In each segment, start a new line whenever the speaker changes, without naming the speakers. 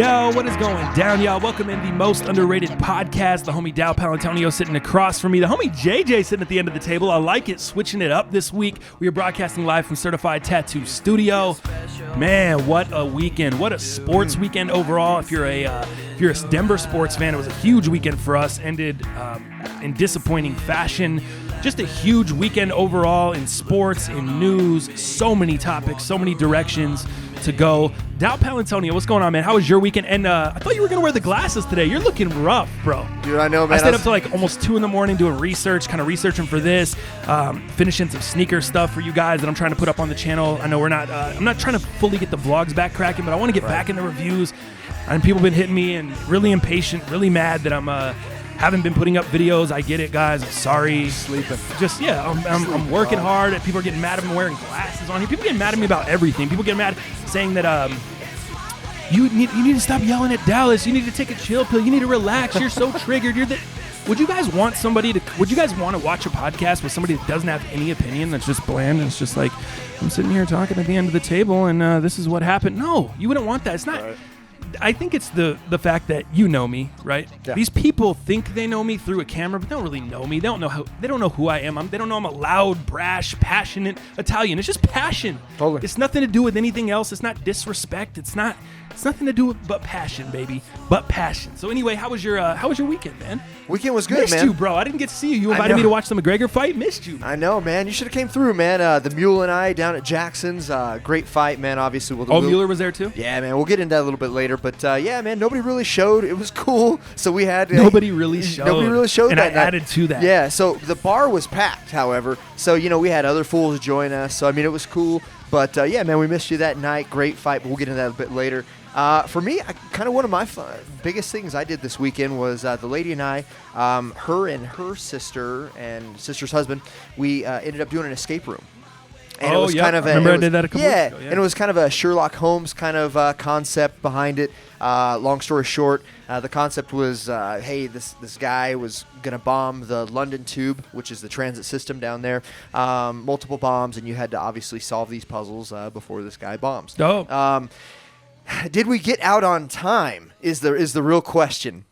Yo, what is going down, y'all? Welcome in the most underrated podcast. The homie Dow Palantonio sitting across from me. The homie JJ sitting at the end of the table. I like it, switching it up this week. We are broadcasting live from Certified Tattoo Studio. Man, what a weekend. What a sports weekend overall. If you're a Denver sports fan, it was a huge weekend for us. Ended in disappointing fashion. Just a huge weekend overall in sports, in news, so many topics, so many directions to go. Dow Palantonio, what's going on, man? How was your weekend? And I thought you were going to wear the glasses today. You're looking rough, bro.
Dude, I know, man.
I stayed up till like almost 2 a.m. doing research, kind of researching for this, finishing some sneaker stuff for you guys that I'm trying to put up on the channel. I know we're not, I'm not trying to fully get the vlogs back cracking, but I want to get back in the reviews. And people have been hitting me and really impatient, really mad that I'm haven't been putting up videos. I get it, guys. I'm sorry.
Sleeping.
Just, yeah, I'm working hard. People are getting mad at me wearing glasses on here. People get mad at me about everything. People get mad saying that you need to stop yelling at Dallas. You need to take a chill pill. You need to relax. You're so triggered. Would you guys want to watch a podcast with somebody that doesn't have any opinion, that's just bland, and it's just like, I'm sitting here talking at the end of the table and this is what happened? No, you wouldn't want that. It's not. Right. I think it's the fact that you know me, right? Yeah. These people think they know me through a camera, but they don't really know me. They don't know who I am. They don't know I'm a loud, brash, passionate Italian. It's just passion.
Totally.
It's nothing to do with anything else. It's not disrespect. It's nothing to do with but passion, baby. But passion. So anyway, how was your weekend, man?
Weekend was good,
Missed
man.
you, bro. I didn't get to see you. You invited me to watch the McGregor fight. Missed you.
I know, man. You should have came through, man. The Mule and I down at Jackson's. Great fight, man. Obviously,
Mueller was there too?
Yeah, man. We'll get into that a little bit later. But yeah, man. Nobody really showed. It was cool. So we had
nobody really showed. And
that
I added to that.
Yeah. So the bar was packed. However, so we had other fools join us. So I mean, it was cool. But yeah, man, we missed you that night. Great fight. But we'll get into that a bit later. For me, kind of one of my biggest things I did this weekend was the lady and I, her and her sister and sister's husband, we ended up doing an escape room. And it was kind of
I did that a couple weeks ago. Yeah,
and it was kind of a Sherlock Holmes kind of concept behind it. Long story short, the concept was, hey, this guy was going to bomb the London Tube, which is the transit system down there, multiple bombs, and you had to obviously solve these puzzles before this guy bombs.
Oh.
Did we get out on time is the real question.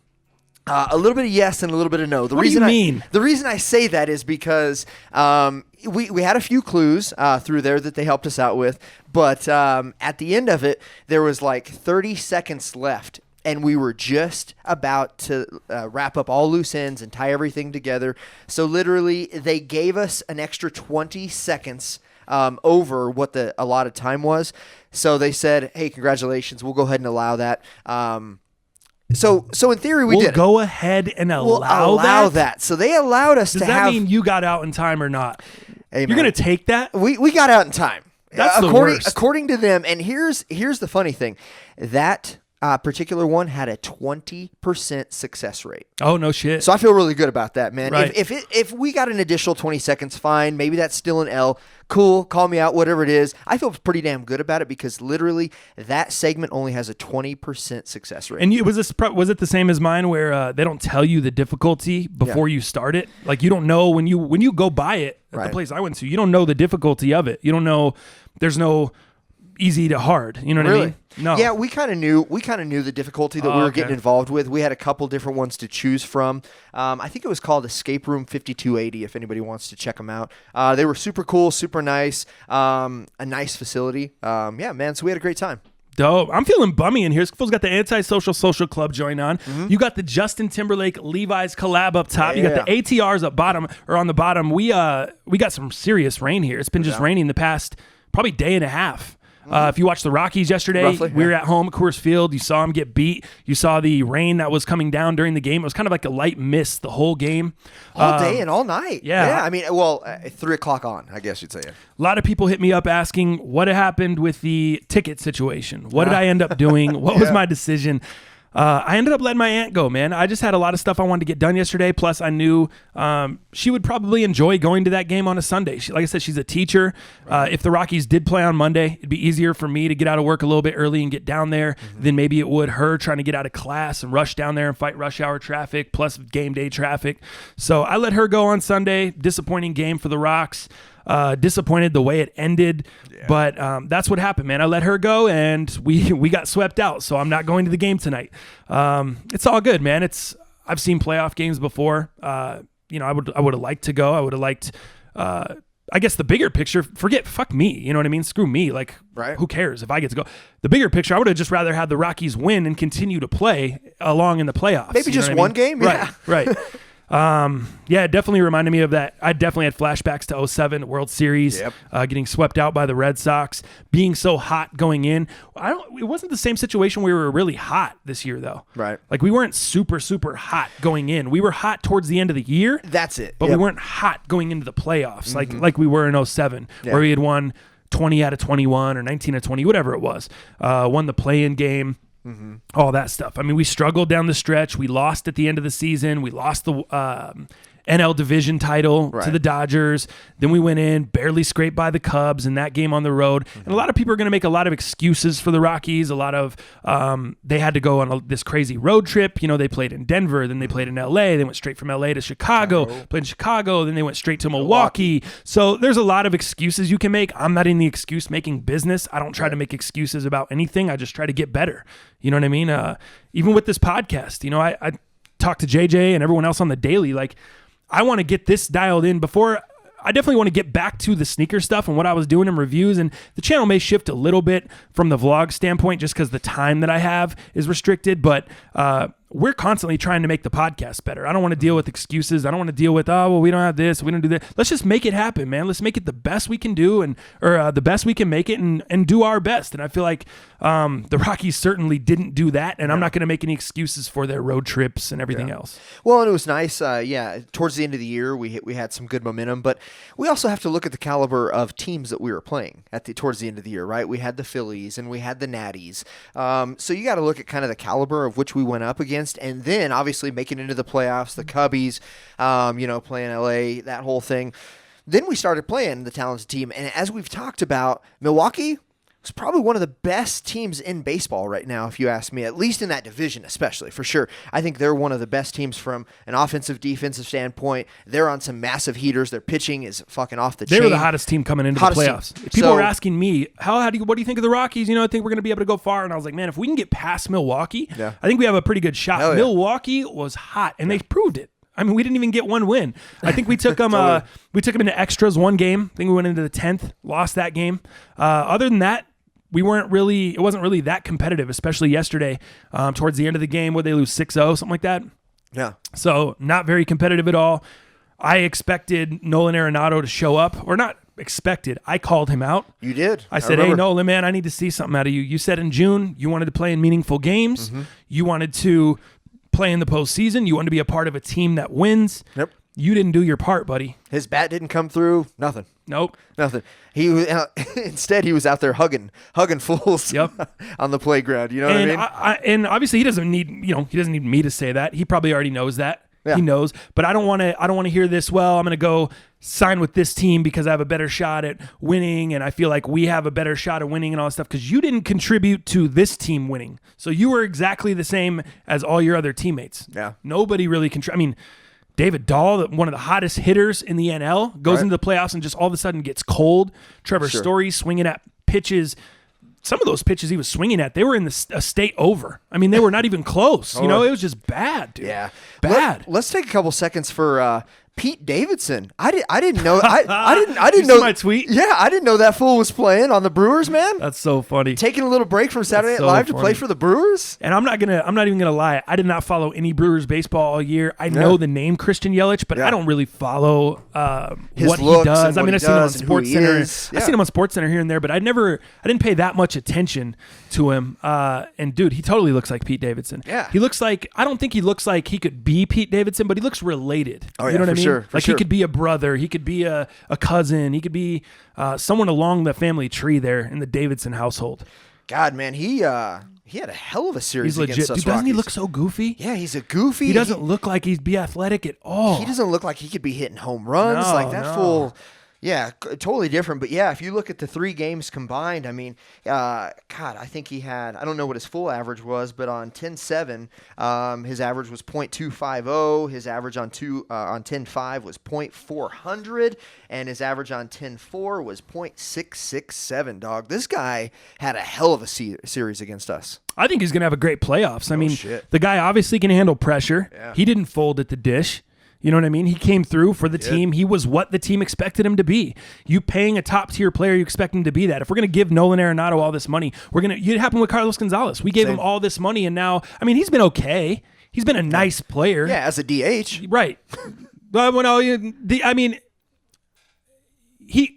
A little bit of yes and a little bit of no.
What do you mean?
The reason I say that is because we had a few clues through there that they helped us out with, but at the end of it, there was like 30 seconds left, and we were just about to wrap up all loose ends and tie everything together. So literally, they gave us an extra 20 seconds over what the allotted time was. So they said, hey, congratulations, we'll go ahead and allow that. So in theory,
we'll go ahead and allow
that. So they allowed us to have...
Does that mean you got out in time or not?
Hey,
you're going to take that?
We got out in time.
That's the worst.
According to them, and here's the funny thing. That particular one had a 20% success rate.
Oh, no shit.
So I feel really good about that, man.
Right.
If we got an additional 20 seconds, fine. Maybe that's still an L. Cool. Call me out, whatever it is. I feel pretty damn good about it because literally that segment only has a 20% success rate.
And was it the same as mine where they don't tell you the difficulty before you start it? Like you don't know when you go buy it at the place I went to, you don't know the difficulty of it. You don't know. There's no easy to hard. You know what I mean? No.
Yeah, we kind of knew the difficulty that we were getting involved with. We had a couple different ones to choose from. I think it was called Escape Room 5280 if anybody wants to check them out. They were super cool, super nice, a nice facility. Yeah, man, so we had a great time.
Dope. I'm feeling bummy in here. This fool's got the Antisocial Social Club joint on. Mm-hmm. You got the Justin Timberlake Levi's collab up top. Yeah. You got the ATRs up bottom or on the bottom. We got some serious rain here. It's been just raining the past probably day and a half. If you watched the Rockies yesterday, we were at home at Coors Field. You saw them get beat. You saw the rain that was coming down during the game. It was kind of like a light mist the whole game.
All day and all night.
Yeah.
I mean, well, 3 o'clock on, I guess you'd say.
A lot of people hit me up asking what happened with the ticket situation. What did I end up doing? What was my decision? I ended up letting my aunt go, man. I just had a lot of stuff I wanted to get done yesterday. Plus, I knew she would probably enjoy going to that game on a Sunday. Like I said, she's a teacher. If the Rockies did play on Monday, it'd be easier for me to get out of work a little bit early and get down there than maybe it would her trying to get out of class and rush down there and fight rush hour traffic plus game day traffic. So I let her go on Sunday. Disappointing game for the Rocks. Disappointed the way it ended, but that's what happened, man. I let her go, and we got swept out. So I'm not going to the game tonight. It's all good, man. I've seen playoff games before. I would have liked to go. I would have liked. I guess the bigger picture, fuck me. You know what I mean? Screw me. Like, who cares if I get to go? The bigger picture, I would have just rather had the Rockies win and continue to play along in the playoffs.
Maybe just one game?
Yeah. Right. It definitely reminded me of that. I definitely had flashbacks to 07 World Series, getting swept out by the Red Sox, being so hot going in. It wasn't the same situation where we were really hot this year, though.
Right.
Like, we weren't super, super hot going in. We were hot towards the end of the year.
That's it.
But we weren't hot going into the playoffs like we were in 07, where we had won 20 out of 21 or 19 out of 20, whatever it was. Won the play-in game. All that stuff. I mean, we struggled down the stretch. We lost at the end of the season. We lost the NL division title to the Dodgers. Then we went in, barely scraped by the Cubs in that game on the road. And a lot of people are going to make a lot of excuses for the Rockies. A lot of they had to go on this crazy road trip. They played in Denver, then they played in LA. They went straight from LA to Chicago, played in Chicago, then they went straight to Milwaukee. So there's a lot of excuses you can make. I'm not in the excuse making business. I don't try to make excuses about anything. I just try to get better. You know what I mean? Even with this podcast, I talk to JJ and everyone else on the daily. Like, I want to get this dialed in before. I definitely want to get back to the sneaker stuff and what I was doing in reviews. And the channel may shift a little bit from the vlog standpoint just because the time that I have is restricted. But we're constantly trying to make the podcast better. I don't want to deal with excuses. I don't want to deal with, we don't have this, we don't do that. Let's just make it happen, man. Let's make it the best we can do or the best we can make it and do our best. And I feel like the Rockies certainly didn't do that. And I'm not going to make any excuses for their road trips and everything else.
Well, and it was nice. Towards the end of the year, we had some good momentum, but we also have to look at the caliber of teams that we were playing towards the end of the year, right? We had the Phillies and we had the Natties. So you got to look at kind of the caliber of which we went up against. And then obviously making it into the playoffs, the Cubbies, playing LA, that whole thing. Then we started playing the talented team. And as we've talked about, Milwaukee was probably one of the best teams in baseball right now, if you ask me, at least in that division, especially, for sure. I think they're one of the best teams from an offensive, defensive standpoint. They're on some massive heaters. Their pitching is fucking off the chain.
They were the hottest team coming into the playoffs. People were asking me, what do you think of the Rockies? I think we're going to be able to go far. And I was like, man, if we can get past Milwaukee, I think we have a pretty good shot.
Hell yeah.
Milwaukee was hot, and they proved it. I mean, we didn't even get one win. I think we took them. We took them into extras one game. I think we went into the 10th, lost that game. Other than that, it wasn't really that competitive, especially yesterday. Towards the end of the game, where they lose 6-0, something like that. Yeah. So not very competitive at all. I expected Nolan Arenado to show up, or not expected. I called him out.
You did.
I said, hey, Nolan, man, I need to see something out of you. You said in June you wanted to play in meaningful games. You wanted to play in the postseason. You wanted to be a part of a team that wins. Yep. You didn't do your part, buddy.
His bat didn't come through. Nothing.
Nope.
Nothing. Instead, he was out there hugging fools on the playground. You know what I mean?
And obviously, he doesn't need me to say that. He probably already knows that. Yeah. He knows. But I don't want to hear this. Well, I'm going to go sign with this team because I have a better shot at winning, and I feel like we have a better shot at winning and all that stuff because you didn't contribute to this team winning. So you were exactly the same as all your other teammates. Yeah. Nobody really contributed. I mean, David Dahl, one of the hottest hitters in the NL, goes into the playoffs and just all of a sudden gets cold. Trevor Story swinging at pitches. Some of those pitches he was swinging at, they were in a state over. I mean, they were not even close. It was just bad, dude. Yeah. Bad.
Let's take a couple seconds for Pete Davidson. I didn't know. I didn't know
my tweet.
Yeah, I didn't know that fool was playing on the Brewers, man.
That's so funny.
Taking a little break from Saturday Night Live to play for the Brewers.
And I'm not even gonna lie. I did not follow any Brewers baseball all year. I know the name Christian Yelich, but I don't really follow what he does. I mean, I've seen him on Sports Center. I've seen him on Sports Center here and there, but I didn't pay that much attention to him. And dude, he totally looks like Pete Davidson. Yeah. He looks like, I don't think he looks like he could be Pete Davidson, but he looks related. Oh, yeah, you know what I mean? Sure, he could be a brother. He could be a cousin. He could be someone along the family tree there in the Davidson household.
God, man, he had a hell of a series
he's legit.
against us
Dude, doesn't
Rockies.
he look so goofy?
Yeah, he's a goofy.
He doesn't look like he'd be athletic at all.
He doesn't look like he could be hitting home runs. That fool. Yeah, totally different. But yeah, if you look at the 3 games combined, I mean, God, I think he had, I don't know what his full average was, but on 10-7, his average was .250. His average on 10-5 was .400, and his average on 10-4 was .667. Dog, this guy had a hell of a series against us.
I think he's going to have a great playoffs. I mean,
shit.
The guy obviously can handle pressure.
Yeah.
He didn't fold at the dish. You know what I mean? He came through for the team. He was what the team expected him to be. You paying a top-tier player, you expect him to be that. If we're going to give Nolan Arenado all this money, it happened with Carlos Gonzalez. We gave him all this money, and now, I mean, he's been okay. He's been a nice player.
Yeah, as a DH.
Right. But I mean, he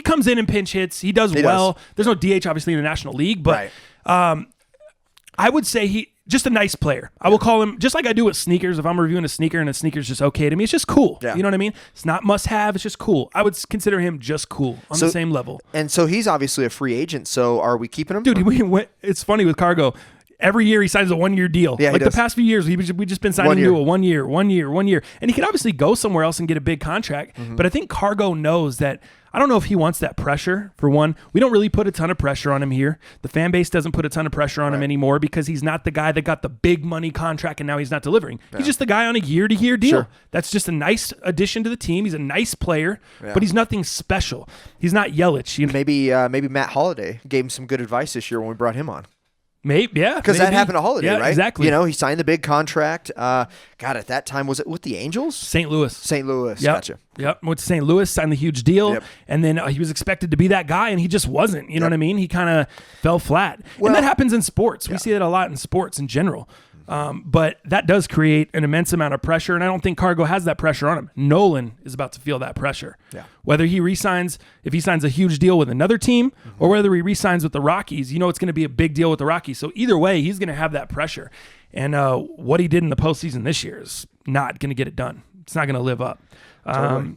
comes in and pinch hits. He does well. There's no DH, obviously, in the National League, but I would say just a nice player. I will call him, just like I do with sneakers. If I'm reviewing a sneaker and a sneaker's just okay to me, it's just cool.
Yeah.
You know what I mean? It's not must-have. It's just cool. I would consider him just cool on the same level.
And so he's obviously a free agent, so are we keeping him?
Dude, it's funny with Cargo. Every year he signs a 1-year deal.
Yeah,
like the past few years, we just been signing to a 1 year. And he could obviously go somewhere else and get a big contract. Mm-hmm. But I think Cargo knows that. I don't know if he wants that pressure, for one. We don't really put a ton of pressure on him here. The fan base doesn't put a ton of pressure on him anymore because he's not the guy that got the big money contract and now he's not delivering. Yeah. He's just the guy on a year-to-year deal. Sure. That's just a nice addition to the team. He's a nice player, but he's nothing special. He's not Yelich.
Maybe Matt Holliday gave him some good advice this year when we brought him on.
Maybe, yeah.
Because that happened to Holiday, right?
Exactly.
You know, he signed the big contract. God, at that time, was it with the Angels?
St. Louis.
St. Louis,
yep.
Gotcha.
Yep, went to St. Louis, signed the huge deal, and then he was expected to be that guy, and he just wasn't. You know what I mean? He kind of fell flat. Well, and that happens in sports. We see that a lot in sports in general. But that does create an immense amount of pressure, and I don't think Cargo has that pressure on him. Nolan is about to feel that pressure. Yeah. Whether he resigns, if he signs a huge deal with another team, or whether he resigns with the Rockies, you know it's going to be a big deal with the Rockies. So either way, he's going to have that pressure. And what he did in the postseason this year is not going to get it done. It's not going to live up. Totally.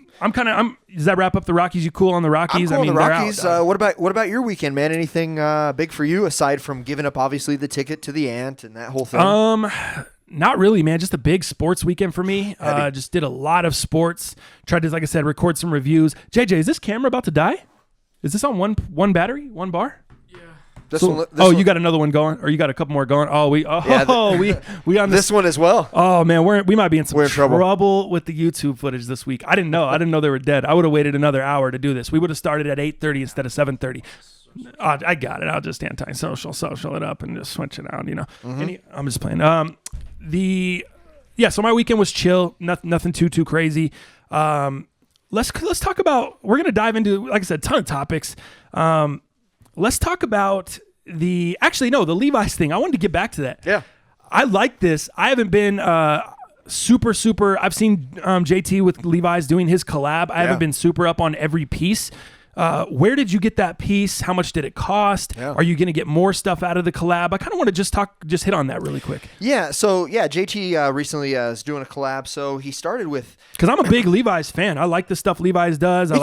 Does that wrap up the Rockies? You cool on the Rockies?
I'm cool on the Rockies. What about your weekend, man? Anything big for you aside from giving up obviously the ticket to the Ant and that whole thing?
Not really, man. Just a big sports weekend for me. Just did a lot of sports. Tried to, like I said, record some reviews. JJ, is this camera about to die? Is this on one battery, one bar? You got another one going, or you got a couple more going? We on
this one as well.
Oh man, we might be in some trouble with the YouTube footage this week. I didn't know they were dead. I would have waited another hour to do this. We would have started at 8:30 instead of 7:30. I got it. I'll just social it up and just switch it out. You know, I'm just playing. So my weekend was chill. Nothing too crazy. Let's talk about. We're gonna dive into, like I said, a ton of topics. Let's talk about the Levi's thing. I wanted to get back to that.
Yeah.
I like this. I haven't been super. I've seen JT with Levi's doing his collab. I haven't been super up on every piece. Where did you get that piece? How much did it cost? Yeah. Are you going to get more stuff out of the collab? I kind of want to just hit on that really quick.
Yeah. So JT recently is doing a collab. So he started with,
because I'm a big Levi's fan. I like the stuff Levi's does. I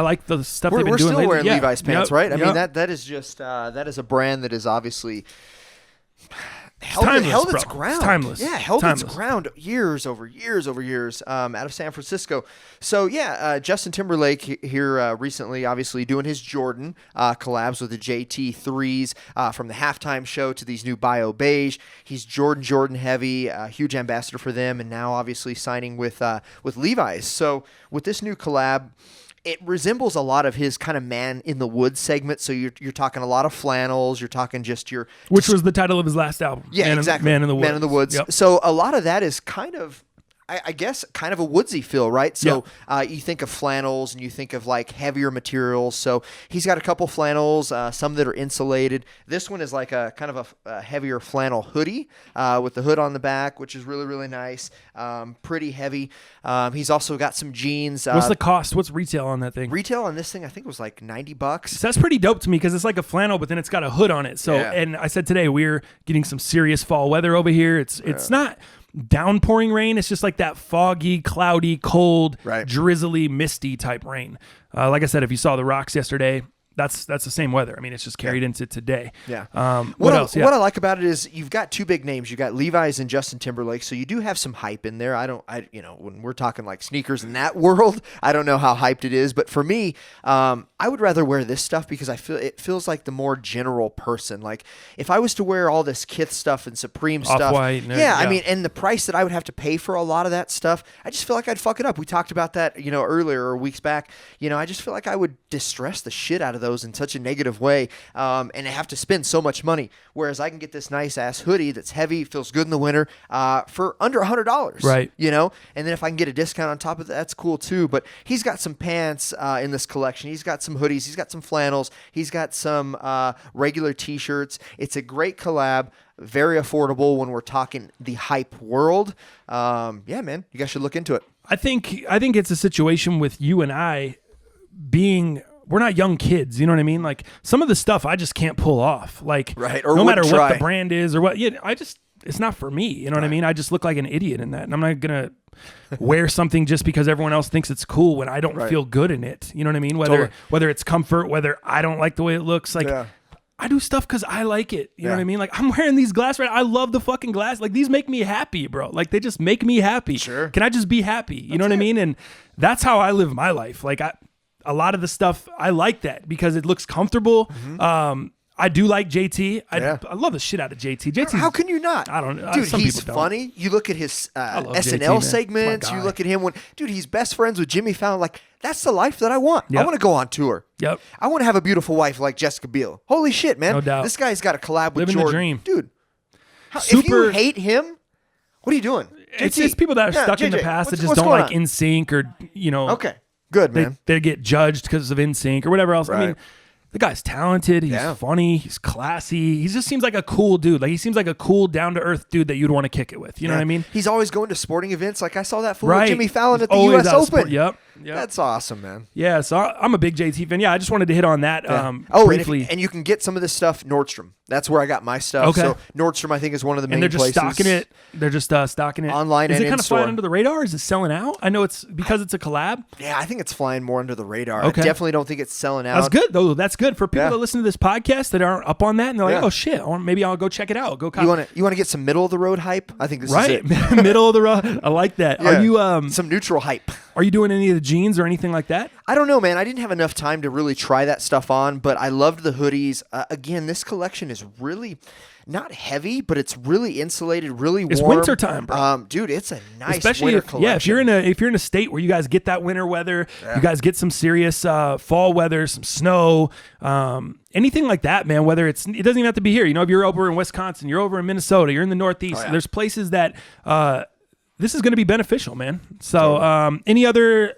like the stuff they've been doing lately.
We're still wearing Levi's pants, right? I mean that is just that is a brand that is obviously held its ground.
It's timeless.
Yeah, held its ground years over years out of San Francisco. So Justin Timberlake here recently, obviously doing his Jordan collabs with the JT 3s from the halftime show to these new Bio Beige. He's Jordan heavy, huge ambassador for them, and now obviously signing with Levi's. So with this new collab, it resembles a lot of his kind of Man in the Woods segment. So you're talking a lot of flannels. You're talking
which was the title of his last album.
Yeah, exactly.
Man in the Woods.
Man in the Woods. Yep. So a lot of that is kind of, I guess, kind of a woodsy feel, right? So you think of flannels and you think of like heavier materials. So he's got a couple flannels, some that are insulated. This one is like a kind of a heavier flannel hoodie with the hood on the back, which is really, really nice. Pretty heavy. He's also got some jeans.
What's the cost? What's retail on that thing?
Retail on this thing, I think, was like $90.
So that's pretty dope to me because it's like a flannel, but then it's got a hood on it. So, and I said today we're getting some serious fall weather over here. It's not downpouring rain. It's just like that foggy, cloudy, cold, drizzly, misty type rain. Like I said, if you saw the Rocks yesterday, that's the same weather. I mean, it's just carried into today.
Yeah.
What else? Yeah.
What I like about it is you've got two big names. You got Levi's and Justin Timberlake, so you do have some hype in there. When we're talking like sneakers in that world, I don't know how hyped it is, but for me, I would rather wear this stuff because it feels like the more general person. Like if I was to wear all this Kith stuff and Supreme stuff,
Off-White,
I mean, and the price that I would have to pay for a lot of that stuff, I just feel like I'd fuck it up. We talked about that, earlier or weeks back. I just feel like I would distress the shit out of those in such a negative way, and I have to spend so much money. Whereas I can get this nice ass hoodie that's heavy, feels good in the winter, for under $100.
Right.
And then if I can get a discount on top of that, that's cool too. But he's got some pants in this collection. He's got some hoodies. He's got some flannels. He's got some regular T-shirts. It's a great collab. Very affordable when we're talking the hype world. Yeah, man, you guys should look into it.
I think it's a situation with you and I being, we're not young kids, you know what I mean? Like some of the stuff I just can't pull off. Like
right, or
no matter
try.
what the brand is or what, it's not for me. You know what I mean? I just look like an idiot in that. And I'm not going to wear something just because everyone else thinks it's cool when I don't feel good in it. You know what I mean? Whether it's comfort, whether I don't like the way it looks, like I do stuff because I like it. You know what I mean? Like I'm wearing these glasses right now. I love the fucking glass. Like these make me happy, bro. Like they just make me happy.
Sure.
Can I just be happy? You know what I mean? And that's how I live my life. Like a lot of the stuff, I like that because it looks comfortable. Mm-hmm. I do like JT. I love the shit out of JT. JT.
How can you not?
I don't know.
Dude, he's funny. You look at his SNL
JT,
segments. You look at him he's best friends with Jimmy Fallon. Like, that's the life that I want.
Yep.
I want to go on tour.
Yep.
I want to have a beautiful wife like Jessica Biel. Holy shit, man.
No doubt.
This guy's got a collab with
Living
Jordan.
the dream.
Dude, if you hate him, what are you doing?
It's people that are stuck in the past that just don't like NSYNC or,
Okay. Good, man.
They get judged because of NSYNC or whatever else.
Right.
I mean, the guy's talented. He's funny. He's classy. He just seems like a cool dude. Like he seems like a cool, down to earth dude that you'd want to kick it with. You know what I mean?
He's always going to sporting events. Like I saw that fool with Jimmy Fallon at the U.S. Open.
Yep.
That's awesome, man.
Yeah. So I'm a big JT fan. Yeah. I just wanted to hit on that briefly.
And you can get some of this stuff Nordstrom. That's where I got my stuff.
Okay.
So Nordstrom, I think, is one of the main places.
And they're just stocking it. They're just stocking it
online
and
in-store.
Is it kind of flying under the radar? Is it selling out? I know it's because it's a collab.
Yeah, I think it's flying more under the radar.
Okay.
I definitely don't think it's selling out.
That's good, though. That's good for people that listen to this podcast that aren't up on that and they're like, oh, shit, maybe I'll go check it out. Go copy.
You want to get some middle-of-the-road hype? I think this is it.
Middle of the road. I like that.
Yeah.
Are you
some neutral hype?
Are you doing any of the jeans or anything like that?
I don't know, man. I didn't have enough time to really try that stuff on, but I loved the hoodies. Again, this collection is really not heavy, but it's really insulated, really warm.
It's wintertime, bro.
Dude, it's a nice
Especially
winter collection.
if you're in a state where you guys get that winter weather, you guys get some serious fall weather, some snow, anything like that, man. Whether it doesn't even have to be here. If you're over in Wisconsin, you're over in Minnesota, you're in the Northeast. There's places that this is going to be beneficial, man. So any other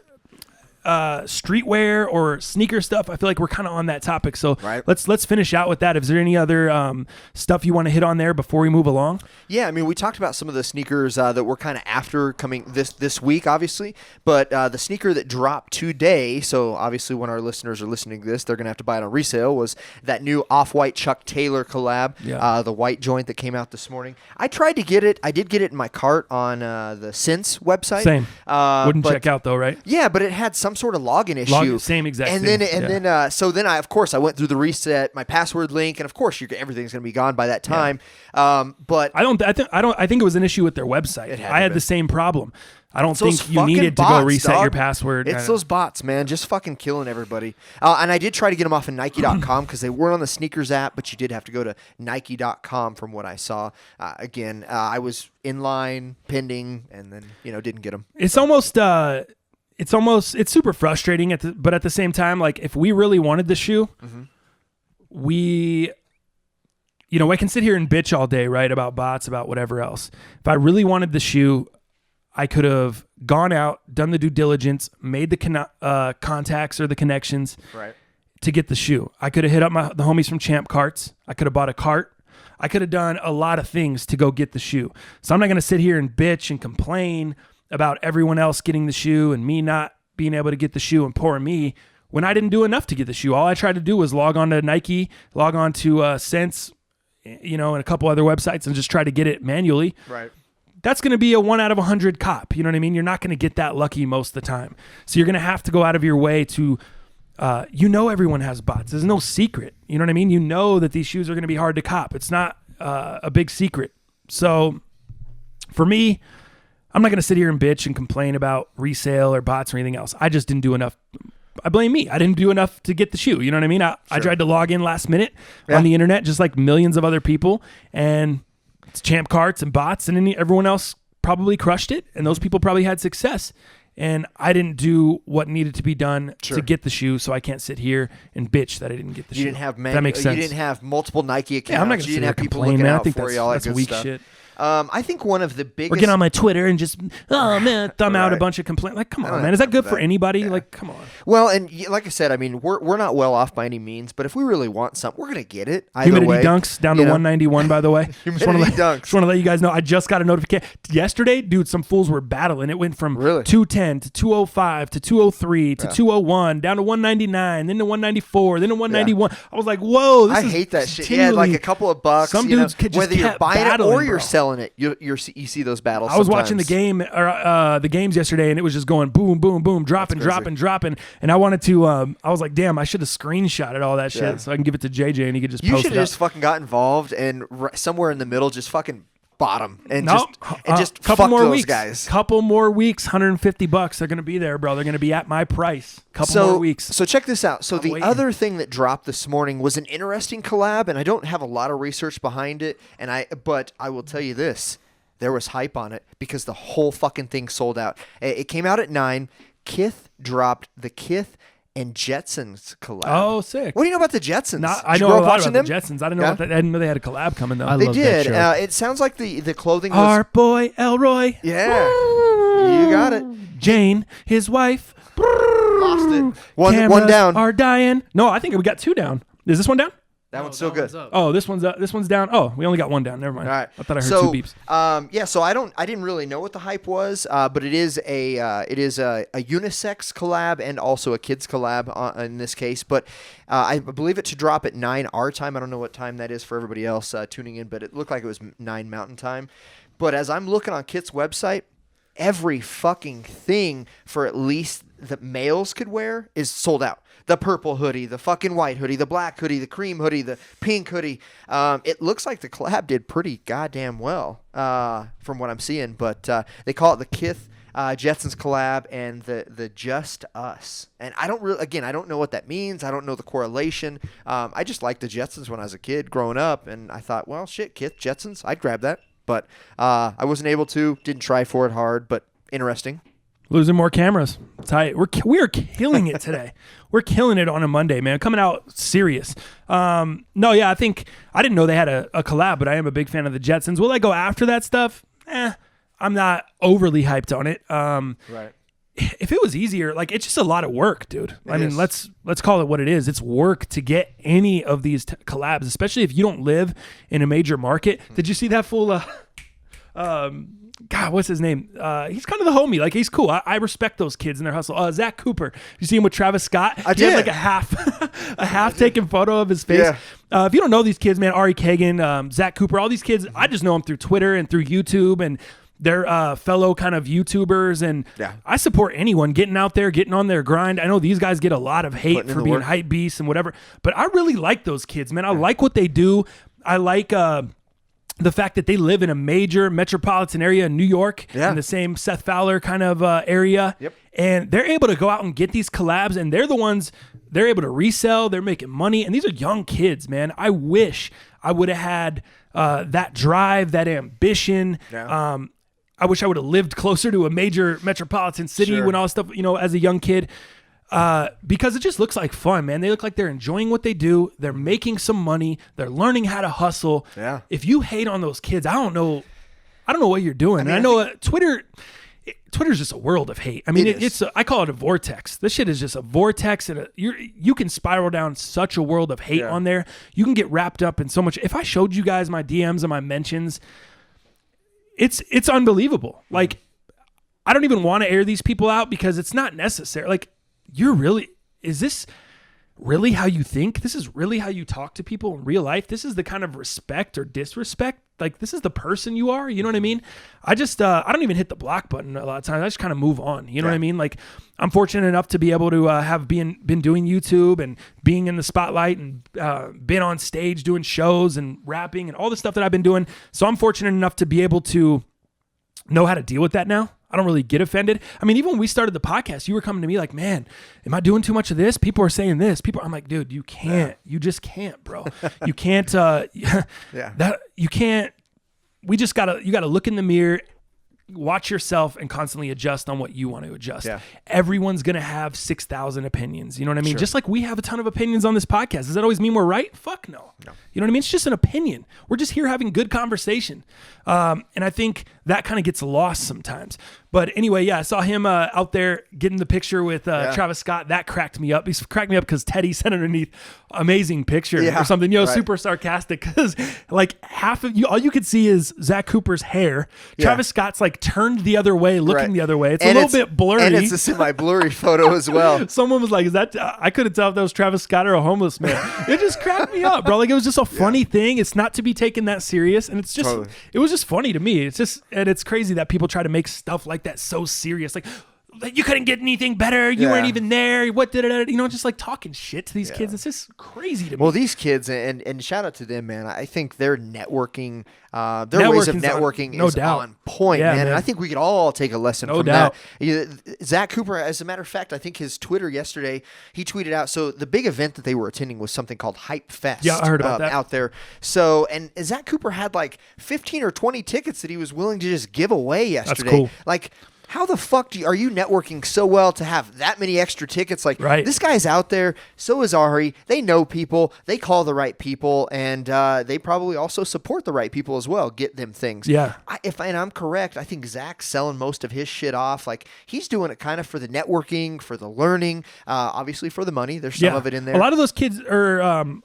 streetwear or sneaker stuff, I feel like we're kind of on that topic. So let's finish out with that. Is there any other stuff you want to hit on there before we move along?
Yeah, I mean, we talked about some of the sneakers that we're kind of after coming this week, obviously. But the sneaker that dropped today, so obviously when our listeners are listening to this, they're going to have to buy it on resale, was that new Off-White Chuck Taylor collab, the white joint that came out this morning. I tried to get it. I did get it in my cart on the Sense website.
Same. Wouldn't check out though, right?
Yeah, but it had some sort of login issue.
Same exact.
And
thing.
then I of course I went through the reset, my password link, and of course everything's going to be gone by that time. But
I think it was an issue with their website. I had the same problem. I don't think you needed to go reset your password.
It's those bots, man, just fucking killing everybody. And I did try to get them off of Nike.com because they were on the sneakers app, but you did have to go to Nike.com from what I saw. Again, I was in line, pending, and then didn't get them.
It's super frustrating but at the same time, like if we really wanted the shoe, I can sit here and bitch all day, right, about bots, about whatever else. If I really wanted the shoe, I could have gone out, done the due diligence, made the contacts or the connections to get the shoe. I could have hit up the homies from Champ Carts. I could have bought a cart. I could have done a lot of things to go get the shoe. So I'm not going to sit here and bitch and complain about everyone else getting the shoe and me not being able to get the shoe and poor me when I didn't do enough to get the shoe. All I tried to do was log on to Nike, log on to Sense, and a couple other websites and just try to get it manually.
Right.
That's going to be a 1 out of 100 cop. You know what I mean? You're not going to get that lucky most of the time. So you're going to have to go out of your way to everyone has bots. There's no secret. You know what I mean? You know that these shoes are going to be hard to cop. It's not a big secret. So for me, I'm not going to sit here and bitch and complain about resale or bots or anything else. I just didn't do enough. I blame me. I didn't do enough to get the shoe. You know what I mean? I tried to log in last minute on the internet, just like millions of other people, and it's champ carts and bots, and then everyone else probably crushed it, and those people probably had success. And I didn't do what needed to be done to get the shoe, so I can't sit here and bitch that I didn't get the shoe. That makes sense.
You didn't have multiple Nike accounts.
Yeah, I'm not going to sit here and complain, man. I think that's weak shit.
I think one of the biggest...
Or get on my Twitter and just, thumb out a bunch of complaints. Like, come on, man. Is that good for anybody? Yeah. Like, come on.
Well, and like I said, I mean, we're not well off by any means, but if we really want something, we're going to get it.
Humidity dunks down to 191, by the way.
Humidity dunks.
Just want to let you guys know, I just got a notification. Yesterday, dude, some fools were battling. It went from 210 to 205 to 203 to 201, down to 199, then to 194, then to 191. I was like, whoa,
I hate that shit. Yeah, like a couple of bucks.
Some dudes could just
whether you're buying
battling,
it or you're selling it, you see those battles.
I was watching the game or the games yesterday, and it was just going boom, boom, boom, dropping, and I wanted to. I was like, damn, I should have screenshotted all that shit so I can give it to JJ and he could just.
You
post
should
it
have just fucking got involved and somewhere in the middle, just fucking bottom and just
couple
fuck
more
those
weeks.
guys.
Couple more weeks, $150. They're gonna be there, bro. They're gonna be at my price. Couple more weeks.
So check this out. So the other thing that dropped this morning was an interesting collab, and I don't have a lot of research behind it, but I will tell you this. There was hype on it because the whole fucking thing sold out. It came out at 9. Kith dropped the Kith and Jetsons collab.
Oh, sick.
What do you know about the Jetsons?
I know a lot about the Jetsons. I didn't know I didn't know they had a collab coming, though.
They did. It sounds like the clothing was...
Our boy, Elroy.
Yeah. You got it.
Jane, his wife.
Lost it. One down.
Are dying. No, I think we got 2 down. Is this one down?
That one's still good.
Oh, this one's down. Oh, we only got 1 down. Never mind.
All right.
I thought I heard 2 beeps.
So I didn't really know what the hype was, but it is a unisex collab and also a kids collab in this case. But I believe it to drop at 9 our time. I don't know what time that is for everybody else tuning in, but it looked like it was 9 Mountain Time. But as I'm looking on Kit's website, every fucking thing for at least the males could wear is sold out. The purple hoodie, the fucking white hoodie, the black hoodie, the cream hoodie, the pink hoodie. It looks like the collab did pretty goddamn well from what I'm seeing. But they call it the Kith Jetsons collab and the Just Us. And I don't know what that means. I don't know the correlation. I just liked the Jetsons when I was a kid growing up. And I thought, well, shit, Kith, Jetsons, I'd grab that. But I wasn't able to. Didn't try for it hard, but interesting.
Losing more cameras. Tight. We are killing it today. We're killing it on a Monday, man. Coming out serious. I think I didn't know they had a collab, but I am a big fan of the Jetsons. Will I go after that stuff? I'm not overly hyped on it.
Right.
If it was easier, like it's just a lot of work, dude. I mean, let's call it what it is. It's work to get any of these collabs, especially if you don't live in a major market. Did you see that fool? God, what's his name? He's kind of the homie. Like, he's cool. I respect those kids and their hustle. Zach Cooper. You see him with Travis Scott?
I did.
He had like a half taken photo of his face.
Yeah.
If you don't know these kids, man, Ari Kagan, Zach Cooper, all these kids, I just know them through Twitter and through YouTube, and they're fellow kind of YouTubers. And I support anyone getting out there, getting on their grind. I know these guys get a lot of hate for being hype beasts and whatever, but I really like those kids, man. I like what they do. I like... the fact that they live in a major metropolitan area in New York, in the same Seth Fowler kind of area, and they're able to go out and get these collabs, and they're the ones they're able to resell. They're making money, and these are young kids, man. I wish I would have had that drive, that ambition. I wish I would have lived closer to a major metropolitan city when all this stuff, as a young kid. Because it just looks like fun, man. They look like they're enjoying what they do. They're making some money. They're learning how to hustle.
Yeah.
If you hate on those kids, I don't know what you're doing. I know Twitter's just a world of hate. I mean, I call it a vortex. This shit is just a vortex, and you can spiral down such a world of hate on there. You can get wrapped up in so much. If I showed you guys my DMs and my mentions, it's unbelievable. Like, I don't even want to air these people out because it's not necessary. Like, really how you think? This is really how you talk to people in real life? This is the kind of respect or disrespect? Like, this is the person you are? You know what I mean? I just, I don't even hit the block button a lot of times. I just kind of move on. You know what I mean? Like, I'm fortunate enough to be able to have been doing YouTube and being in the spotlight and been on stage doing shows and rapping and all the stuff that I've been doing. So I'm fortunate enough to be able to know how to deal with that now. I don't really get offended. I mean, even when we started the podcast, you were coming to me like, man, am I doing too much of this? People are saying this. I'm like, dude, you can't. You just can't, bro. You can't. You can't. You gotta look in the mirror, watch yourself, and constantly adjust on what you want to adjust. Yeah. Everyone's going to have 6,000 opinions. You know what I mean? Sure. Just like we have a ton of opinions on this podcast. Does that always mean we're right? Fuck no. You know what I mean? It's just an opinion. We're just here having good conversation. And I think that kind of gets lost sometimes. But anyway, yeah, I saw him out there getting the picture with Travis Scott. That cracked me up. He cracked me up because Teddy said underneath, amazing picture or something, super sarcastic. Because like half of you, all you could see is Zach Cooper's hair. Travis Scott's like turned the other way, looking the other way. It's a little bit blurry.
And it's a semi-blurry photo as well.
Someone was like, is that, I couldn't tell if that was Travis Scott or a homeless man. It just cracked me up, bro. Like, it was just a funny thing. It's not to be taken that serious. And it's just, it was just funny to me. It's just, and it's crazy that people try to make stuff like that so serious. Like, you couldn't get anything better. You weren't even there. What did it? You know, just like talking shit to these kids. It's just crazy to me.
Well, these kids, and shout out to them, man. I think their networking, their ways of networking is on point, man. And I think we could all take a lesson from that. Zach Cooper, as a matter of fact, I think his Twitter yesterday, he tweeted out. So the big event that they were attending was something called Hype Fest.
Yeah, I heard about that
out there. So, and Zach Cooper had like 15 or 20 tickets that he was willing to just give away yesterday.
That's cool.
Like, how the fuck are you networking so well to have that many extra tickets? Like, this guy's out there. So is Ari. They know people. They call the right people. And they probably also support the right people as well. Get them things.
Yeah.
If I'm correct, I think Zach's selling most of his shit off. Like, he's doing it kind of for the networking, for the learning, obviously for the money. There's some of it in there.
A lot of those kids are,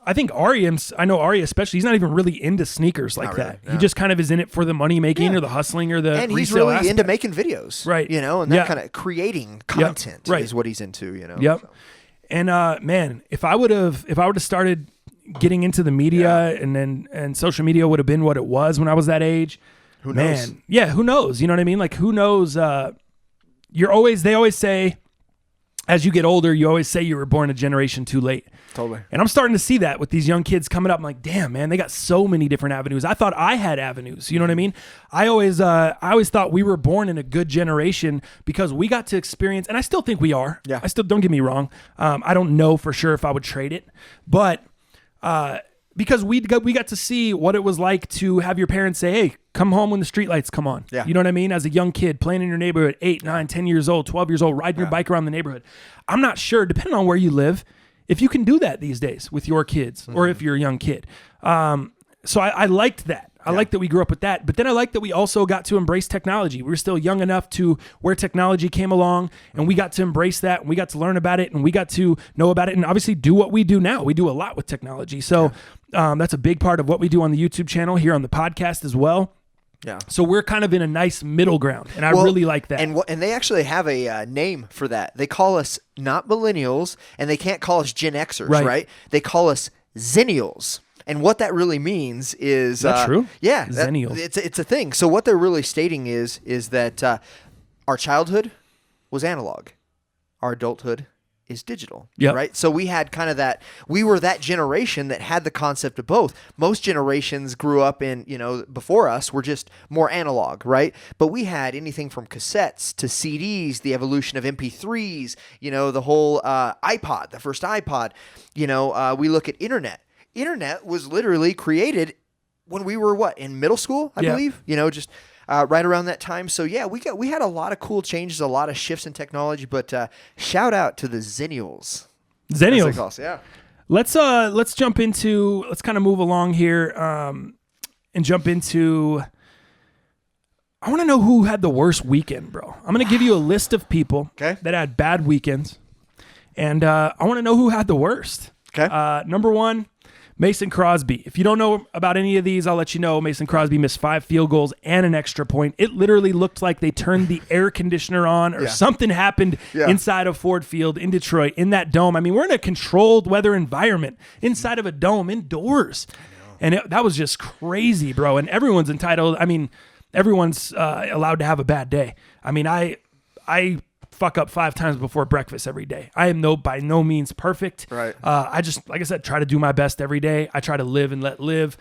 I think Ari, I know Ari especially, he's not even really into sneakers like that. Really, no. He just kind of is in it for the money making or the hustling or the
and he's really into making videos.
Right.
You know, and that kind of creating content is what he's into, you know.
Yep. So. And man, if I would have started getting into the media and social media would have been what it was when I was that age,
who knows?
Man, yeah, who knows? You know what I mean? Like, who knows? They always say, as you get older, you always say you were born a generation too late.
Totally.
And I'm starting to see that with these young kids coming up. I'm like, damn, man, they got so many different avenues. I thought I had avenues. You know what I mean? I always thought we were born in a good generation because we got to experience, and I still think we are.
Yeah.
Don't get me wrong. I don't know for sure if I would trade it, but because we got to see what it was like to have your parents say, hey, come home when the streetlights come on.
Yeah.
You know what I mean? As a young kid playing in your neighborhood, 8, 9, 10 years old, 12 years old, riding your bike around the neighborhood. I'm not sure, depending on where you live, if you can do that these days with your kids or if you're a young kid. So I liked that. I like that we grew up with that, but then I like that we also got to embrace technology. We were still young enough to where technology came along and we got to embrace that and we got to learn about it and we got to know about it and obviously do what we do now. We do a lot with technology. So that's a big part of what we do on the YouTube channel, here on the podcast as well.
Yeah.
So we're kind of in a nice middle ground, and I really like that.
And they actually have a name for that. They call us not millennials, and they can't call us Gen Xers, right? They call us Zennials. And what that really means is...
Is that true?
Yeah.
Zennials.
It's a thing. So what they're really stating is that our childhood was analog. Our adulthood is digital, right? So we had kind of that, we were that generation that had the concept of both. Most generations grew up in, before us were just more analog, right? But we had anything from cassettes to CDs, the evolution of MP3s, the whole iPod, the first iPod, we look at internet. Internet was literally created when we were in middle school, I believe, just right around that time. So yeah, we had a lot of cool changes, a lot of shifts in technology, but shout out to the Zennials.
Yeah. Let's jump into, let's kind of move along here and jump into, I want to know who had the worst weekend, bro. I'm going to give you a list of people that had bad weekends, and I want to know who had the worst.
Okay.
Number one, Mason Crosby. If you don't know about any of these, I'll let you know. Mason Crosby missed 5 field goals and an extra point. It literally looked like they turned the air conditioner on or something happened inside of Ford Field in Detroit, in that dome. I mean, we're in a controlled weather environment inside of a dome, indoors. And that was just crazy, bro. And everyone's entitled. I mean, everyone's allowed to have a bad day. I mean, I fuck up 5 times before breakfast every day. I am by no means perfect.
Right.
I just, like I said, try to do my best every day. I try to live and let live.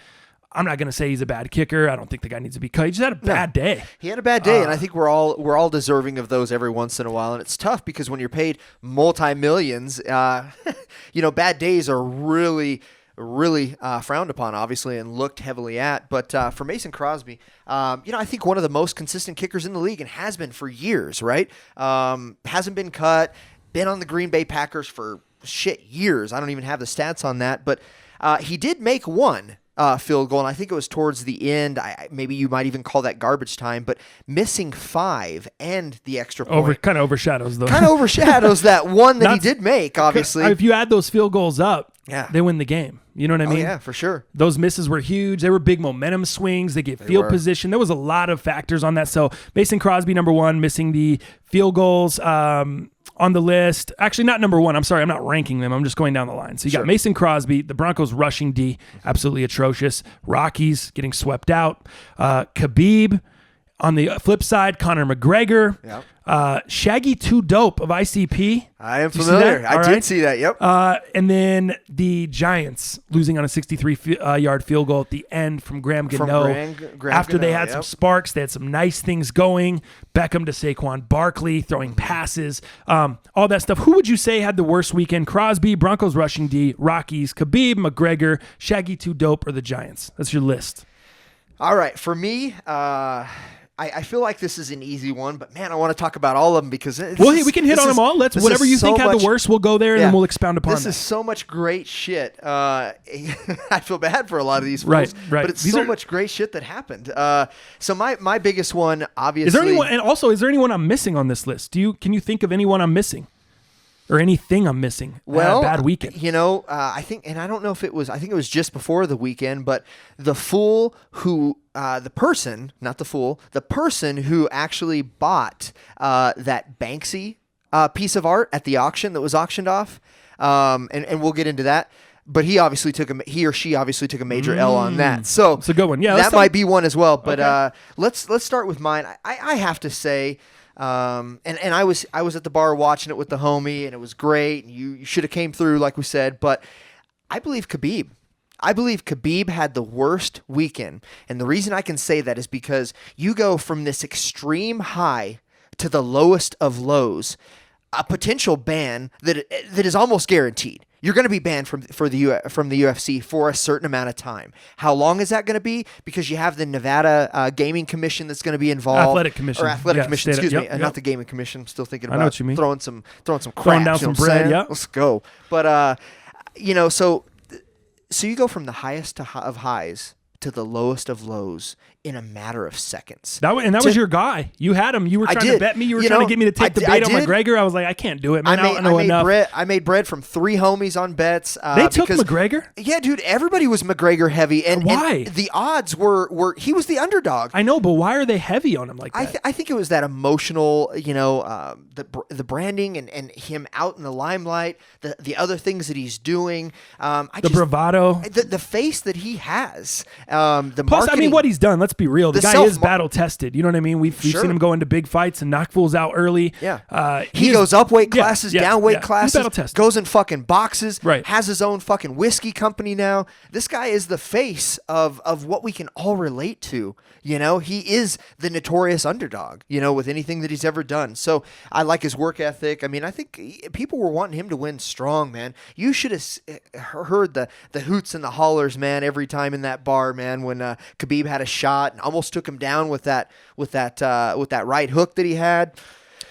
I'm not going to say he's a bad kicker. I don't think the guy needs to be cut. He just had a bad day.
He had a bad day, and I think we're all deserving of those every once in a while. And it's tough because when you're paid multi-millions, bad days are really frowned upon, obviously, and looked heavily at. But for Mason Crosby, I think one of the most consistent kickers in the league and has been for years, right? Hasn't been cut, been on the Green Bay Packers for years. I don't even have the stats on that. But he did make one field goal, and I think it was towards the end. Maybe you might even call that garbage time, but missing 5 and the extra point
kind of overshadows though.
Kind of overshadows that one that he did make, obviously.
If you add those field goals up, they win the game. You know what I mean?
Oh, yeah, for sure.
Those misses were huge. They were big momentum swings. They get field position. There was a lot of factors on that. So Mason Crosby, number 1, missing the field goals on the list. Actually, not number 1. I'm sorry. I'm not ranking them. I'm just going down the line. So you got Mason Crosby, the Broncos rushing D, absolutely atrocious. Rockies getting swept out. Khabib. On the flip side, Conor McGregor. Shaggy Too Dope of ICP.
I am familiar. I did see that, yep.
And then the Giants losing on a 63-yard field goal at the end from Graham Gano. After they had some sparks, they had some nice things going. Beckham to Saquon Barkley, throwing passes, all that stuff. Who would you say had the worst weekend? Crosby, Broncos rushing D, Rockies, Khabib, McGregor, Shaggy Too Dope, or the Giants? That's your list.
All right. For me, I feel like this is an easy one, but man, I want to talk about all of them because
we can hit on them all. Let's whatever you think had the worst, we'll go there and then we'll expound upon
this. This is so much great shit. I feel bad for a lot of these fools,
right.
But it's much great shit that happened. So my biggest one, obviously,
is there anyone? And also, is there anyone I'm missing on this list? Can you think of anyone I'm missing? Or anything I'm missing?
Well,
bad weekend.
I think, and I don't know if it was. I think it was just before the weekend. But the fool who, the person who actually bought that Banksy piece of art at the auction that was auctioned off, and we'll get into that. But he or she obviously took a major L on that. So
it's a good one. Yeah,
that might be one as well. But let's start with mine. I have to say. And I was at the bar watching it with the homie, and it was great. And you should have came through, like we said. But I believe Khabib had the worst weekend, and the reason I can say that is because you go from this extreme high to the lowest of lows, a potential ban that is almost guaranteed. You're going to be banned from the UFC for a certain amount of time. How long is that going to be? Because you have the Nevada Gaming Commission that's going to be involved.
Athletic Commission.
Excuse me. Not the Gaming Commission. I'm still thinking about
I know what you mean.
throwing some crap.
Throwing down some bread, yeah.
Let's go. But, so you go from the highest of highs to the lowest of lows in a matter of seconds.
That was your guy. You had him. You were trying to bet me. You were trying to get me to take the bait on McGregor. I was like, I can't do it, man.
I made bread from 3 homies on bets.
They took McGregor?
Yeah, dude. Everybody was McGregor heavy. And
why?
And the odds were he was the underdog.
I know, but why are they heavy on him like that?
I think it was that emotional, the branding and him out in the limelight, the other things that he's doing.
The bravado.
The face that he has. The
Plus,
marketing,
what he's done, let's be real. The guy is battle tested. You know what I mean? We've seen him go into big fights and knock fools out early.
Yeah. He goes up weight classes, down weight classes,
battle tested.
Goes in fucking boxes,
right.
Has his own fucking whiskey company now. This guy is the face of what we can all relate to. He is the notorious underdog, with anything that he's ever done. So I like his work ethic. I mean, I think people were wanting him to win strong, man. You should have heard the hoots and the hollers, man, every time in that bar, man, when Khabib had a shot and almost took him down with that right hook that he had.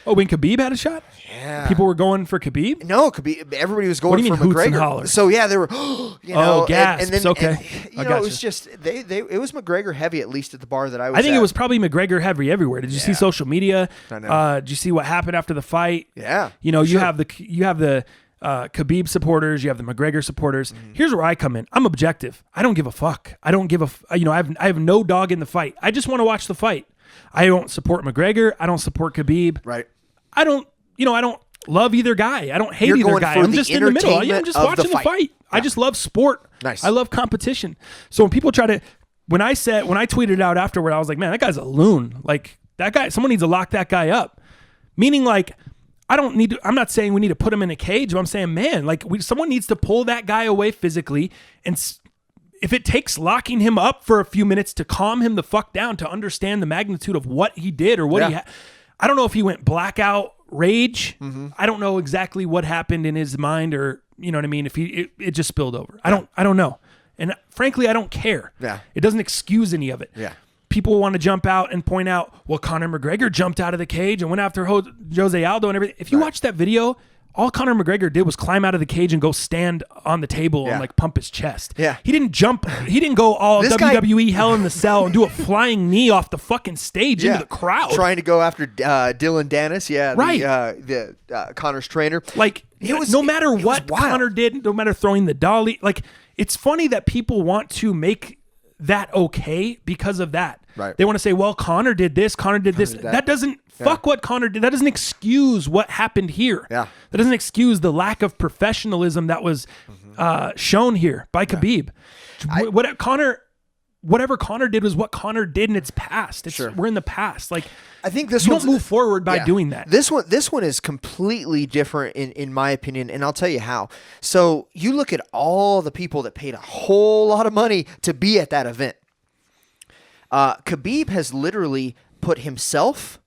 Oh, when Khabib had a shot?
Yeah.
People were going for Khabib?
No, Khabib. Everybody was going for
McGregor.
Hoots
and hollers?
So yeah, they were.
Gasps.
And then,
okay.
It was just it was McGregor heavy, at least at the bar that I was.
I think
at.
it was probably McGregor heavy everywhere. Did you see social media?
I know.
Did you see what happened after the fight?
Yeah.
You have the Khabib supporters, you have the McGregor supporters. Here's where I come in. I'm objective. I don't give a fuck. I don't give a, I have no dog in the fight. I just want to watch the fight. I don't support McGregor. I don't support Khabib.
Right.
I don't love either guy. I don't hate either guy. I'm just in the middle. I'm just watching the fight. Yeah. I just love sport.
Nice.
I love competition. So when people try to, when I tweeted out afterward, I was like, man, that guy's a loon. Like that guy, someone needs to lock that guy up. Meaning like, I'm not saying we need to put him in a cage, but I'm saying, man, like someone needs to pull that guy away physically. And if it takes locking him up for a few minutes to calm him the fuck down, to understand the magnitude of what he did or what he had. I don't know if he went blackout rage. I don't know exactly what happened in his mind, or you know what I mean. If it just spilled over, I don't know. And frankly, I don't care.
Yeah,
it doesn't excuse any of it.
Yeah,
people want to jump out and point out, well, Conor McGregor jumped out of the cage and went after Jose Aldo and everything. If you watch that video, all Conor McGregor did was climb out of the cage and go stand on the table and like pump his chest.
Yeah.
He didn't jump. He didn't go all WWE Hell in the Cell and do a flying knee off the fucking stage into the crowd.
Trying to go after Dylan Dennis. Yeah.
Right.
The Conor's trainer.
Like, no matter what Conor did, no matter throwing the dolly, like, it's funny that people want to make that okay because of that.
Right.
They want to say, well, Conor did this, Conor did this. That doesn't fuck what Conor did. That doesn't excuse what happened here.
Yeah.
That doesn't excuse the lack of professionalism that was shown here by Khabib. Whatever Conor did was what Conor did, and it's past. We're in the past. Like,
I think this
you don't move forward by doing that.
This one is completely different in my opinion, and I'll tell you how. So you look at all the people that paid a whole lot of money to be at that event. Khabib has literally put himself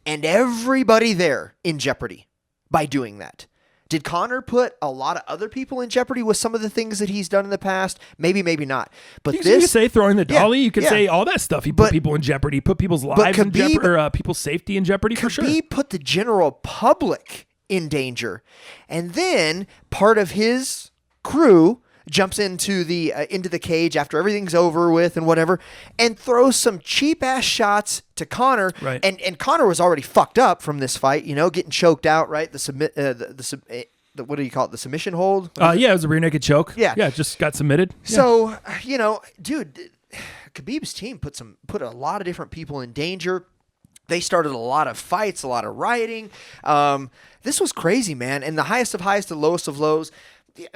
and everybody there in jeopardy by doing that. Did Conor put a lot of other people in jeopardy with some of the things that he's done in the past? Maybe, maybe not. But
you could say throwing the dolly. You could say all that stuff. He put people in jeopardy, put people's lives in jeopardy, or people's safety in jeopardy for sure.
Khabib put the general public in danger. And then part of his crew jumps into the cage after everything's over with and whatever, and throws some cheap ass shots to Conor.
Right.
And Conor was already fucked up from this fight, getting choked out, right? What do you call it? The submission hold?
It was a rear naked choke.
Yeah.
Yeah, it just got submitted.
So, dude, Khabib's team put a lot of different people in danger. They started a lot of fights, a lot of rioting. This was crazy, man. And the highest of highs to lowest of lows,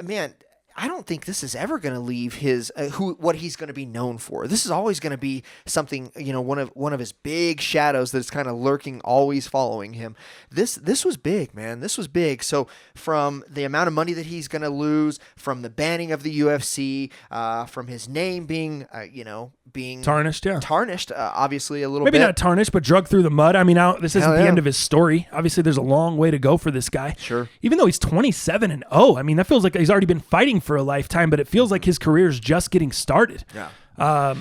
man. I don't think this is ever going to leave his what he's going to be known for. This is always going to be something, one of his big shadows that's kind of lurking, always following him. This was big, man. This was big. So from the amount of money that he's going to lose, from the banning of the UFC, from his name being
tarnished,
tarnished, obviously a little
maybe
bit.
Not tarnished, but drugged through the mud. I mean, this isn't the end of his story. Obviously, there's a long way to go for this guy.
Sure.
Even though he's 27-0, I mean, that feels like he's already been fighting for a lifetime, but it feels like his career is just getting started.
Yeah.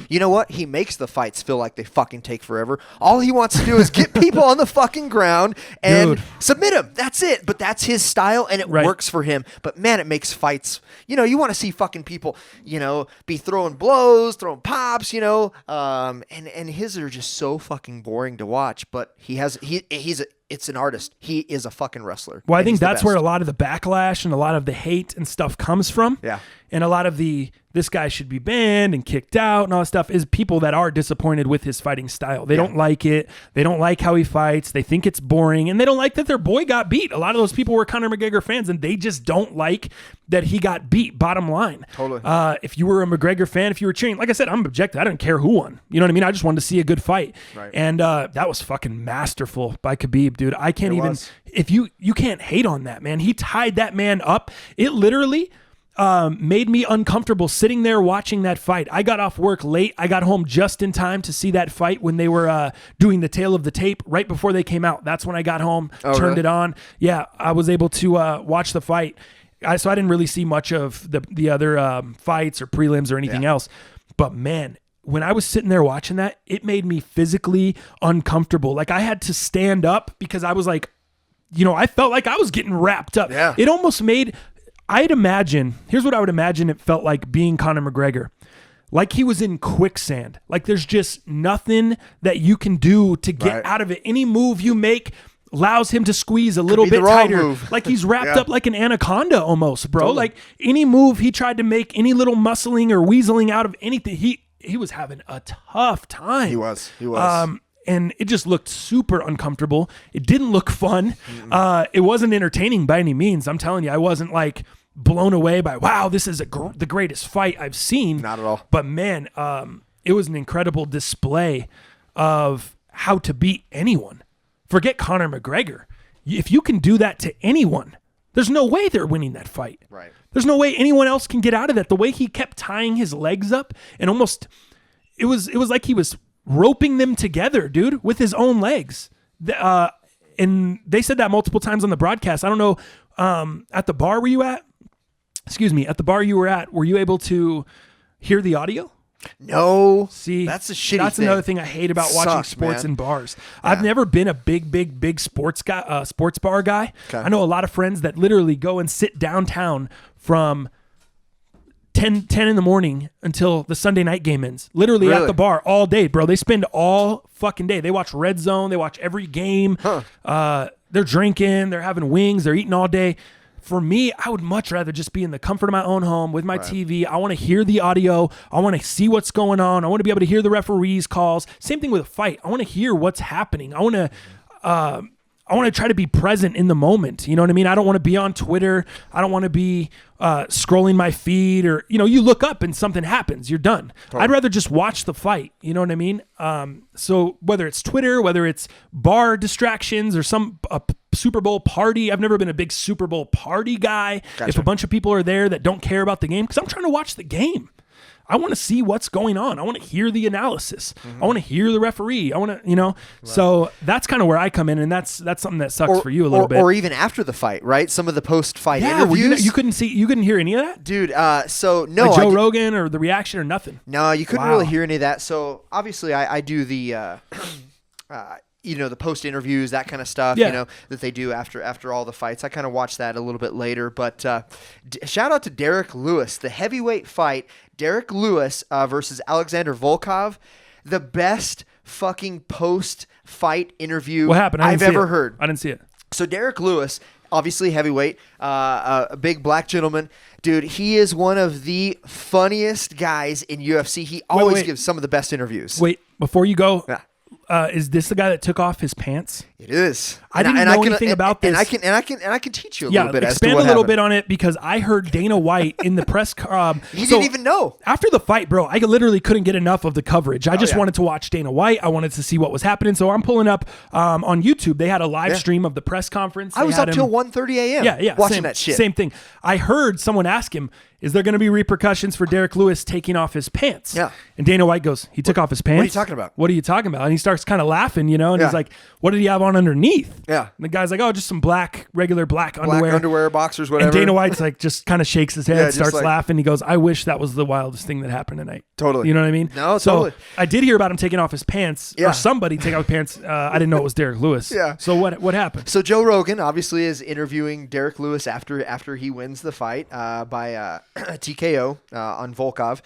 You know what? He makes the fights feel like they fucking take forever. All he wants to do is get people on the fucking ground and submit them. That's it. But that's his style, and it works for him. But man, it makes fights. You want to see fucking people, be throwing blows, throwing pops, and his are just so fucking boring to watch. But it's an artist. He is a fucking wrestler.
Well, I think that's where a lot of the backlash and a lot of the hate and stuff comes from.
Yeah.
And a lot of this guy should be banned and kicked out and all that stuff is people that are disappointed with his fighting style. They don't like it. They don't like how he fights. They think it's boring, and they don't like that their boy got beat. A lot of those people were Conor McGregor fans, and they just don't like that he got beat, bottom line.
Totally.
If you were a McGregor fan, if you were cheering, like I said, I'm objective. I didn't care who won. You know what I mean? I just wanted to see a good fight.
Right.
And that was fucking masterful by Khabib, dude. I can't if you can't hate on that, man. He tied that man up. It literally made me uncomfortable sitting there watching that fight. I got off work late. I got home just in time to see that fight when they were doing the tail of the tape right before they came out. That's when I got home, turned it on. Yeah, I was able to watch the fight. So I didn't really see much of the other fights or prelims or anything else. But man, when I was sitting there watching that, it made me physically uncomfortable. Like I had to stand up because I was like, I felt like I was getting wrapped up.
Yeah.
It almost made... here's what I would imagine it felt like being Conor McGregor. Like he was in quicksand. Like there's just nothing that you can do to get out of it. Any move you make allows him to squeeze a little
be the
bit
wrong
tighter.
move.
Like he's wrapped
Yeah.
up like an anaconda almost, bro.
Totally.
Like any move he tried to make, any little muscling or weaseling out of anything, he was having a tough time.
He was.
And it just looked super uncomfortable. It didn't look fun. It wasn't entertaining by any means. I'm telling you, I wasn't like blown away by, wow, this is the greatest fight I've seen.
Not at all.
But man, it was an incredible display of how to beat anyone. Forget Conor McGregor. If you can do that to anyone, there's no way they're winning that fight.
Right.
There's no way anyone else can get out of that. The way he kept tying his legs up and almost, it was like he was roping them together, dude, with his own legs. And they said that multiple times on the broadcast. I don't know, at the bar were you at? Excuse me, at the bar you were at, were you able to hear the audio?
No.
See,
that's a shitty
That's
thing.
another thing I hate about watching
Sucks,
sports
man.
in bars. I've never been a big sports guy, sports bar guy.
Okay.
I know a lot of friends that literally go and sit downtown from 10 in the morning until the Sunday night game ends. Literally
Really?
at the bar all day, bro. They spend all fucking day. They watch Red Zone. They watch every game. They're drinking. They're having wings. They're eating all day. For me, I would much rather just be in the comfort of my own home with my TV. I want to hear the audio. I want to see what's going on. I want to be able to hear the referees' calls. Same thing with a fight. I want to hear what's happening. I want to try to be present in the moment. You know what I mean? I don't want to be on Twitter. I don't want to be scrolling my feed or, you look up and something happens. You're done. I'd rather just watch the fight. You know what I mean? So whether it's Twitter, whether it's bar distractions or some Super Bowl party. I've never been a big Super Bowl party guy.
Gotcha.
If a bunch of people are there that don't care about the game, because I'm trying to watch the game. I want to see what's going on. I want to hear the analysis. I want to hear the referee. I want to, So that's kind of where I come in, and that's something that sucks for you a little bit.
Or even after the fight, right? Some of the post-fight
Well,
interviews.
you couldn't hear any of that,
Dude, so no.
like Joe Rogan or the reaction or nothing.
No, you couldn't
Wow.
really hear any of that. So obviously I do the, the post interviews, that kind of stuff,
Yeah.
that they do after all the fights. I kind of watch that a little bit later, but shout out to Derek Lewis, the heavyweight fight, Derek Lewis versus Alexander Volkov, the best fucking post fight interview
What happened?
I've ever heard.
I didn't see it.
So Derek Lewis, obviously heavyweight, a big black gentleman. Dude, he is one of the funniest guys in UFC. He always
wait.
gives some of the best interviews.
Wait, before you go,
Yeah.
is this the guy that took off his pants?
It is.
I didn't know anything about this.
And I can teach you a
Yeah,
little bit as to
expand
what
a little
happened.
bit on it because I heard Dana White in the press.
He didn't even know.
After the fight, bro, I literally couldn't get enough of the coverage. I just
yeah.
wanted to watch Dana White. I wanted to see what was happening. So I'm pulling up on YouTube. They had a live stream of the press conference.
I was
They had
up till 1:30 a.m.
Yeah,
watching
same,
that shit.
Same thing. I heard someone ask him, is there going to be repercussions for Derek Lewis taking off his pants?
Yeah.
And Dana White goes, he took off his pants?
What are you talking about?
What are you talking about? And he starts kind of laughing, and
Yeah.
he's like, what did he have on underneath?
Yeah.
And the guy's like, oh, just some regular black
Black
underwear.
underwear, boxers, whatever.
And Dana White's like, just kind of shakes his head,
Yeah, just
starts
like-
laughing. He goes, I wish that was the wildest thing that happened tonight.
Totally.
You know what I mean?
No,
so
totally.
I did hear about him taking off his pants,
Yeah.
or somebody taking off his pants. I didn't know it was Derek Lewis.
Yeah.
So what happened?
So Joe Rogan obviously is interviewing Derek Lewis after he wins the fight by TKO on Volkov.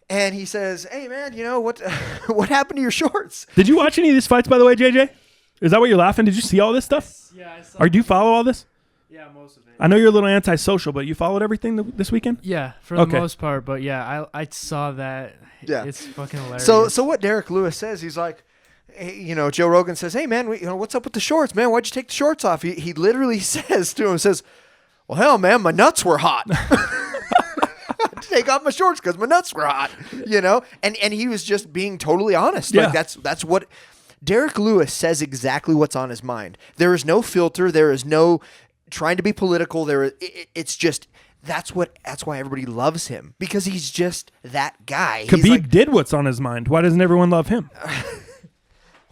And he says, hey, man, what happened to your shorts?
Did you watch any of these fights, by the way, JJ? Is that what you're laughing? Did you see all this stuff?
Yeah, I saw.
Or do you follow all this?
Yeah, most of it.
I know you're a little antisocial, but you followed everything this weekend?
Yeah, for
Okay.
the most part. But yeah, I saw that.
Yeah.
It's fucking hilarious.
So what Derek Lewis says, he's like, hey, Joe Rogan says, hey, man, what's up with the shorts, man? Why'd you take the shorts off? He literally says to him, well, hell, man, my nuts were hot. I had to take off my shorts because my nuts were hot, And he was just being totally honest.
Yeah.
Like that's what Derek Lewis says, exactly what's on his mind. There is no filter. There is no trying to be political. It's just that's why everybody loves him, because he's just that guy. He's
Khabib
like,
did what's on his mind. Why doesn't everyone love him?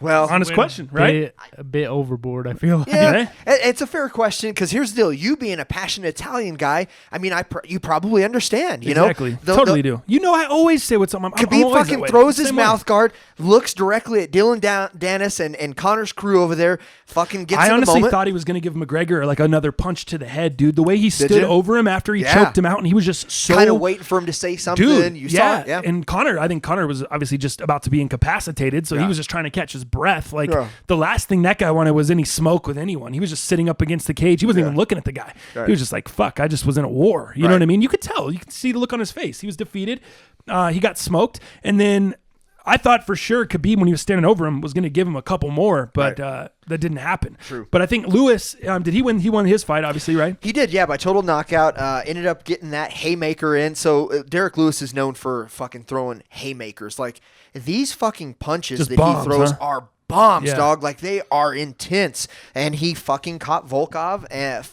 well,
Honest question, right?
A bit overboard, I feel.
yeah, it's a fair question, because here's the deal. You being a passionate Italian guy, I mean, you probably understand,
Exactly. Totally do. I always say what's on my mind.
Khabib fucking throws his mouth guard, looks directly at Dylan Dennis and Connor's crew over there, fucking gets
I
in the
honestly
moment.
thought he was going to give McGregor like another punch to the head, dude. The way he stood
you?
over him after he
Yeah.
choked him out, and he was just so
Kind of waiting for him to say something.
Dude,
You saw it, yeah.
And I think Connor was obviously just about to be incapacitated, so he was just trying to catch his breath. Like
Yeah.
the last thing that guy wanted was any smoke with anyone. He was just sitting up against the cage. He wasn't even looking at the guy.
Right.
He was just like, fuck, I just was in a war. You know
Right.
what I mean? You could tell. You could see the look on his face. He was defeated. He got smoked. And then I thought for sure Khabib, when he was standing over him, was going to give him a couple more, but that didn't happen.
True.
But I think Lewis, did he win? He won his fight, obviously, right?
He did, yeah, by total knockout. Ended up getting that haymaker in. So Derek Lewis is known for fucking throwing haymakers. Like, these fucking punches
Just
that
bombs,
he throws
huh?
are bombs,
Yeah.
dog. Like, they are intense. And he fucking caught Volkov and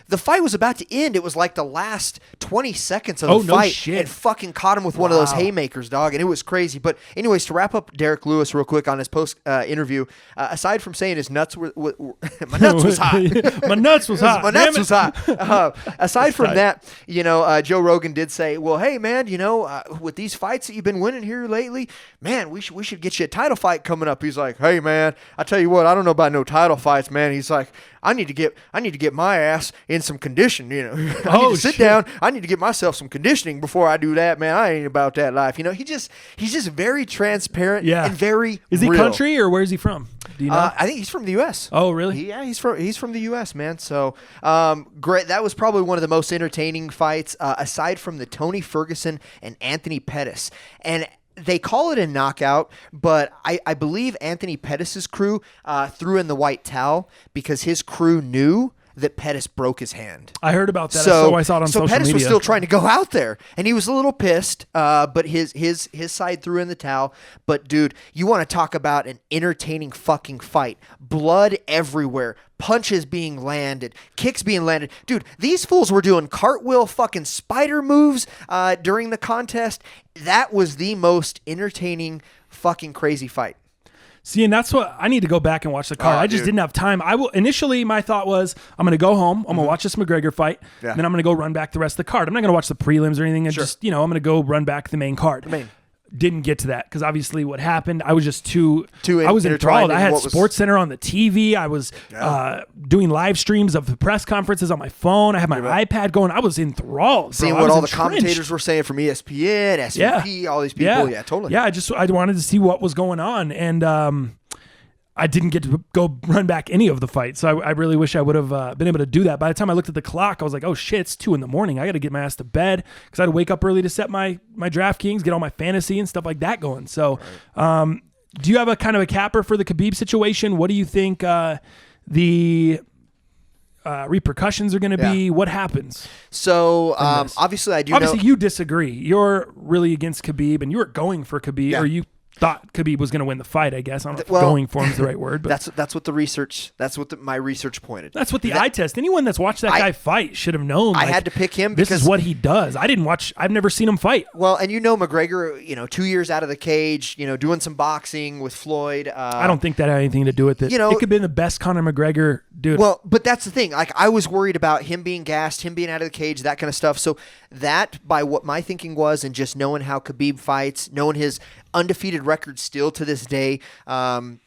the fight was about to end. It was like the last 20 seconds of the
no
fight.
shit.
And fucking caught him with one of those
Wow.
haymakers, dog. And it was crazy. But anyways, to wrap up Derek Lewis real quick on his post interview, aside from saying his nuts were my nuts was hot.
My nuts was hot.
My
Damn
nuts
it.
was hot. Aside from
tight.
that, Joe Rogan did say, well, hey, man, with these fights that you've been winning here lately, man, we should get you a title fight coming up. He's like, hey, man, I tell you what, I don't know about no title fights, man. He's like, I need to get my ass in some condition, I need to sit down. I need to get myself some conditioning before I do that, man. I ain't about that life. He's just very transparent and very
Is he
real.
country or where is he from? Do you know?
I think he's from the U.S.
Oh, really?
Yeah, he's from the U.S., man. So great. That was probably one of the most entertaining fights, aside from the Tony Ferguson and Anthony Pettis. And they call it a knockout, but I believe Anthony Pettis' crew threw in the white towel because his crew knew that Pettis broke his hand.
I heard about that. So I saw it on social
Pettis
media.
was still trying to go out there, and he was a little pissed. But his side threw in the towel. But dude, you want to talk about an entertaining fucking fight? Blood everywhere, punches being landed, kicks being landed. Dude, these fools were doing cartwheel fucking spider moves during the contest. That was the most entertaining fucking crazy fight.
See, and that's what I need to go back and watch the card. I just didn't have time. Initially, my thought was I'm going to go home. I'm going to watch this McGregor fight.
Yeah.
Then I'm going to go run back the rest of the card. I'm not going to watch the prelims or anything. And just, I'm going to go run back the main card. Didn't get to that because obviously what happened, I was just too I was enthralled. I had Sports Center on the TV. I was doing live streams of the press conferences on my phone. I had my iPad going. I was enthralled.
Seeing
bro.
what all the
entrenched.
commentators were saying from ESPN, SVP, all these people. Yeah, totally.
Yeah, I wanted to see what was going on. And I didn't get to go run back any of the fights. So I really wish I would have been able to do that. By the time I looked at the clock, I was like, oh shit, it's 2 a.m. I got to get my ass to bed because I had to wake up early to set my DraftKings, get all my fantasy and stuff like that going. So do you have a kind of a capper for the Khabib situation? What do you think the repercussions are going to be? What happens?
So obviously I do
Obviously
know.
you disagree. You're really against Khabib and you were going for Khabib or you thought Khabib was going to win the fight, I guess. I don't know if going for him is the right word. But
that's what the research, my research pointed.
That's what the eye test. Anyone that's watched that guy fight should have known.
I had to pick him
This
because
is what he does. I've never seen him fight.
Well, and McGregor, 2 years out of the cage, doing some boxing with Floyd.
I don't think that had anything to do with it. It could have been the best Conor McGregor dude.
Well, but that's the thing. Like, I was worried about him being gassed, him being out of the cage, that kind of stuff. So that, by what my thinking was, and just knowing how Khabib fights, knowing his undefeated record still to this day, I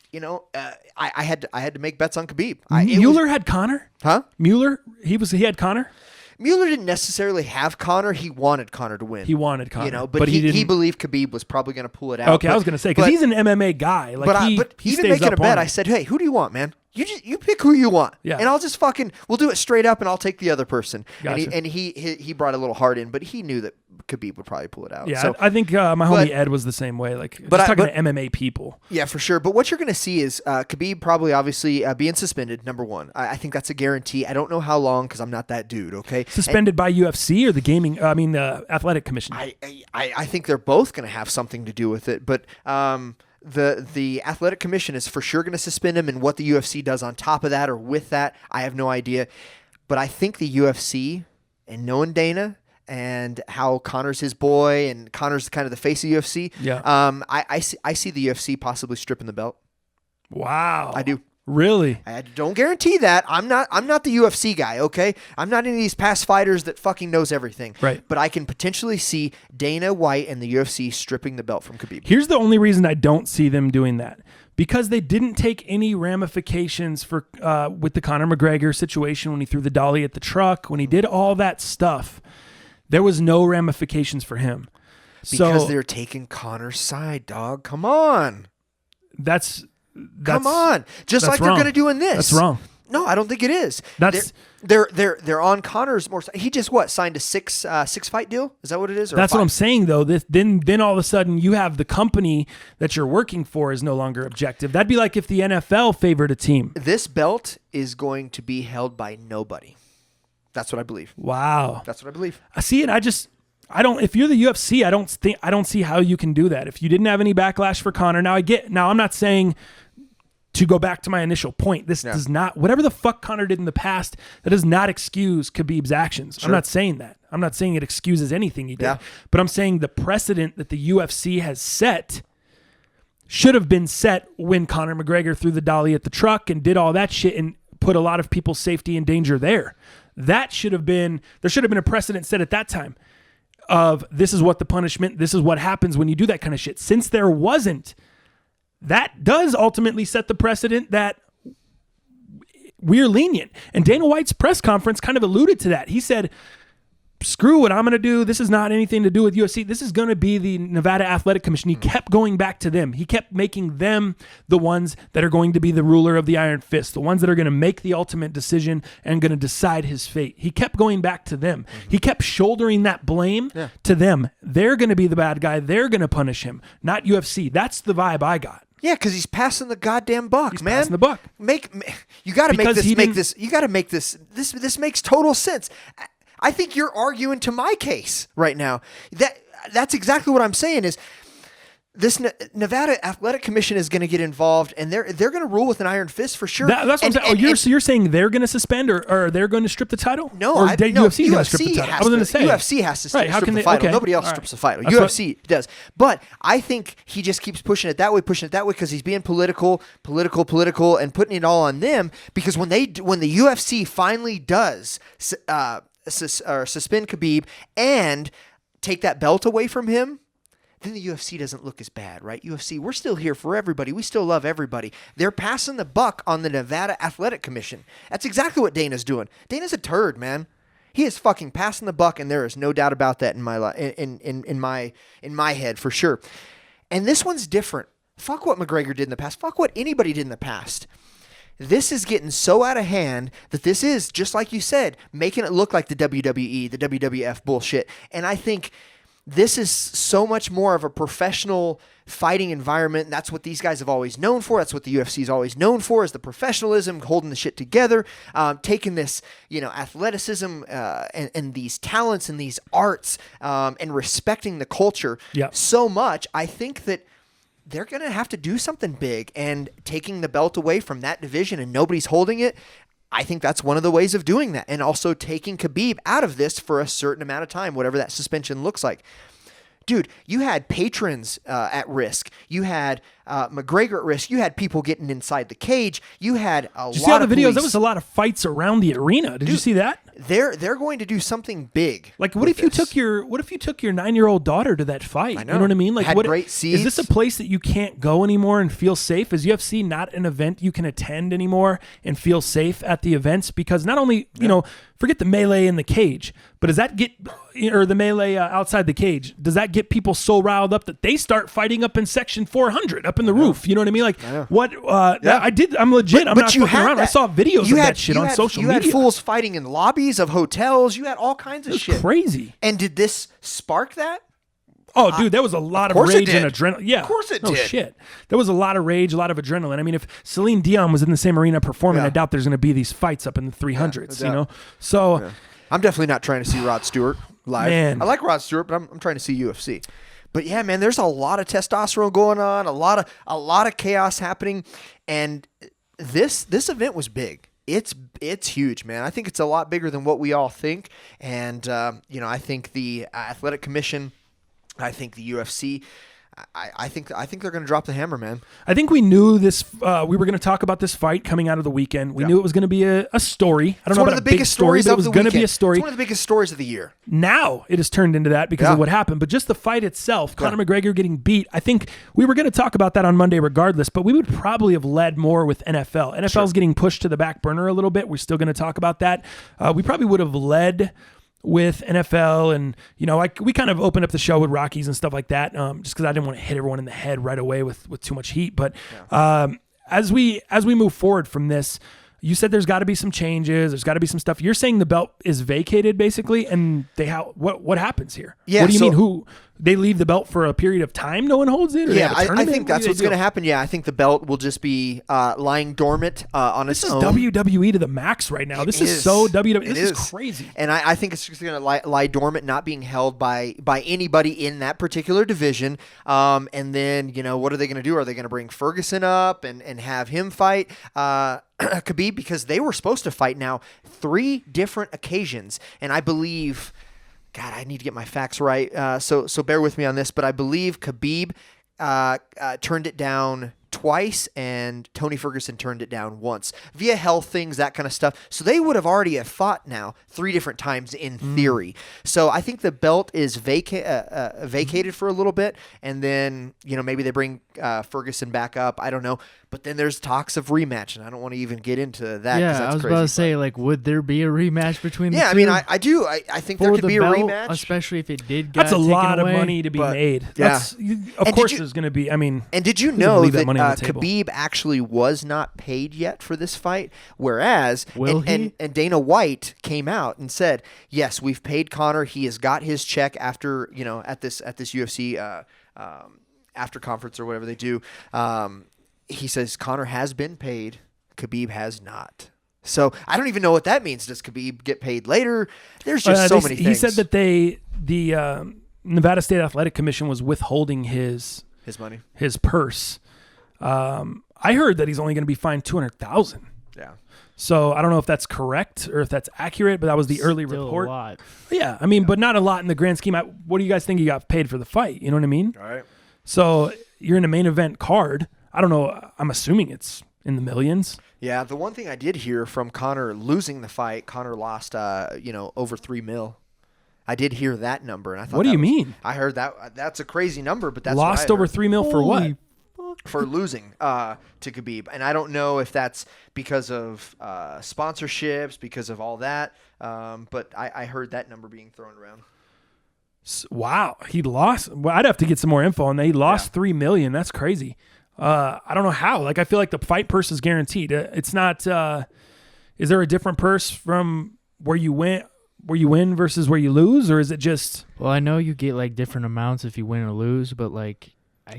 had to make bets on Khabib.
Mueller had Conor?
Huh?
Mueller? He had Conor?
Mueller didn't necessarily have Conor. He wanted Conor to win.
He wanted Conor.
But
he
he believed Khabib was probably going to pull it out.
Okay, I was going to say, because he's an MMA guy. Like,
but
he
even
stays
making
up
a bet,
on
I said, hey, who do you want, man? You pick who you want.
Yeah.
And I'll just we'll do it straight up and I'll take the other person.
Gotcha.
And he brought a little heart in, but he knew that Khabib would probably pull it out.
Yeah,
So,
I think my homie Ed was the same way. Like, just talking to MMA people.
yeah, for sure. But what you're going to see is Khabib probably obviously being suspended, number one. I think that's a guarantee. I don't know how long because I'm not that dude, okay?
Suspended by UFC or the Athletic Commission?
I think they're both going to have something to do with it. But the Athletic Commission is for sure going to suspend him, and what the UFC does on top of that or with that, I have no idea. But I think the UFC, and knowing Dana and how Conor's his boy and Conor's kind of the face of UFC, I see the UFC possibly stripping the belt.
Wow.
I do.
Really?
I don't guarantee that. I'm not the UFC guy, okay? I'm not any of these past fighters that fucking knows everything.
Right.
But I can potentially see Dana White and the UFC stripping the belt from Khabib.
Here's the only reason I don't see them doing that. Because they didn't take any ramifications for with the Conor McGregor situation when he threw the dolly at the truck, when he did all that stuff. There was no ramifications for him.
Because they're taking Conor's side, dog. Come on.
That's
Come on. Just like they're going to do in this.
That's wrong.
No, I don't think it is.
That's
they're on Connor's more. He just signed a six fight deal? Is that what it is? Or
that's what I'm saying though. Then all of a sudden you have the company that you're working for is no longer objective. That'd be like if the NFL favored a team.
This belt is going to be held by nobody. That's what I believe.
Wow.
That's what I believe.
I see it. I don't. If you're the UFC, I don't see how you can do that. If you didn't have any backlash for Conor, now I'm not saying. To go back to my initial point, this does not, whatever the fuck Conor did in the past, that does not excuse Khabib's actions. Sure. I'm not saying that. I'm not saying it excuses anything he did. Yeah. But I'm saying the precedent that the UFC has set should have been set when Conor McGregor threw the dolly at the truck and did all that shit and put a lot of people's safety in danger there. There should have been a precedent set at that time of this is what the punishment, this is what happens when you do that kind of shit. Since there wasn't, that does ultimately set the precedent that we're lenient. And Dana White's press conference kind of alluded to that. He said, screw what I'm going to do. This is not anything to do with UFC. This is going to be the Nevada Athletic Commission. He kept going back to them. He kept making them the ones that are going to be the ruler of the iron fist, the ones that are going to make the ultimate decision and going to decide his fate. He kept going back to them. He kept shouldering that blame to them. They're going to be the bad guy. They're going to punish him, not UFC. That's the vibe I got.
Yeah, because he's passing the goddamn buck, man.
Passing the buck.
You got to make this. You got to make this. This makes total sense. I think you're arguing to my case right now. That's exactly what I'm saying. Is this Nevada Athletic Commission is going to get involved, and they're going to rule with an iron fist for sure.
That's what I'm saying. So you're saying they're going to suspend, or they're going to strip the title?
No,
UFC is going to strip the title. I was going to say
UFC has to strip the title. Okay. Nobody else strips the title. UFC does. But I think he just keeps pushing it that way, because he's being political, and putting it all on them. Because when the UFC finally does suspend Khabib and take that belt away from him, then the UFC doesn't look as bad, right? UFC, we're still here for everybody. We still love everybody. They're passing the buck on the Nevada Athletic Commission. That's exactly what Dana's doing. Dana's a turd, man. He is fucking passing the buck, and there is no doubt about that in my head for sure. And this one's different. Fuck what McGregor did in the past. Fuck what anybody did in the past. This is getting so out of hand that this is, just like you said, making it look like the WWE, the WWF bullshit. And I think this is so much more of a professional fighting environment. And that's what these guys have always known for. That's what the UFC is always known for, is the professionalism, holding the shit together, taking this, athleticism and these talents and these arts and respecting the culture so much. I think that they're going to have to do something big, and taking the belt away from that division and nobody's holding it, I think that's one of the ways of doing that. And also taking Khabib out of this for a certain amount of time, whatever that suspension looks like. Dude, you had patrons at risk. You had McGregor at risk. You had people getting inside the cage. You had a lot of
Did you see all the videos?
police.
There was a lot of fights around the arena. Did you see that?
They're going to do something big.
Like, what if you took your 9-year-old daughter to that fight?
I know.
You know what I mean? Like,
Had great seats.
Is this a place that you can't go anymore and feel safe? Is UFC not an event you can attend anymore and feel safe at the events? Because not only forget the melee in the cage, but does that get, or the melee outside the cage, does that get people so riled up that they start fighting up in section 400, up in the roof? You know what I mean? Like, what? I'm legit. I'm not fucking around. I saw videos of that shit on social media.
You had fools fighting in lobbies of hotels. You had all kinds of shit.
Crazy.
And did this spark that?
Oh, dude, there was a lot of rage and adrenaline. Yeah,
of course it did.
Oh, shit. There was a lot of rage, a lot of adrenaline. I mean, if Celine Dion was in the same arena performing, I doubt there's going to be these fights up in the 300s,
no
So...
Yeah. I'm definitely not trying to see Rod Stewart live.
Man.
I like Rod Stewart, but I'm trying to see UFC. But yeah, man, there's a lot of testosterone going on, a lot of chaos happening, and this event was big. It's huge, man. I think it's a lot bigger than what we all think, and I think the Athletic Commission, I think the UFC. I think they're going to drop the hammer, man.
I think we knew this. We were going to talk about this fight coming out of the weekend. We knew it was going to be a story. I don't know about a big story, but it was going to be a story.
It's one of the biggest stories of the year.
Now it has turned into that because of what happened. But just the fight itself, Conor McGregor getting beat. I think we were going to talk about that on Monday regardless, but we would probably have led more with NFL. NFL's getting pushed to the back burner a little bit. We're still going to talk about that. We probably would have led with NFL, and we kind of opened up the show with Rockies and stuff like that, just because I didn't want to hit everyone in the head right away with too much heat. But as we move forward from this, you said there's got to be some changes. There's got to be some stuff. You're saying the belt is vacated basically, and what happens here?
Yeah,
what do you mean? Who they leave the belt for a period of time? No one holds it. Or
Yeah,
they have a
I think that's
What do
what's
they
going to
do?
happen. Yeah, I think the belt will just be lying dormant on
This
its
is
own.
WWE to the max right now. This
It
is so WWE.
It
This is crazy.
And I think it's just going to lie dormant, not being held by anybody in that particular division. And then, what are they going to do? Are they going to bring Ferguson up and have him fight Khabib? Because they were supposed to fight now 3 different occasions. And I believe, God, I need to get my facts right. So bear with me on this. But I believe Khabib turned it down twice, and Tony Ferguson turned it down once via health things, that kind of stuff. So they would have already have fought now 3 different times in theory. So I think the belt is vacated for a little bit, and then maybe they bring Ferguson back up. I don't know, but then there's talks of rematch, and I don't want to even get into that. 'cause
Yeah,
that's
I was
crazy,
about to say, like, would there be a rematch between the two?
I mean, I do. I think there
For
could
the
be a
belt,
rematch.
especially if it did get
That's a
taken
lot
away.
of money to be
but-
made.
yeah.
Of
And
course,
did you-
there's going to be. I mean,
And did you
who's gonna
know
leave that
that
money on the table?
Khabib actually was not paid yet for this fight? Whereas,
Will he?
And Dana White came out and said, "Yes, we've paid Conor. He has got his check after at this UFC after conference or whatever they do." He says Conor has been paid. Khabib has not. So I don't even know what that means. Does Khabib get paid later? There's just so many things.
He said that the Nevada State Athletic Commission was withholding his
money.
his purse. I heard that he's only going to be fined $200,000.
Yeah.
So I don't know if that's correct or if that's accurate, but that was the early
Still
report.
a lot.
Yeah, I mean, but not a lot in the grand scheme. What do you guys think he got paid for the fight? You know what I mean?
All right.
So you're in a main event card. I don't know. I'm assuming it's in the millions.
Yeah, the one thing I did hear from Conor losing the fight, Conor lost, over $3 million. I did hear that number, and I thought.
What do you mean?
I heard that. That's a crazy number, but that's
Lost
what I
over
heard.
$3 million for what?
Holy
For losing to Khabib, and I don't know if that's because of sponsorships, because of all that. But I heard that number being thrown around.
Wow, he lost. Well, I'd have to get some more info on that. He lost $3 million. That's crazy. I don't know how. Like, I feel like the fight purse is guaranteed. It's not. Is there a different purse from where you win versus where you lose, or is it just?
Well, I know you get like different amounts if you win or lose, but like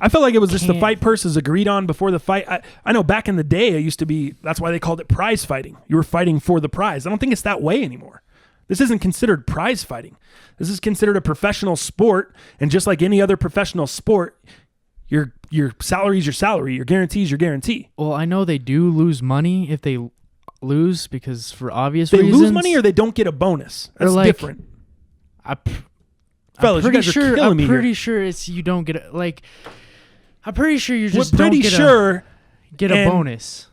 I felt like it was just the
can't-
fight purse is agreed on before the fight. I know back in the day it used to be. That's why they called it prize fighting. You were fighting for the prize. I don't think it's that way anymore. This isn't considered prize fighting. This is considered a professional sport, and just like any other professional sport, your salary is your salary. Your guarantee is your guarantee.
Well, I know they do lose money if they lose because for obvious
They
reasons.
lose money or they don't get a bonus.
Or
That's
like-
different.
I'm
Fellas, you
pretty
guys are
sure.
killing
I'm
me
pretty
here.
sure it's you don't get I'm pretty sure you
We're
just
pretty
don't
sure.
get a
and-
bonus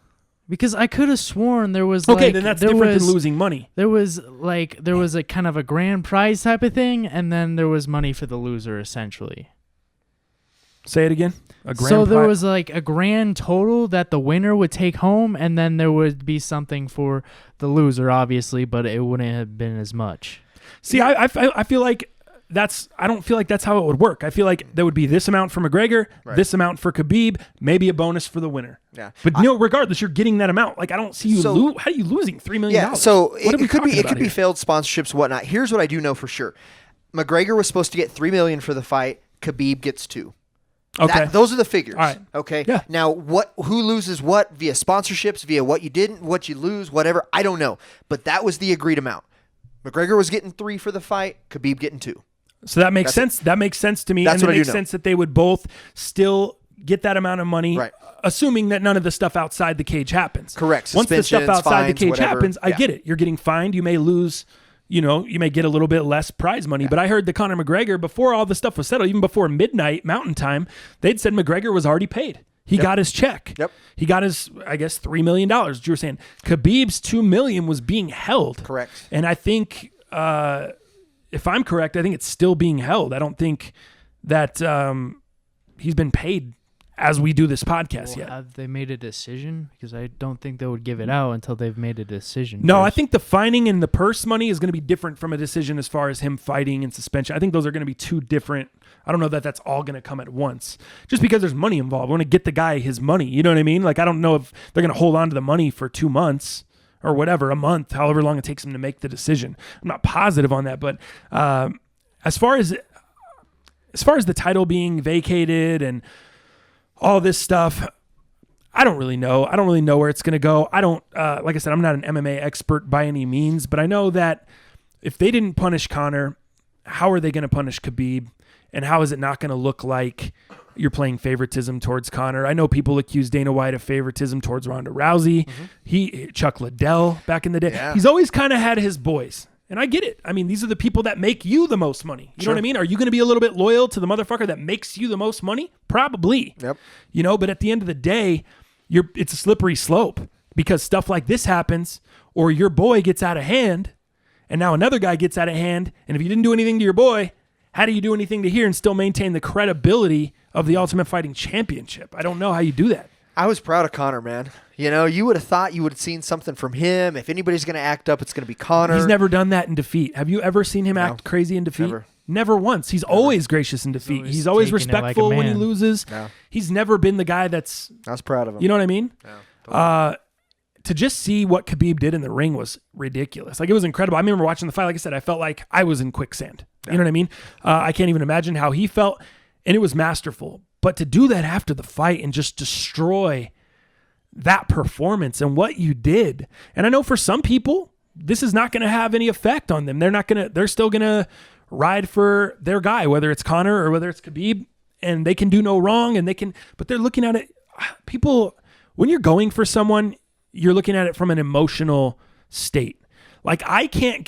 because I could have sworn there was
Okay,
like,
then that's
there
different
was,
than losing money.
There was a kind of a grand prize type of thing, and then there was money for the loser essentially.
Say it again. A grand
So there
prize.
was like a grand total that the winner would take home, and then there would be something for the loser, obviously, but it wouldn't have been as much.
See, I feel like I don't feel like that's how it would work. I feel like there would be this amount for McGregor,
Right.
this amount for Khabib, maybe a bonus for the winner.
Yeah.
But regardless, you're getting that amount. Like, I don't see you
So-
how are you losing $3 million?
Yeah, so
What are we
it could be
talking about here?
failed sponsorships, whatnot. Here's what I do know for sure: McGregor was supposed to get $3 million for the fight. Khabib gets $2 million.
Okay.
Those are the figures.
All right.
Okay.
Yeah.
Now, who loses what via sponsorships, via what you didn't, what you lose, whatever? I don't know, but that was the agreed amount. McGregor was getting $3 million for the fight. Khabib getting $2 million.
So that makes sense. That makes sense to me.
That's
and
what
it
I do
makes
know.
sense that they would both still get that amount of money,
Right.
assuming that none of the stuff outside the cage happens.
Correct.
Once the stuff
Suspensions,
outside the
fines,
cage
whatever.
happens, I
Yeah.
get it. You're getting fined. You may lose. You may get a little bit less prize money. But I heard that Conor McGregor, before all the stuff was settled, even before midnight Mountain Time, they'd said McGregor was already paid. He got his check.
Yep.
He got his, I guess, $3 million. What you were saying. Khabib's $2 million was being held.
Correct.
And I think, if I'm correct, I think it's still being held. I don't think that he's been paid as we do this podcast yet.
Have they made a decision? Because I don't think they would give it out until they've made a decision.
No,
first.
I think the fining and the purse money is going to be different from a decision as far as him fighting and suspension. I think those are going to be two different. I don't know that that's all going to come at once. Just because there's money involved, we're going to get the guy his money. You know what I mean? Like, I don't know if they're going to hold on to the money for 2 months or whatever, a month, however long it takes him to make the decision. I'm not positive on that, but as far as the title being vacated and all this stuff, I don't really know. I don't really know where it's going to go. I don't, like I said, I'm not an MMA expert by any means, but I know that if they didn't punish Conor, how are they going to punish Khabib? And how is it not going to look like you're playing favoritism towards Conor? I know people accuse Dana White of favoritism towards Ronda Rousey. Chuck Liddell back in the day.
Yeah.
He's always kind of had his boys. And I get it. I mean, these are the people that make you the most money. You know what I mean? Are you going to be a little bit loyal to the motherfucker that makes you the most money? Probably.
Yep.
You know, but at the end of the day, it's a slippery slope because stuff like this happens or your boy gets out of hand and now another guy gets out of hand. And if you didn't do anything to your boy, how do you do anything to here and still maintain the credibility of the Ultimate Fighting Championship? I don't know how you do that.
I was proud of Conor, man. You know, you would have thought you would have seen something from him. If anybody's going to act up, it's going to be Conor.
He's never done that in defeat. Have you ever seen him act crazy in defeat? Never once. He's always gracious in defeat. He's always respectful when he loses.
No.
He's never been the guy that's...
I was proud of him.
You know what I mean?
Yeah, totally.
To just see what Khabib did in the ring was ridiculous. Like, it was incredible. I remember watching the fight. Like I said, I felt like I was in quicksand. You know what I mean? I can't even imagine how he felt, and it was masterful. But to do that after the fight and just destroy that performance and what you did. And I know for some people, this is not going to have any effect on them. They're still going to ride for their guy, whether it's Conor or whether it's Khabib, and they can do no wrong but they're looking at it. People, when you're going for someone, you're looking at it from an emotional state. Like I can't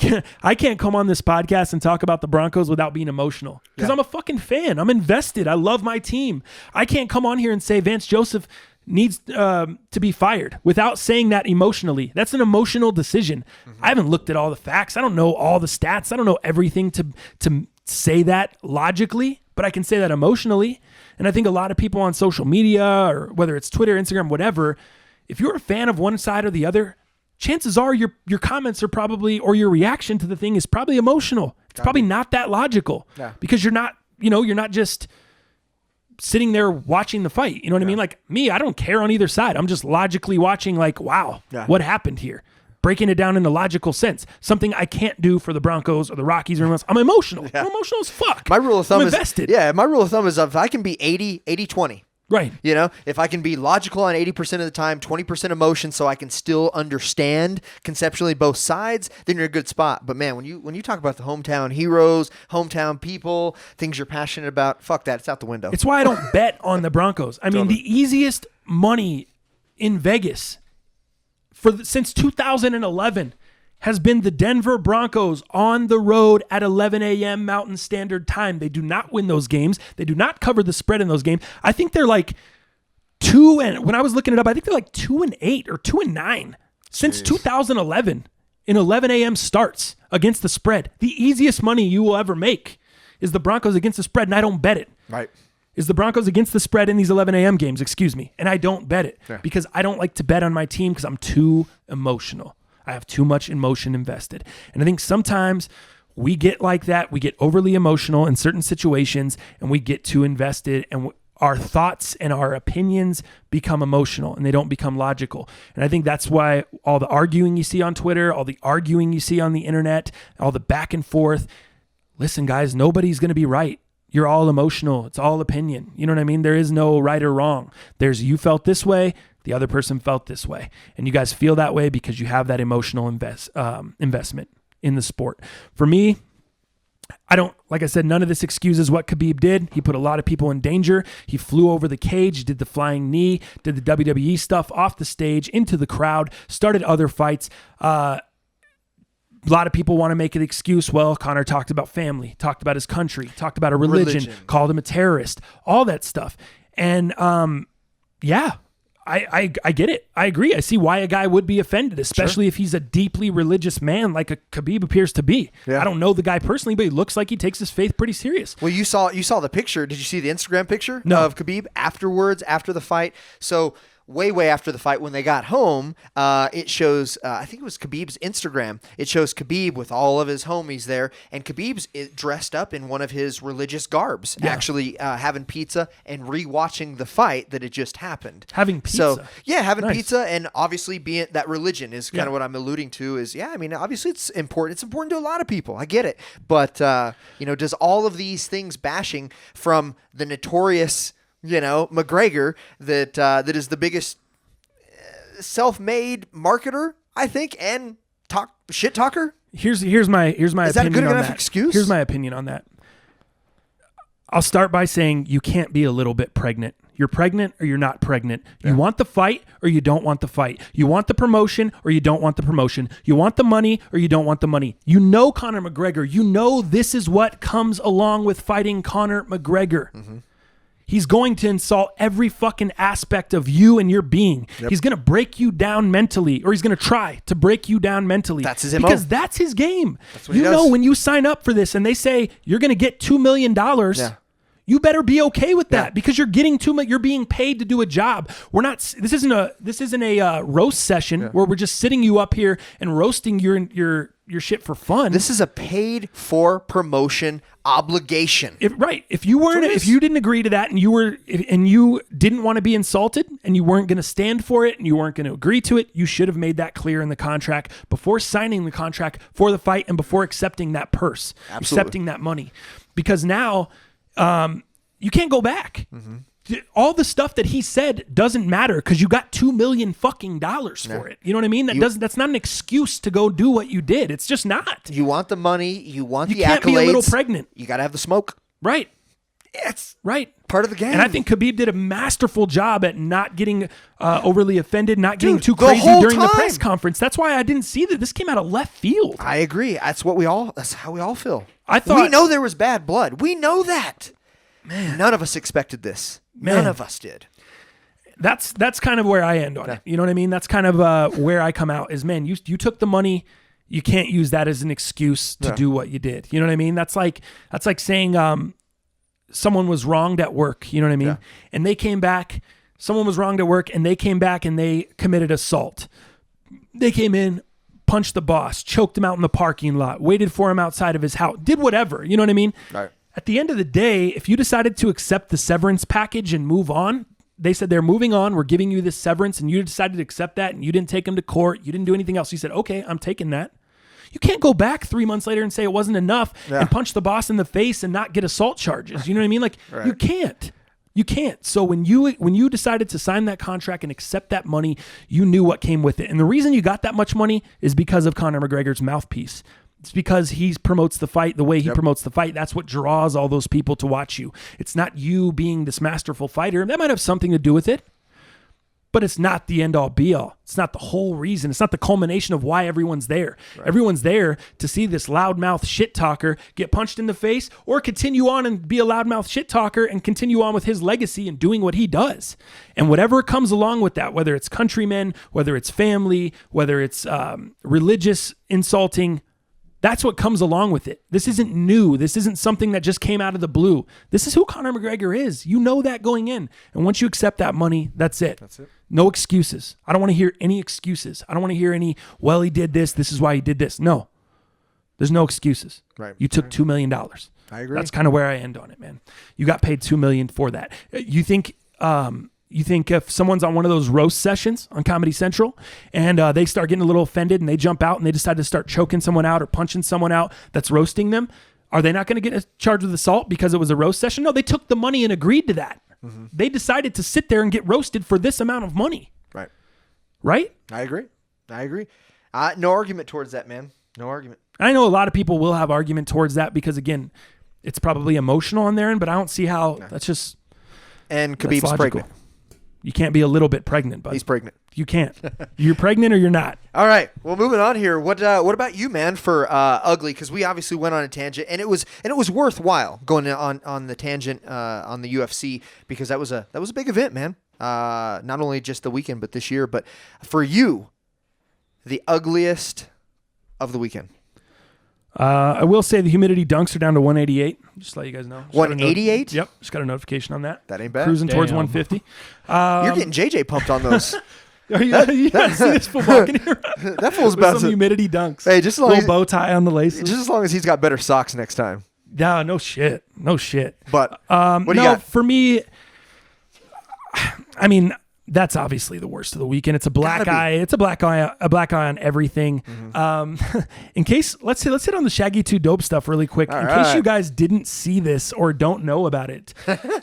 come on this podcast and talk about the Broncos without being emotional because I'm a fucking fan. I'm invested. I love my team. I can't come on here and say Vance Joseph needs to be fired without saying that emotionally. That's an emotional decision. I haven't looked at all the facts. I don't know all the stats. I don't know everything to say that logically, but I can say that emotionally. And I think a lot of people on social media or whether it's Twitter, Instagram, whatever, if you're a fan of one side or the other, chances are your comments are probably, or your reaction to the thing is probably emotional. It's probably not that logical because you're not just sitting there watching the fight. You know what I mean? Like me, I don't care on either side. I'm just logically watching like, wow, what happened here? Breaking it down in a logical sense. Something I can't do for the Broncos or the Rockies or anyone else. I'm emotional. I'm emotional as fuck.
My rule of thumb
I'm invested.
My rule of thumb is if I can be 80-20.
Right.
You know, if I can be logical on 80% of the time, 20% emotion, so I can still understand conceptually both sides, then you're in a good spot. But man, when you talk about the hometown heroes, hometown people, things you're passionate about, fuck that. It's out the window.
It's why I don't bet on the Broncos. I mean, the easiest money in Vegas since 2011 has been the Denver Broncos on the road at 11 a.m. Mountain Standard Time. They do not win those games. They do not cover the spread in those games. I think they're like 2-, when I was looking it up, I think they're like 2-8 or 2-9 since 2011 in 11 a.m. starts against the spread. The easiest money you will ever make is the Broncos against the spread, and I don't bet it.
Right.
Is the Broncos against the spread in these 11 a.m. games, excuse me. And I don't bet it because I don't like to bet on my team because I'm too emotional. I have too much emotion invested. And I think sometimes we get like that. We get overly emotional in certain situations and we get too invested and our thoughts and our opinions become emotional and they don't become logical. And I think that's why all the arguing you see on Twitter, all the arguing you see on the internet, all the back and forth. Listen, guys, nobody's going to be right. You're all emotional. It's all opinion. You know what I mean? There is no right or wrong. There's you felt this way. The other person felt this way. And you guys feel that way because you have that emotional investment in the sport. For me, like I said, none of this excuses what Khabib did. He put a lot of people in danger. He flew over the cage, did the flying knee, did the WWE stuff off the stage, into the crowd, started other fights. A lot of people want to make an excuse. Well, Conor talked about family, talked about his country, talked about a religion, called him a terrorist, all that stuff. And I get it. I agree. I see why a guy would be offended, especially if he's a deeply religious man like a Khabib appears to be. Yeah. I don't know the guy personally, but he looks like he takes his faith pretty serious.
Well, you saw the picture. Did you see the Instagram picture of Khabib afterwards, after the fight? So way after the fight, when they got home, it shows, I think it was Khabib's Instagram. It shows Khabib with all of his homies there, and Khabib's dressed up in one of his religious garbs, actually having pizza and rewatching the fight that had just happened.
Having pizza.
So, yeah, having pizza, and obviously being that religion is kind of what I'm alluding to is, I mean, obviously it's important. It's important to a lot of people. I get it. But, does all of these things bashing from the notorious McGregor that is the biggest self-made marketer, I think, and shit talker.
Here's my opinion on that. Is that a good enough
excuse?
Here's my opinion on that. I'll start by saying you can't be a little bit pregnant. You're pregnant or you're not pregnant. Yeah. You want the fight or you don't want the fight. You want the promotion or you don't want the promotion. You want the money or you don't want the money. You know Conor McGregor. You know this is what comes along with fighting Conor McGregor. Mm-hmm. He's going to insult every fucking aspect of you and your being. Yep. He's going to break you down mentally, or he's going to try to break you down mentally.
That's his MO.
Because that's his game. That's what he does. When you sign up for this and they say you're going to get $2 million, you better be okay with that because you're getting you're being paid to do a job. We're not. This isn't a roast session where we're just sitting you up here and roasting your shit for fun.
This is a paid for promotion obligation.
If you didn't agree to that and you didn't want to be insulted and you weren't going to stand for it and you weren't going to agree to it, you should have made that clear in the contract before signing the contract for the fight and before accepting that purse, accepting that money, because now you can't go back. Mm-hmm. All the stuff that he said doesn't matter because you got $2 million fucking dollars for it. You know what I mean? That's not an excuse to go do what you did. It's just not.
You want the money. You want the accolades.
You can't be a little pregnant.
You got to have the smoke.
Right.
It's
right.
Part of the game.
And I think Khabib did a masterful job at not getting overly offended, not getting too crazy during the press conference. That's why I didn't see that. This came out of left field.
I agree. That's how we all feel.
We
know there was bad blood. We know that. Man, none of us expected this. None of us did.
That's kind of where I end on it. You know what I mean? That's kind of where I come out is, man, you took the money. You can't use that as an excuse to do what you did. You know what I mean? That's like saying someone was wronged at work. You know what I mean? Yeah. And they came back. Someone was wronged at work, and they came back and they committed assault. They came in, punched the boss, choked him out in the parking lot, waited for him outside of his house, did whatever. You know what I mean?
Right.
At the end of the day, if you decided to accept the severance package and move on, they said they're moving on, we're giving you this severance, and you decided to accept that, and you didn't take them to court, you didn't do anything else. You said, okay, I'm taking that. You can't go back 3 months later and say it wasn't enough and punch the boss in the face and not get assault charges. You know what I mean? Like, You can't. You can't. So when you decided to sign that contract and accept that money, you knew what came with it. And the reason you got that much money is because of Conor McGregor's mouthpiece. It's because he promotes the fight the way he promotes the fight. That's what draws all those people to watch you. It's not you being this masterful fighter. That might have something to do with it, but it's not the end all be all. It's not the whole reason. It's not the culmination of why everyone's there. Right. Everyone's there to see this loudmouth shit talker get punched in the face or continue on and be a loudmouth shit talker and continue on with his legacy and doing what he does. And whatever comes along with that, whether it's countrymen, whether it's family, whether it's religious insulting, that's what comes along with it. This isn't new. This isn't something that just came out of the blue. This is who Conor McGregor is. You know that going in. And once you accept that money, that's it. That's it. No excuses. I don't want to hear any excuses. I don't want to hear any, well, he did this. This is why he did this. No. There's no excuses.
Right.
You took $2 million.
I agree.
That's kind of where I end on it, man. You got paid $2 million for that. You think if someone's on one of those roast sessions on Comedy Central and they start getting a little offended and they jump out and they decide to start choking someone out or punching someone out that's roasting them, are they not going to get charged with assault because it was a roast session? No, they took the money and agreed to that. Mm-hmm. They decided to sit there and get roasted for this amount of money.
Right.
Right?
I agree. No argument towards that, man. No argument.
I know a lot of people will have argument towards that because, again, it's probably emotional on their end, but I don't see how that's just...
And Khabib's pregnant.
You can't be a little bit pregnant, bud.
He's pregnant.
You can't. You're pregnant or you're not.
All right. Well, moving on here. What about you, man, for ugly? Because we obviously went on a tangent, and it was worthwhile going on the tangent on the UFC, because that was a big event, man. Not only just the weekend, but this year. But for you, the ugliest of the weekend.
I will say the humidity dunks are down to 188. Just to let you guys know.
188?
Yep. Just got a notification on that.
That ain't bad.
Cruising towards
Damn.
150.
You're getting JJ pumped on those.
You guys see this fool walking here?
That fool's
With
about
some
to.
humidity dunks.
Hey, just as long
little
as,
bow tie on the laces.
just as long as he's got better socks next time.
Yeah, no shit. No shit.
But what do you got?
For me, I mean, that's obviously the worst of the weekend. It's a black eye. It's a black eye on everything. In case, let's hit on the Shaggy 2 Dope stuff really quick. In case you guys didn't see this or don't know about it.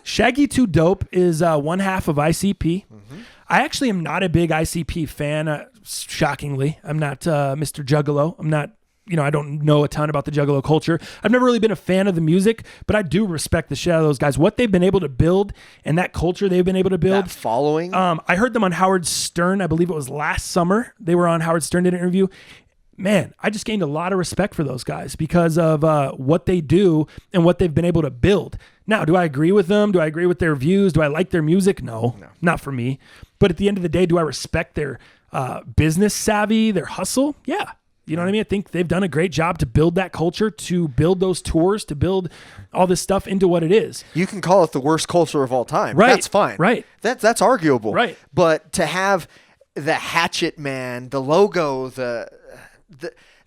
Shaggy 2 Dope is one half of ICP. I actually am not a big ICP fan, shockingly. I'm not Mr. Juggalo. I'm not, I don't know a ton about the Juggalo culture. I've never really been a fan of the music, but I do respect the shit out of those guys. What they've been able to build and that culture they've been able to build.
That following.
I heard them on Howard Stern. I believe it was last summer. They were on Howard Stern, did an interview. Man, I just gained a lot of respect for those guys because of what they do and what they've been able to build. Now, do I agree with them? Do I agree with their views? Do I like their music? No, not for me. But at the end of the day, do I respect their business savvy, their hustle? Yeah. You know what I mean? I think they've done a great job to build that culture, to build those tours, to build all this stuff into what it is.
You can call it the worst culture of all time.
Right.
That's fine.
Right.
That's arguable.
Right.
But to have the Hatchet Man, the logo, the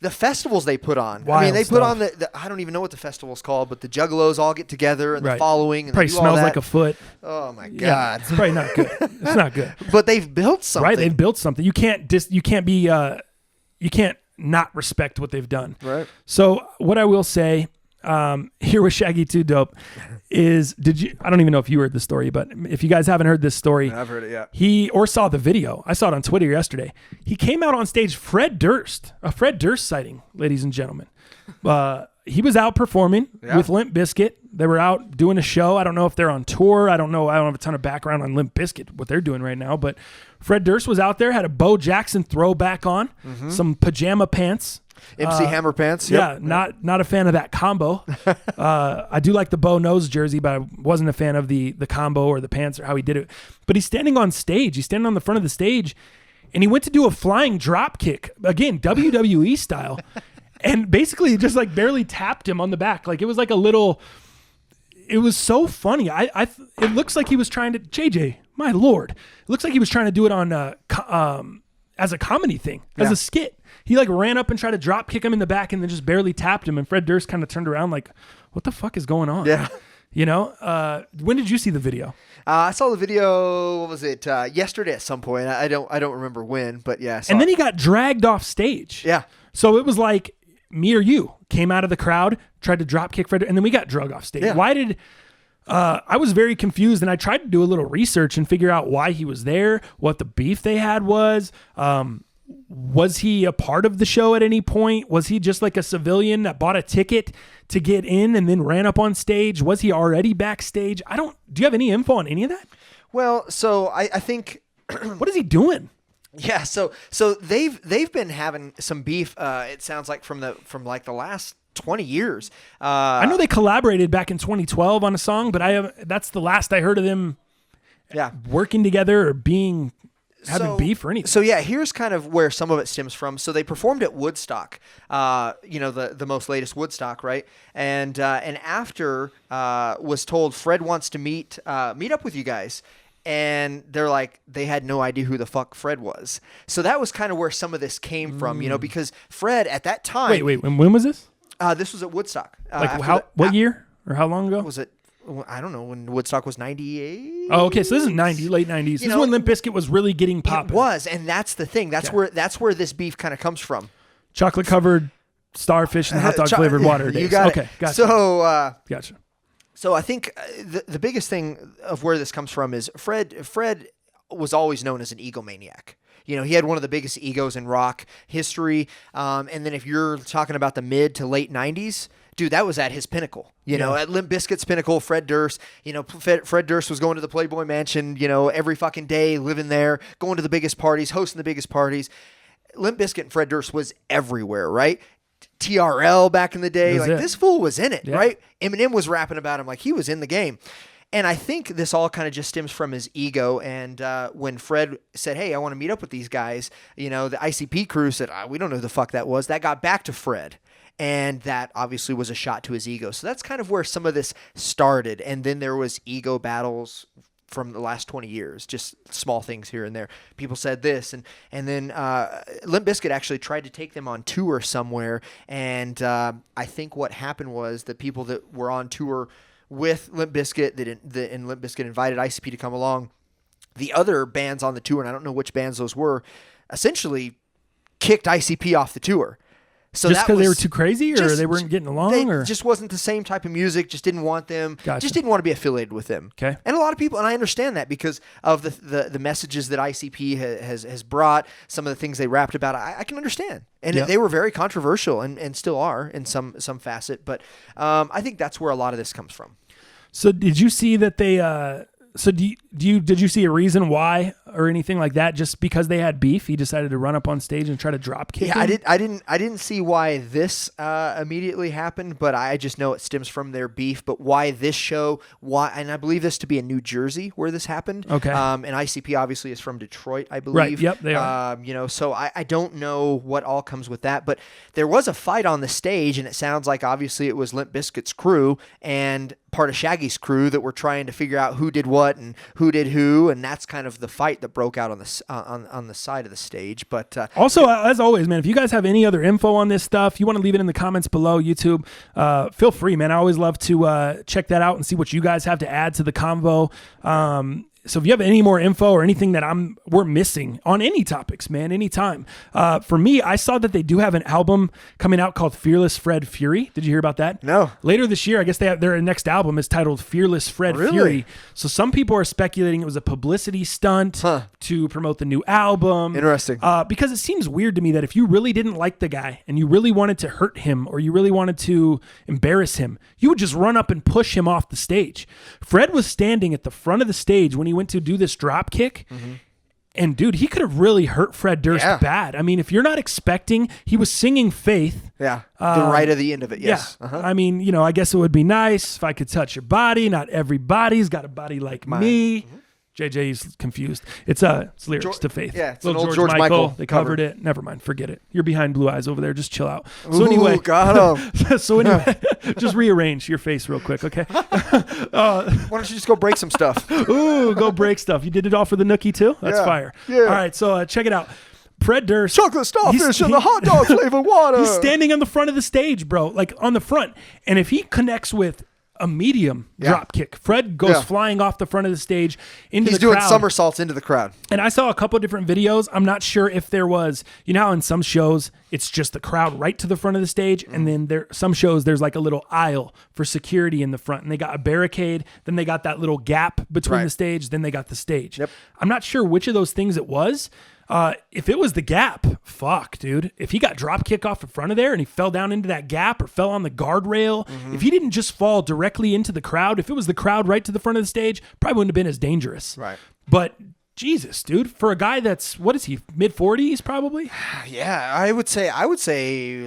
festivals they put on.
Wild
I mean, they
stuff.
put on the I don't even know what the festival's called, but the Juggalos all get together and the following. And
probably
they do all
smells
that.
like a foot.
Oh, my
Yeah,
God.
it's probably not good. It's not good.
But they've built something.
Right, they've built something. You can't not respect what they've done.
Right.
So what I will say here with Shaggy 2 Dope is, I don't even know if you heard the story, but if you guys haven't heard this story,
I've heard it, yeah.
or saw the video. I saw it on Twitter yesterday. He came out on stage, a Fred Durst sighting, ladies and gentlemen. He was out performing with Limp Bizkit. They were out doing a show. I don't know if they're on tour. I don't know. I don't have a ton of background on Limp Bizkit, what they're doing right now. But Fred Durst was out there, had a Bo Jackson throwback on, some pajama pants.
MC Hammer pants.
Yeah, not a fan of that combo. I do like the Bo nose jersey, but I wasn't a fan of the combo or the pants or how he did it. But he's standing on stage. He's standing on the front of the stage, and he went to do a flying drop kick, again, WWE style. And basically just like barely tapped him on the back. Like it was like a little, it was so funny. It looks like he was trying to, JJ, my Lord. It looks like he was trying to do it on, as a comedy thing, as a skit. He like ran up and tried to drop kick him in the back and then just barely tapped him. And Fred Durst kind of turned around like, what the fuck is going on?
Yeah.
When did you see the video?
I saw the video, what was it, yesterday at some point. I don't remember when, but yeah.
And then he got dragged off stage.
Yeah.
So it was like, me or you came out of the crowd, tried to drop kick Fred, and then we got drug off stage.
Yeah.
Why did I was very confused, and I tried to do a little research and figure out why he was there, what the beef they had was. Was he a part of the show at any point? Was he just like a civilian that bought a ticket to get in and then ran up on stage? Was he already backstage? Do you have any info on any of that?
Well, so I think
what is he doing?
Yeah, so they've been having some beef. It sounds like from like the last 20 years.
I know they collaborated back in 2012 on a song, but that's the last I heard of them.
Yeah,
working together or having beef or anything.
So yeah, here's kind of where some of it stems from. So they performed at Woodstock, the most latest Woodstock, right? And after was told Fred wants to meet up with you guys. And they're like, they had no idea who the fuck Fred was. So that was kind of where some of this came from, because Fred at that time.
Wait, when was this?
This was at Woodstock.
What year or how long ago?
Was it? I don't know, when Woodstock was 98.
Oh, okay. So this is late 90s. This is when Limp Bizkit was really getting popping.
It was, and that's the thing. That's where this beef kind of comes from.
Chocolate covered starfish and hot dog flavored water days.
You got
okay,
it.
gotcha.
So,
gotcha.
So I think the biggest thing of where this comes from is Fred was always known as an egomaniac. He had one of the biggest egos in rock history. And then if you're talking about the mid to late 90s, dude, that was at his pinnacle. You know, at Limp Bizkit's pinnacle, Fred Durst. You know, Fred Durst was going to the Playboy Mansion, you know, every fucking day, living there, going to the biggest parties, hosting the biggest parties. Limp Bizkit and Fred Durst was everywhere, right? TRL back in the day. Like, this fool was in it, right? Eminem was rapping about him like he was in the game. And I think this all kind of just stems from his ego. And when Fred said, hey, I want to meet up with these guys, you know, the ICP crew said, we don't know who the fuck that was. That got back to Fred. And that obviously was a shot to his ego. So that's kind of where some of this started. And then there was ego battles from the last 20 years, just small things here and there. People said this. And then Limp Bizkit actually tried to take them on tour somewhere. And I think what happened was the people that were on tour with Limp Bizkit, and Limp Bizkit invited ICP to come along, the other bands on the tour, and I don't know which bands those were, essentially kicked ICP off the tour. So
just because they were too crazy, or they weren't getting along, or
just wasn't the same type of music. Just didn't want them.
Gotcha.
Just didn't want to be affiliated with them.
Okay.
And a lot of people, and I understand that because of the messages that ICP has brought, some of the things they rapped about. I can understand, and they were very controversial, and still are in some facet. But I think that's where a lot of this comes from.
So did you see that they? So did you see a reason why or anything like that? Just because they had beef, he decided to run up on stage and try to drop kick him?
I didn't see why this immediately happened, but I just know it stems from their beef. But why this show? Why? And I believe this to be in New Jersey where this happened.
Okay.
And ICP obviously is from Detroit, I believe.
Right. Yep. They are.
You know, so I don't know what all comes with that, but there was a fight on the stage, and it sounds like obviously it was Limp Bizkit's crew and part of Shaggy's crew that were trying to figure out who did what and who did who, and that's kind of the fight that broke out on the side of the stage. But
also, as always, man, if you guys have any other info on this stuff, you want to leave it in the comments below, YouTube, feel free, man. I always love to check that out and see what you guys have to add to the convo. So if you have any more info or anything that we're missing on any topics, man, anytime. For me, I saw that they do have an album coming out called Fearless Fred Fury. Did you hear about that?
No.
Later this year, I guess their next album is titled Fearless Fred Fury. So some people are speculating it was a publicity stunt to promote the new album.
Interesting.
Because it seems weird to me that if you really didn't like the guy and you really wanted to hurt him or you really wanted to embarrass him, you would just run up and push him off the stage. Fred was standing at the front of the stage when he went to do this drop kick. Mm-hmm. And dude, he could have really hurt Fred Durst bad. I mean, if you're not expecting, he was singing Faith.
Yeah. The right of the end of it. Yes.
Yeah. I mean, you know, I guess it would be nice if I could touch your body. Not everybody's got a body like me. Mm-hmm. JJ's confused. It's lyrics to Faith.
Yeah, it's
little
an old George Michael.
They covered it. Never mind. Forget it. You're behind Blue Eyes over there. Just chill out.
So anyway, got him.
So anyway, just rearrange your face real quick, okay?
Why don't you just go break some stuff?
Ooh, go break stuff. You did it all for the nookie too? That's fire.
Yeah.
All right, so check it out. Fred Durst.
Chocolate starfish and the hot dog flavor water.
He's standing on the front of the stage, bro, like on the front. And if he connects with a medium drop kick, Fred goes flying off the front of the stage into the crowd.
He's doing somersaults into the crowd.
And I saw a couple of different videos. I'm not sure if there was, you know how in some shows it's just the crowd right to the front of the stage, and then some shows there's like a little aisle for security in the front, and they got a barricade, then they got that little gap between the stage, then they got the stage. Yep. I'm not sure which of those things it was. If it was the gap, fuck, dude. If he got drop kick off the front of there and he fell down into that gap or fell on the guardrail, if he didn't just fall directly into the crowd, if it was the crowd right to the front of the stage, probably wouldn't have been as dangerous.
Right.
But Jesus, dude, for a guy that's, what is he, mid-40s probably?
Yeah, I would say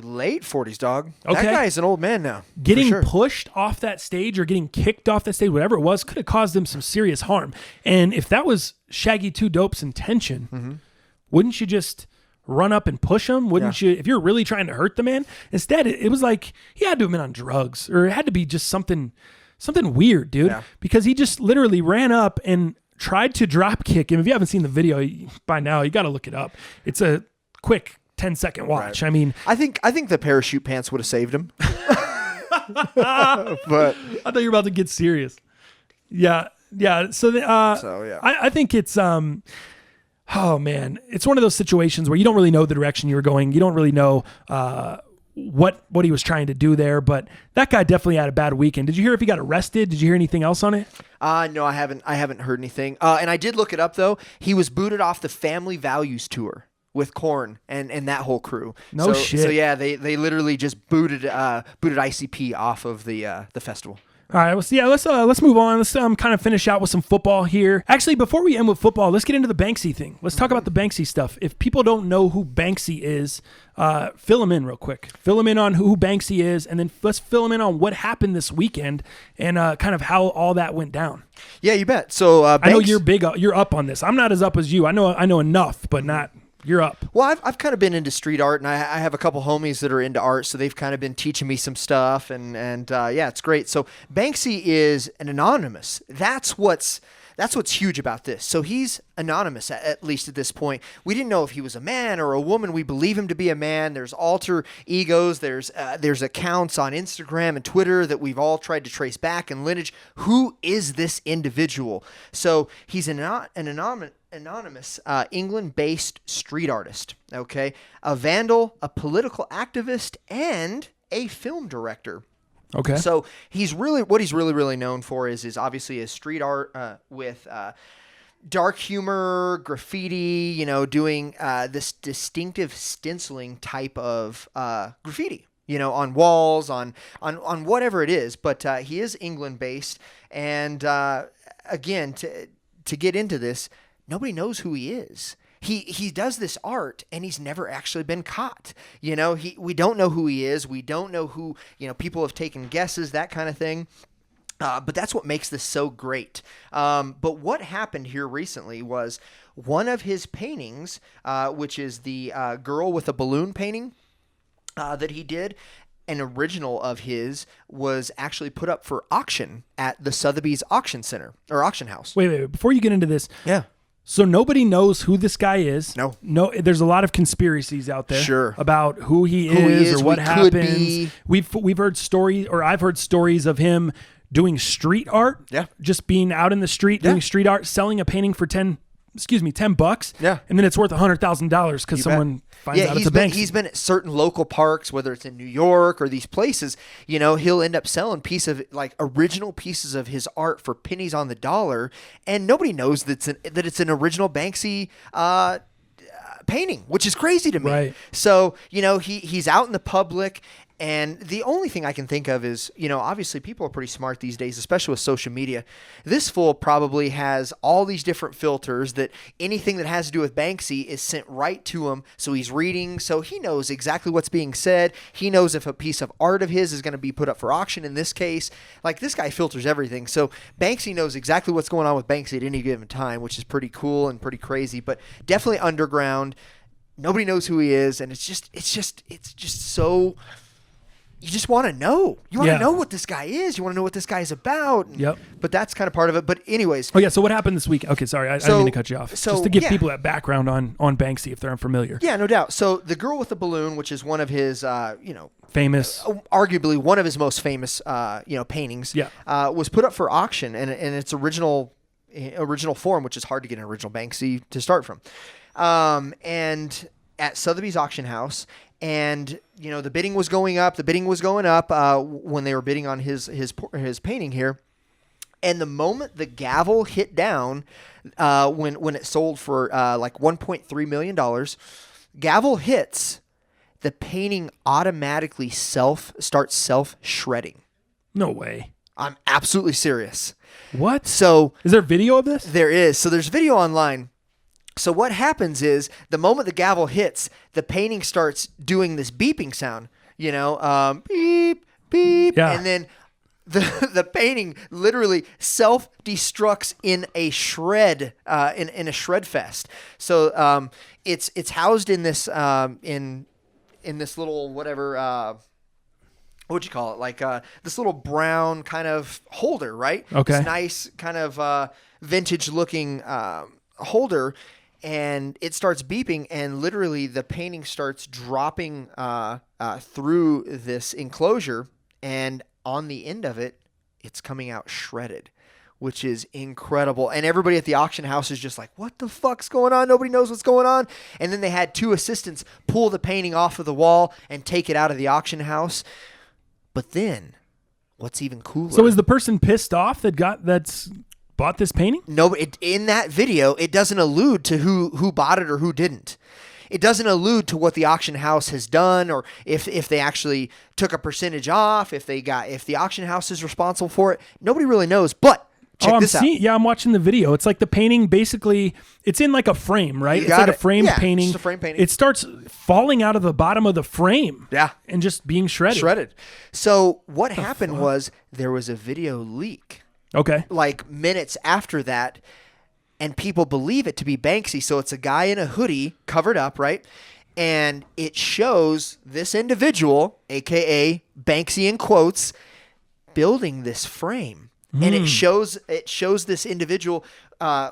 late 40s, dog.
Okay.
That guy's an old man now.
Getting pushed off that stage or getting kicked off that stage, whatever it was, could have caused him some serious harm. And if that was Shaggy 2 Dope's intention, wouldn't you just run up and push him? Wouldn't you, if you're really trying to hurt the man? Instead, it was like he had to have been on drugs, or it had to be just something weird, dude. Yeah. Because he just literally ran up and tried to drop kick him. If you haven't seen the video by now, you got to look it up. It's a quick 10-second watch. Right. I mean,
I think the parachute pants would have saved him. But
I thought you were about to get serious. Yeah. So I think it's oh man, it's one of those situations where you don't really know the direction you were going. You don't really know what he was trying to do there. But that guy definitely had a bad weekend. Did you hear if he got arrested? Did you hear anything else on it?
No, I haven't heard anything. And I did look it up though. He was booted off the Family Values tour, with Korn and that whole crew.
No
so,
shit.
So yeah, they literally just booted ICP off of the festival.
All right, well, so yeah, let's move on. Let's kind of finish out with some football here. Actually, before we end with football, let's get into the Banksy thing. Let's talk about the Banksy stuff. If people don't know who Banksy is, fill them in real quick. Fill them in on who Banksy is, and then let's fill them in on what happened this weekend and kind of how all that went down.
Yeah, you bet. So
I know you're up on this. I'm not as up as you. I know enough, but not. You're up.
Well, I've kind of been into street art, and I have a couple homies that are into art, so they've kind of been teaching me some stuff, and yeah, it's great. So Banksy is an anonymous. That's what's huge about this. So he's anonymous, at least at this point. We didn't know if he was a man or a woman. We believe him to be a man. There's alter egos. There's accounts on Instagram and Twitter that we've all tried to trace back and lineage. Who is this individual? So he's an anonymous England-based street artist, okay? A vandal, a political activist, and a film director.
Okay.
So he's really known for is obviously his street art with dark humor, graffiti, doing this distinctive stenciling type of graffiti, on walls, on whatever it is. But he is England-based, and again, to get into this, nobody knows who he is. He does this art, and he's never actually been caught. We don't know who he is. We don't know who, people have taken guesses, that kind of thing. But that's what makes this so great. But what happened here recently was one of his paintings, which is the girl with a balloon painting that he did, an original of his, was actually put up for auction at the Sotheby's auction center or auction house.
Wait. Before you get into this.
Yeah.
So nobody knows who this guy is.
No.
There's a lot of conspiracies out there.
Sure.
About who he is or what happens.
Be.
We've heard I've heard stories of him doing street art.
Yeah.
Just being out in the street doing street art, selling a painting for $10.
Yeah.
And then it's worth $100,000 because someone finds out it's a Banksy.
He's been at certain local parks, whether it's in New York or these places, he'll end up selling original pieces of his art for pennies on the dollar, and nobody knows that it's an original Banksy painting, which is crazy to me.
Right.
So, he's out in the public. And the only thing I can think of is, obviously people are pretty smart these days, especially with social media. This fool probably has all these different filters that anything that has to do with Banksy is sent right to him. So he's reading, so he knows exactly what's being said. He knows if a piece of art of his is going to be put up for auction in this case. This guy filters everything. So Banksy knows exactly what's going on with Banksy at any given time, which is pretty cool and pretty crazy, but definitely underground. Nobody knows who he is, and it's just so... You just want to know. You want to know what this guy is. You want to know what this guy is about.
Yep.
But that's kind of part of it. But anyways.
Oh, yeah. So what happened this week? Okay, sorry. I didn't mean to cut you off. Just to give people that background on Banksy if they're unfamiliar.
Yeah, no doubt. So the girl with the balloon, which is one of his,
famous,
arguably one of his most famous, paintings, was put up for auction in its original form, which is hard to get an original Banksy to start from. And at Sotheby's auction house. And, the bidding was going up. When they were bidding on his painting here. And the moment the gavel hit down, when it sold for $1.3 million, gavel hits, the painting automatically starts self-shredding.
No way.
I'm absolutely serious.
What?
So
is there video of this?
There is. So there's video online. So what happens is the moment the gavel hits, the painting starts doing this beeping sound, beep, beep. Yeah. And then the painting literally self-destructs in a shred, in a shred fest. So it's housed in this in this little whatever what'd you call it? This little brown kind of holder, right?
Okay.
This nice kind of vintage looking holder. And it starts beeping, and literally the painting starts dropping through this enclosure, and on the end of it, it's coming out shredded, which is incredible. And everybody at the auction house is just like, what the fuck's going on? Nobody knows what's going on. And then they had two assistants pull the painting off of the wall and take it out of the auction house. But then, what's even cooler...
So is the person pissed off that's... bought this painting?
No, in that video, it doesn't allude to who bought it or who didn't. it doesn't allude to what the auction house has done, or if they actually took a percentage off, if the auction house is responsible for it. Nobody really knows, but check this out.
Yeah, I'm watching the video. It's like the painting basically, it's in like a frame, right? It's like a framed painting.
It's a frame painting.
It starts falling out of the bottom of the frame.
Yeah.
And just being shredded.
So what happened was there was a video leak.
Okay.
Like minutes after that, and people believe it to be Banksy. So it's a guy in a hoodie covered up, right? And it shows this individual, aka Banksy in quotes, building this frame. And it shows this individual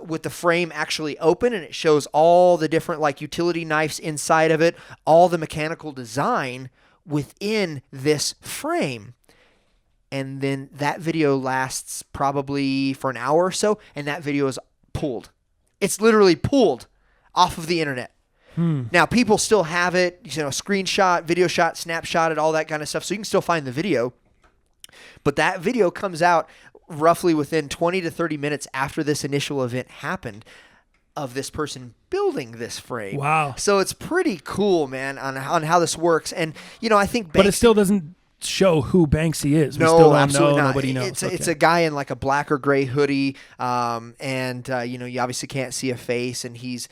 with the frame actually open, and it shows all the different like utility knives inside of it, all the mechanical design within this frame. And then that video lasts probably for an hour or so, and that video is pulled. It's literally pulled off of the internet. Now, people still have it, screenshot, video shot, snapshot it, all that kind of stuff. So you can still find the video. But that video comes out roughly within 20 to 30 minutes after this initial event happened of this person building this frame.
Wow.
So it's pretty cool, man, on how this works. And, I think
But it still doesn't show who Banksy is. We
no,
still don't
absolutely
know.
not.
Nobody knows.
It's a guy in like a black or gray hoodie, and you obviously can't see a face, and he's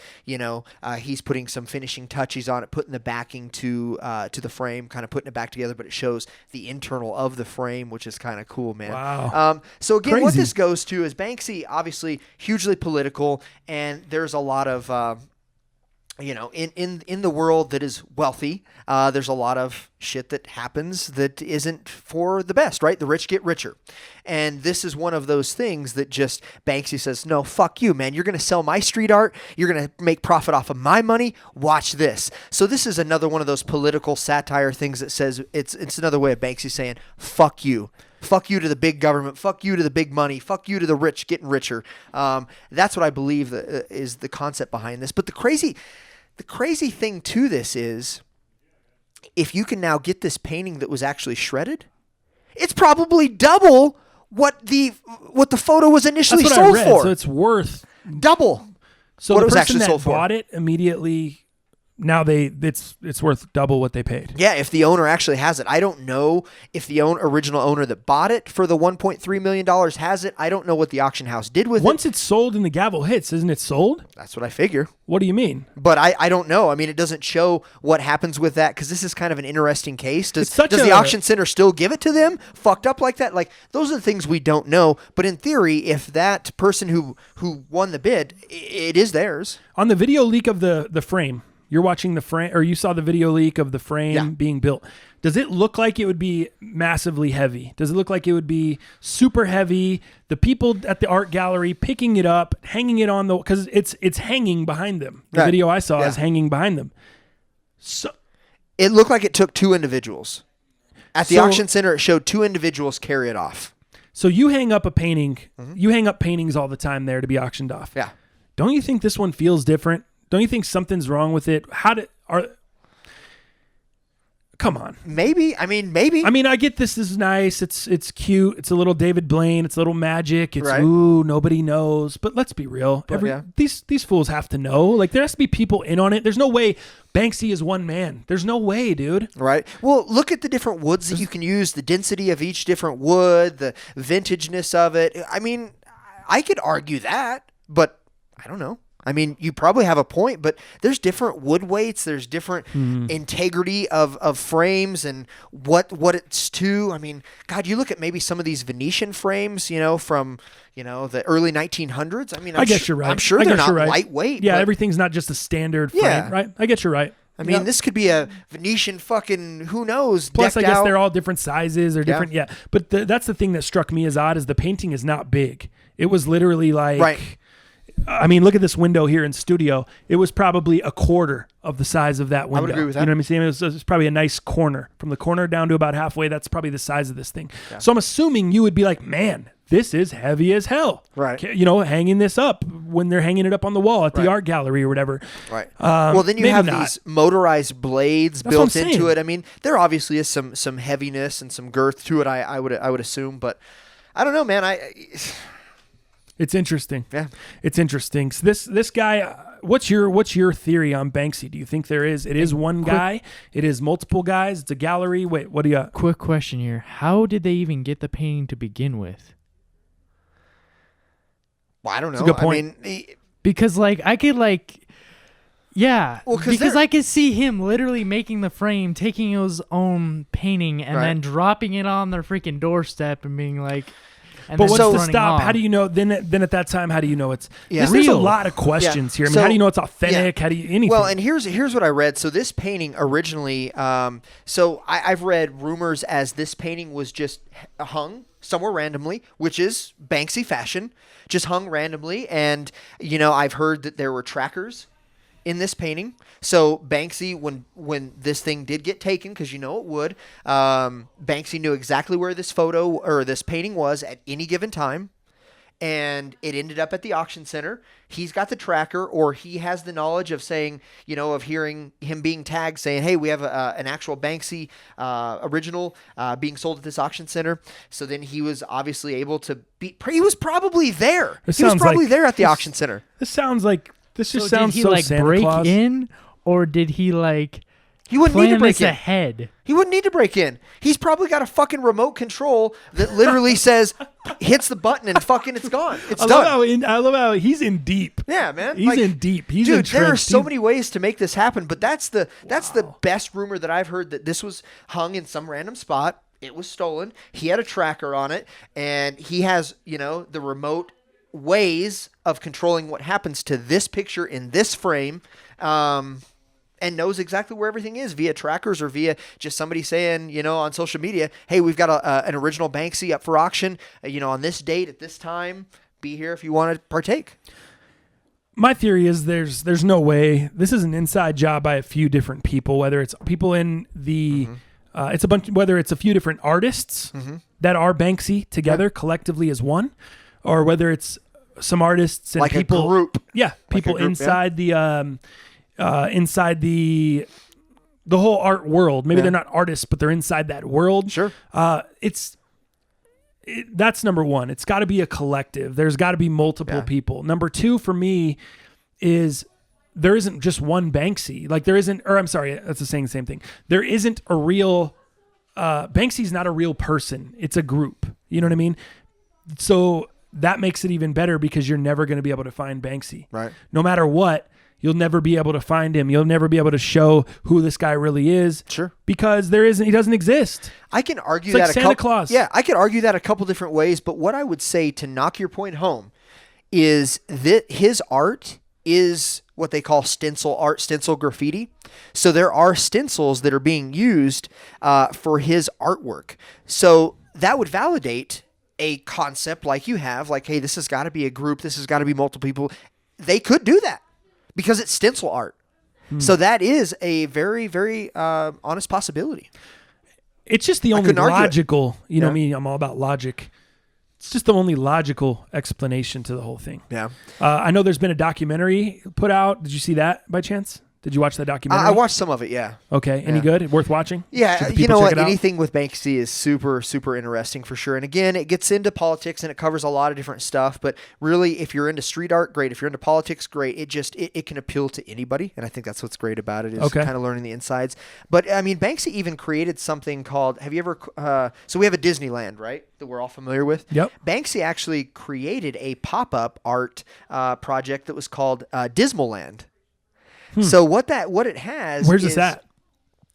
putting some finishing touches on it, putting the backing to the frame, kind of putting it back together, but it shows the internal of the frame, which is kind of cool, man.
Wow.
So again, what
Crazy.
this goes to is Banksy, obviously hugely political, and there's a lot of in the world that is wealthy, there's a lot of shit that happens that isn't for the best, right? The rich get richer. And this is one of those things that just Banksy says, no, fuck you, man. You're going to sell my street art. You're going to make profit off of my money. Watch this. So this is another one of those political satire things that says it's another way of Banksy saying, fuck you. Fuck you to the big government. Fuck you to the big money. Fuck you to the rich getting richer. That's what I believe that is the concept behind this. But the crazy thing to this is, if you can now get this painting that was actually shredded, it's probably double what the photo was initially
That's what
sold
I read.
for.
So it's worth
double.
So
what
the
it was
person
actually
that
sold for.
bought it immediately. Now it's worth double what they paid.
Yeah, if the owner actually has it. I don't know if the original owner that bought it for the $1.3 million has it. I don't know what the auction house did with it.
Once it's sold and the gavel hits, isn't it sold?
That's what I figure.
What do you mean?
But I don't know. I mean, it doesn't show what happens with that, because this is kind of an interesting case. Does the auction center still give it to them fucked up like that? Like, those are the things we don't know. But in theory, if that person who won the bid, it is theirs.
On the video leak of the frame, you're watching the frame, or you saw the video leak of the frame being built. Does it look like it would be massively heavy? Does it look like it would be super heavy? The people at the art gallery picking it up, hanging it on because it's hanging behind them. The video I saw is hanging behind them. So
it looked like it took two individuals. At the auction center, it showed two individuals carry it off.
So you hang up a painting. You hang up paintings all the time there to be auctioned off.
Yeah.
Don't you think this one feels different? Don't you think something's wrong with it? Come on.
Maybe. I mean,
I get this is nice. It's cute. It's a little David Blaine. It's a little magic. It's
right.
Ooh, nobody knows. But let's be real. These fools have to know. Like, there has to be people in on it. There's no way Banksy is one man. There's no way, dude.
Right. Well, look at the different woods that you can use, the density of each different wood, the vintageness of it. I mean, I could argue that, but I don't know. I mean, you probably have a point, but there's different wood weights. There's different integrity of frames and what it's to. I mean, God, you look at maybe some of these Venetian frames, from, the early 1900s. I mean,
I guess you're right.
I'm sure they're not lightweight.
Yeah,
but
everything's not just a standard frame, right? I guess you're right.
I mean, this could be a Venetian fucking, who knows,
Plus, I guess
out.
they're all different sizes or different, But that's the thing that struck me as odd is the painting is not big. It was literally like...
Right.
I mean, look at this window here in studio. It was probably a quarter of the size of that window.
I would agree with that.
You know what I'm saying? It was probably a nice corner. From the corner down to about halfway, that's probably the size of this thing. Yeah. So I'm assuming you would be like, man, this is heavy as hell.
Right.
Hanging this up when they're hanging it up on the wall at the art gallery or whatever.
Right. Well, then you have these motorized blades
That's
built into it. I mean, there obviously is some heaviness and some girth to it, I would assume. But I don't know, man.
It's interesting.
Yeah.
It's interesting. So this guy, What's your theory on Banksy? Do you think it is one guy? It is multiple guys? It's a gallery? Wait, what do you got?
Quick question here. How did they even get the painting to begin with?
Well, I don't know.
That's a good point.
I mean,
Because I could yeah,
Well,
because I could see him literally making the frame, taking his own painting, and then dropping it on their freaking doorstep and being like, and
but
then
what's
just
the
running
stop?
off.
How do you know? Then at that time, how do you know it's
Yeah.
There's a
real?
lot of questions here. I mean,
So-
how do you know it's authentic? How do you anything?
Well, and here's what I read. So this painting originally, I've read rumors as this painting was just hung somewhere randomly, which is Banksy fashion, just hung randomly. And I've heard that there were trackers in this painting. So Banksy, when this thing did get taken, because it would, Banksy knew exactly where this photo or this painting was at any given time. And it ended up at the auction center. He's got the tracker, or he has the knowledge of saying, of hearing him being tagged saying, hey, we have an actual Banksy original being sold at this auction center. So then he was obviously able to he was probably there. He was probably there at the auction center.
This sounds like this just
So
sounds
did he
so Santa
break
Claus.
in, or did he
He wouldn't need to
plan
break
this
in.
ahead?
He wouldn't need to break in. He's probably got a fucking remote control that literally says, hits the button and fucking it's gone. It's done.
I love how he's in deep.
Yeah, man.
He's in deep. He's
dude, there are
entrenched.
so many ways to make this happen, but that's the best rumor that I've heard, that this was hung in some random spot. It was stolen. He had a tracker on it, and he has, the remote ways of controlling what happens to this picture in this frame. And knows exactly where everything is via trackers or via just somebody saying, on social media, hey, we've got an original Banksy up for auction, on this date at this time. Be here if you want to partake.
My theory is there's no way. This is an inside job by a few different people, whether it's people in the it's a bunch, whether it's a few different artists that are Banksy together collectively as one, or whether it's some artists and
Like
people
a group.
Yeah, people
group,
inside inside the whole art world. Maybe they're not artists, but they're inside that world.
Sure.
That's number one. It's got to be a collective. There's got to be multiple people. Number two for me is there isn't just one Banksy. Like there isn't, or I'm sorry, that's saying the same thing. There isn't a real, Banksy's not a real person. It's a group. You know what I mean? So that makes it even better because you're never going to be able to find Banksy.
Right.
No matter what, you'll never be able to find him. You'll never be able to show who this guy really is.
Sure.
Because he doesn't exist.
I can argue
It's like
that
Santa Claus.
Yeah, I could argue that a couple different ways, but what I would say to knock your point home is that his art is what they call stencil art, stencil graffiti. So there are stencils that are being used for his artwork. So that would validate a concept like you have, like, hey, this has got to be a group. This has got to be multiple people. They could do that because it's stencil art. So that is a very, very honest possibility.
It's just the only
couldn't argue it.
logical, you know me, I'm all about logic. It's just the only logical explanation to the whole thing.
Yeah.
I know there's been a documentary put out. Did you see that by chance? Did you watch that documentary?
I watched some of it, yeah.
Okay. Any good? Worth watching?
Yeah,
Should the
you
people
know
check
what?
it out?
Anything with Banksy is super, super interesting for sure. And again, it gets into politics and it covers a lot of different stuff. But really, if you're into street art, great. If you're into politics, great. It can appeal to anybody. And I think that's what's great about it, is kind of learning the insides. But I mean, Banksy even created something called, have you ever, so we have a Disneyland, right? That we're all familiar with.
Yep.
Banksy actually created a pop-up art project that was called Dismaland. So what it has.
Where's this at?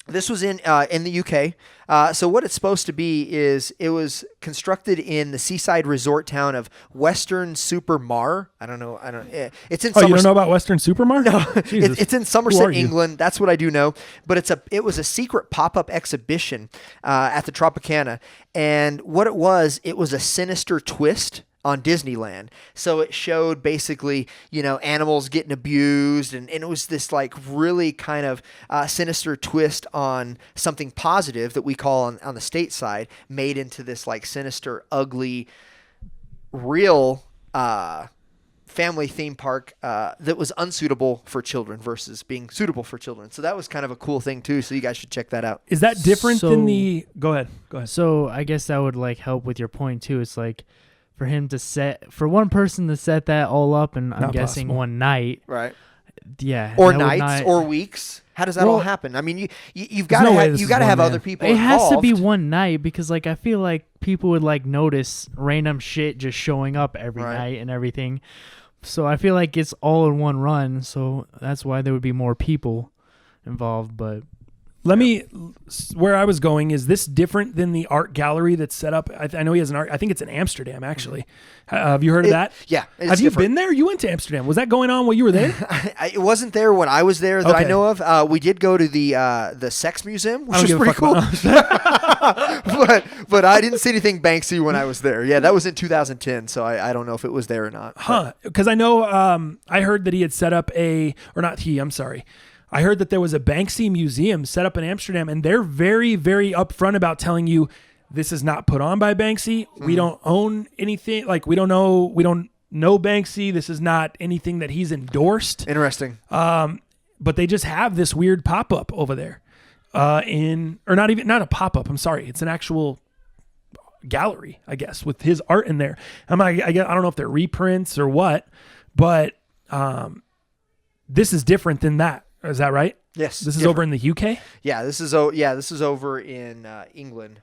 This was in the UK. So what it's supposed to be is it was constructed in the seaside resort town of Western Supermare. I don't know. It's in.
Oh, you don't know about Western Supermare?
No,
Jesus.
it's in
Who
Somerset,
are you?
England. That's what I do know. But it was a secret pop-up exhibition at the Tropicana, and what it was a sinister twist on Disneyland. So it showed basically, animals getting abused, and it was this like really kind of sinister twist on something positive that we call on the state side, made into this like sinister, ugly, real family theme park that was unsuitable for children versus being suitable for children. So that was kind of a cool thing too. So you guys should check that out.
Is that different than the... Go ahead.
So I guess that would like help with your point too. It's like for one person to set that all up, and I'm guessing
possible.
one night,
Right.
yeah.
Or
that would
nights
not-
or weeks. How does that all happen? I mean, you've got
no way
to
this
you
is
got to
one
have
man.
other people.
It has to be
involved.
one night because like I feel like people would like notice random shit just showing up every
Right.
night and everything. So I feel like it's all in one run. So that's why there would be more people involved. But
where I was going, is this different than the art gallery that's set up? I know he has an art. I think it's in Amsterdam, actually. Have you heard of that?
Yeah. it's
Have you
different.
been there? You went to Amsterdam. Was that going on while you were there?
It wasn't there when I was there that I
Okay.
know of. We did go to the Sex Museum,
I
which
don't
was
give a
pretty
fuck
cool. but I didn't see anything Banksy when I was there. Yeah, that was in 2010, so I don't know if it was there or not.
Huh? Because I know I heard that he had set up I'm sorry. I heard that there was a Banksy museum set up in Amsterdam, and they're very, very upfront about telling you this is not put on by Banksy. We don't own anything. Like we don't know Banksy. This is not anything that he's endorsed.
Interesting.
But they just have this weird pop-up over there not a pop-up. I'm sorry. It's an actual gallery, I guess, with his art in there. I don't know if they're reprints or what, but this is different than that. Is that right?
Yes.
This is
different.
over in the UK?
Yeah, this is over in England.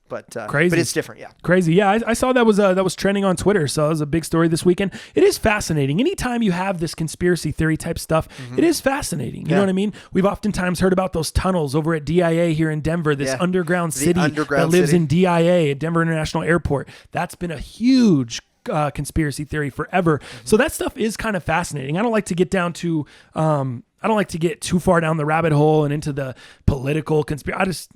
But
Crazy.
But it's different. Yeah.
Crazy. Yeah, I saw that was trending on Twitter, so it was a big story this weekend. It is fascinating. Anytime you have this conspiracy theory type stuff, it is fascinating. You know what I mean? We've oftentimes heard about those tunnels over at DIA here in Denver, this underground city that lives in DIA at Denver International Airport. That's been a huge conspiracy theory forever. So that stuff is kind of fascinating. I don't like to get too far down the rabbit hole and into the political conspiracy.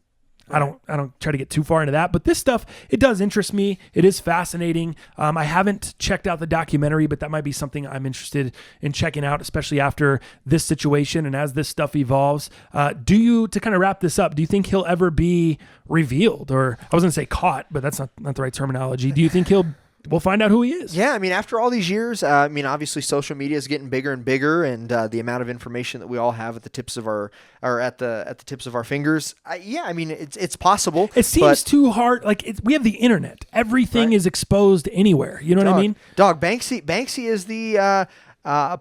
I don't try to get too far into that, but this stuff, it does interest me. It is fascinating. I haven't checked out the documentary, but that might be something I'm interested in checking out, especially after this situation and as this stuff evolves. To kind of wrap this up, do you think he'll ever be revealed? Or I was going to say caught, but that's not the right terminology. Do you think we'll find out who he is?
Yeah, I mean, after all these years, obviously social media is getting bigger and bigger, and the amount of information that we all have at the tips of our fingers. It's possible.
It seems too hard. Like we have the internet. Everything is exposed anywhere. You know what I mean?
Dog, Banksy is the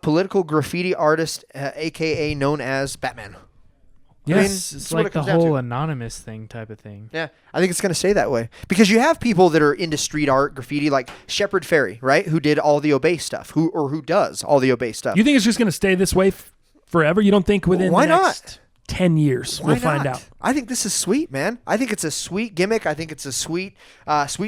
political graffiti artist, aka known as Batman.
Yes,
it's like the whole anonymous thing type of thing.
Yeah, I think it's going to stay that way because you have people that are into street art, graffiti, like Shepard Fairey, right? Who did all the Obey stuff, who does all the Obey stuff.
You think it's just going to stay this way forever? You don't think within the next 10 years we'll find out?
I think this is sweet, man. I think it's a sweet gimmick. I think it's a sweet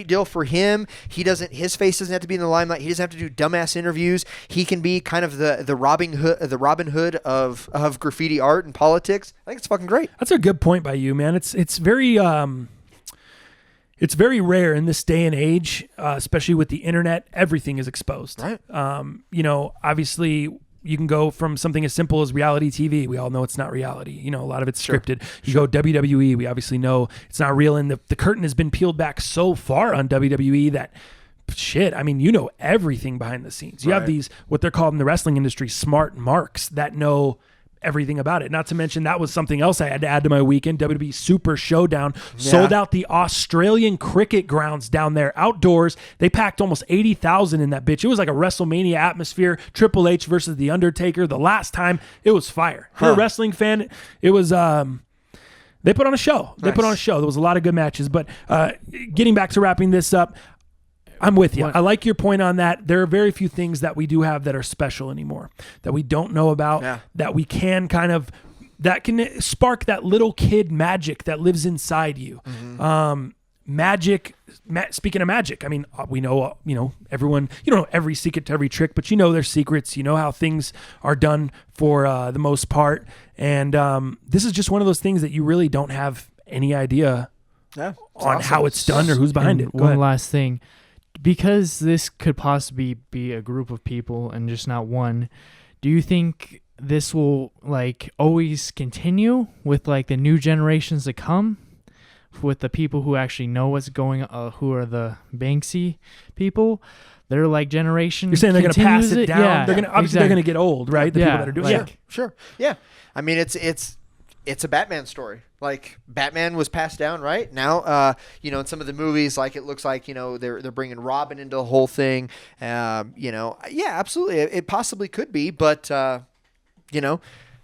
deal for him. His face doesn't have to be in the limelight. He doesn't have to do dumbass interviews. He can be kind of the Robin Hood of graffiti art and politics. I think it's fucking great.
That's a good point by you, man. It's very rare in this day and age, especially with the internet. Everything is exposed.
Right.
Obviously, you can go from something as simple as reality TV. We all know it's not reality. A lot of it's scripted. You go WWE. We obviously know it's not real. And the curtain has been peeled back so far on WWE that everything behind the scenes. You have these, what they're called in the wrestling industry, smart marks that know everything about it. Not to mention that was something else I had to add to my weekend. WWE Super Showdown sold out the Australian cricket grounds down there outdoors. They packed almost 80,000 in that bitch. It was like a WrestleMania atmosphere. Triple H versus The Undertaker. The last time, it was fire. If you're a wrestling fan, it was they put on a show. They put on a show. There was a lot of good matches. But getting back to wrapping this up, I'm with you. I like your point on that. There are very few things that we do have that are special anymore, that we don't know about, that we can that can spark that little kid magic that lives inside you. Magic. Speaking of magic, I mean, we know, everyone, you don't know every secret to every trick, but you know their secrets. You know how things are done for the most part. And this is just one of those things that you really don't have any idea on how it's done or who's behind it.
One last thing. Because this could possibly be a group of people and just not one, do you think this will always continue with the new generations to come, with the people who actually know what's going on, who are the Banksy people? Their generation.
You're saying they're going to pass it down.
Yeah,
they're going to get old, right? The people that are doing it.
Sure. Yeah. I mean, it's a Batman story. Like, Batman was passed down, right? Now, in some of the movies, like, it looks like, they're bringing Robin into the whole thing. Yeah, absolutely. It possibly could be, but,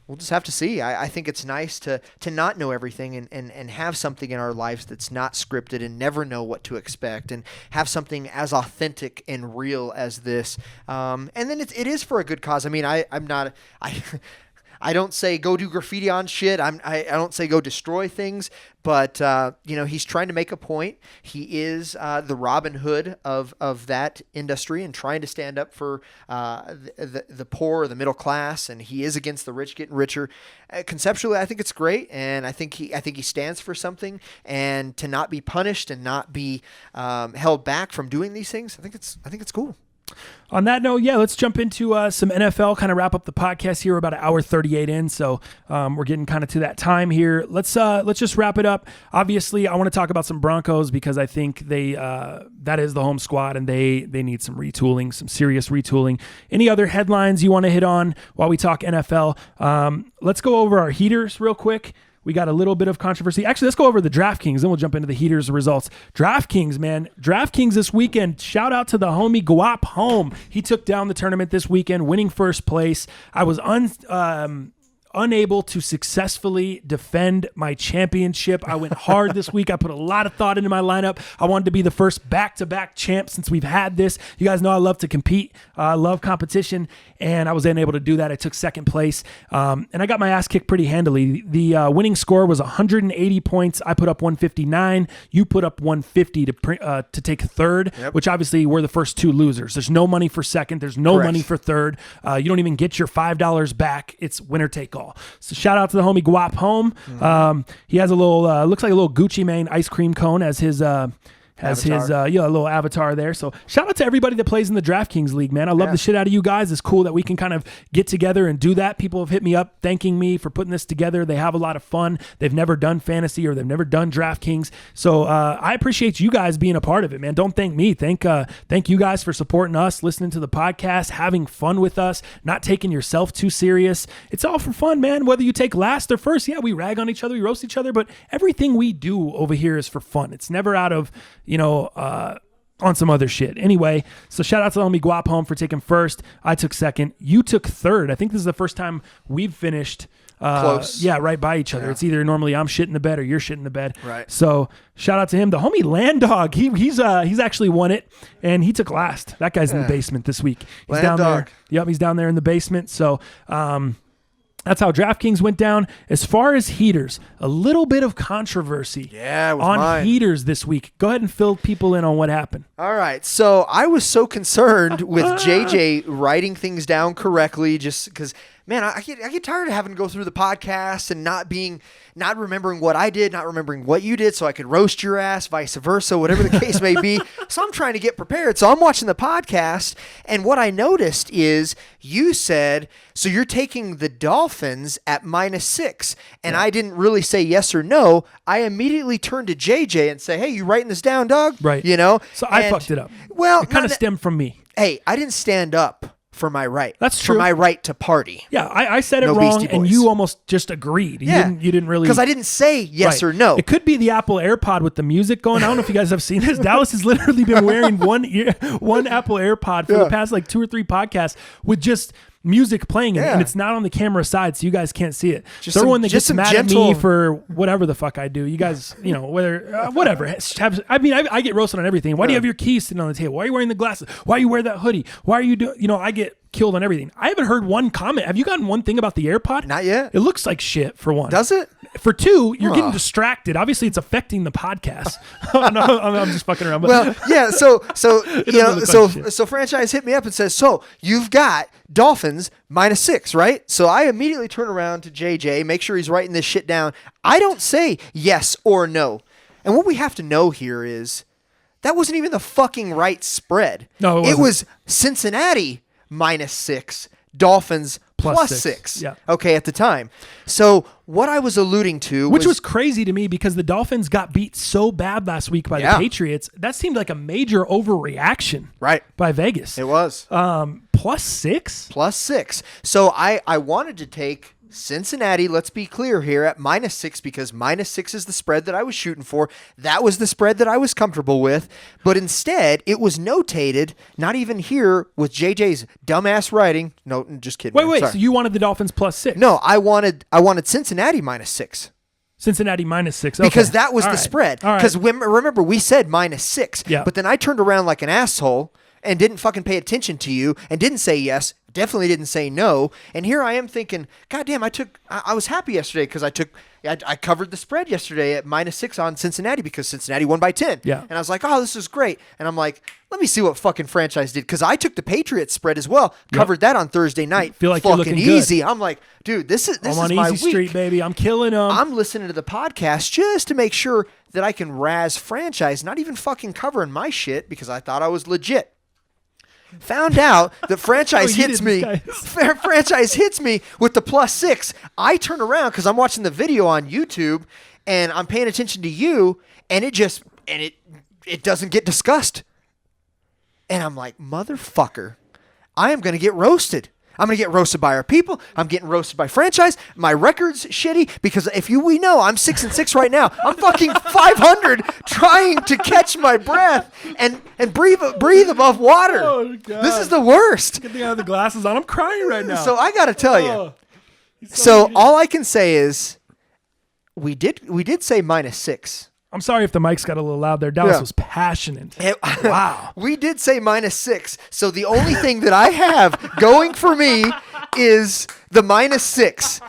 we'll just have to see. I think it's nice to not know everything and have something in our lives that's not scripted and never know what to expect, and have something as authentic and real as this. And then it is for a good cause. I mean, I don't say go do graffiti on shit. I don't say go destroy things, but he's trying to make a point. He is the Robin Hood of that industry, and trying to stand up for the poor or the middle class. And he is against the rich getting richer. Conceptually, I think it's great, and I think he stands for something. And to not be punished and not be held back from doing these things, I think it's cool.
On that note, let's jump into some NFL, kind of wrap up the podcast here. We're about an hour 38 in, so we're getting kind of to that time here. Let's just wrap it up. Obviously, I want to talk about some Broncos, because I think that is the home squad, and they need some retooling, some serious retooling. Any other headlines you want to hit on while we talk NFL? Let's go over our heaters real quick. We got a little bit of controversy. Actually, let's go over the DraftKings, then we'll jump into the heaters results. DraftKings, man. DraftKings this weekend. Shout out to the homie Guap Home. He took down the tournament this weekend, winning first place. I was unable to successfully defend my championship. I went hard this week. I put a lot of thought into my lineup. I wanted to be the first back-to-back champ since we've had this. You guys know I love to compete. I love competition, and I was unable to do that. I took second place, and I got my ass kicked pretty handily. The winning score was 180 points. I put up 159. You put up 150 to take third, which obviously we're the first two losers. There's no money for second. There's no money for third. You don't even get your $5 back. It's winner take all. So shout out to the homie Guap Home. He has a little, looks like a little Gucci Mane ice cream cone as his little avatar there. So shout out to everybody that plays in the DraftKings League, man. I love the shit out of you guys. It's cool that we can kind of get together and do that. People have hit me up thanking me for putting this together. They have a lot of fun. They've never done fantasy, or they've never done DraftKings. So I appreciate you guys being a part of it, man. Don't thank me. Thank you guys for supporting us, listening to the podcast, having fun with us, not taking yourself too serious. It's all for fun, man. Whether you take last or first, we rag on each other, we roast each other, but everything we do over here is for fun. It's never out of, on some other shit. Anyway, so shout out to homie Guap Home for taking first. I took second. You took third. I think this is the first time we've finished close. Right by each other. It's either normally I'm shitting the bed or you're shitting the bed. Right. So shout out to him. The homie Land Dog, he's actually won it, and he took last. That guy's in the basement this week. He's
Land
down
Dog.
there. Yep, he's down there in the basement. So that's how DraftKings went down. As far as heaters, a little bit of controversy on
mine.
Heaters this week. Go ahead and fill people in on what happened.
All right. So I was so concerned with JJ writing things down correctly, just because, man, I get tired of having to go through the podcast and not remembering what I did, not remembering what you did, so I could roast your ass, vice versa, whatever the case may be. So I'm trying to get prepared. So I'm watching the podcast, and what I noticed is you said, so you're taking the Dolphins at -6, and I didn't really say yes or no. I immediately turned to JJ and say, hey, you writing this down, dog?
Right.
So
I fucked it up.
Well,
it kind of stemmed from me.
Hey, I didn't stand up for my right.
That's true.
For my right to party.
Yeah, I said it
No
wrong,
Beastie
and
Boys.
you almost just agreed. You didn't really,
because I didn't say yes or no.
It could be the Apple AirPod with the music going. I don't know if you guys have seen this. Dallas has literally been wearing one Apple AirPod for the past 2 or 3 podcasts with just music playing in it, and it's not on the camera side, so you guys can't see it. So everyone that gets mad at me for whatever the fuck I do, you guys, whatever. I get roasted on everything. Why do you have your keys sitting on the table? Why are you wearing the glasses? Why you wear that hoodie? Why are you doing? I get killed on everything. I haven't heard one comment. Have you gotten one thing about the AirPod?
Not yet.
It looks like shit, for one.
Does it?
For two, you're getting distracted. Obviously, it's affecting the podcast. No, I'm just fucking around. But
So franchise hit me up and says, so you've got Dolphins -6, right? So I immediately turn around to JJ, make sure he's writing this shit down. I don't say yes or no. And what we have to know here is that wasn't even the fucking right spread.
No,
it was Cincinnati -6, Dolphins +6.
Yeah.
Okay, at the time. So what I was alluding to
Which was crazy to me, because the Dolphins got beat so bad last week by the Patriots. That seemed like a major overreaction by Vegas.
It was.
+6?
+6. So I wanted to take Cincinnati, let's be clear here, at -6, because -6 is the spread that I was shooting for. That was the spread that I was comfortable with. But instead, it was notated, not even here with JJ's dumbass writing. No, just kidding.
Wait.
Sorry.
So you wanted the Dolphins +6?
No, I wanted Cincinnati -6.
Cincinnati -6. Okay.
Because that was
All
the
right.
spread.
All right.
Because remember, we said -6.
Yeah.
But then I turned around like an asshole and didn't fucking pay attention to you and didn't say yes. Definitely didn't say no. And here I am thinking, God damn, I was happy yesterday because I covered the spread yesterday at -6 on Cincinnati because Cincinnati won by 10.
Yeah.
And I was like, oh, this is great. And I'm like, let me see what fucking franchise did, because I took the Patriots spread as well. Covered that on Thursday night.
Feel like you're
fucking
looking good.
easy. I'm like, dude, this is
I'm on
my
easy
week.
street, baby. I'm killing them.
I'm listening to the podcast just to make sure that I can razz franchise, not even fucking covering my shit because I thought I was legit. Found out that franchise
you
hits
didn't,
me.
guys.
Franchise hits me with the +6. I turn around because I'm watching the video on YouTube and I'm paying attention to you, and it doesn't get discussed. And I'm like, motherfucker, I am gonna get roasted. I'm going to get roasted by our people. I'm getting roasted by franchise. My record's shitty because we know I'm 6-6 right now. I'm fucking 500 trying to catch my breath and breathe above water.
Oh, God.
This is the worst.
Get the other glasses on. I'm crying right now.
So I got to tell you.
Oh,
So all I can say is we did say -6.
I'm sorry if the mics got a little loud there. Dallas
Yeah.
was passionate. Wow.
We did say -6. So the only thing that I have going for me is the -6.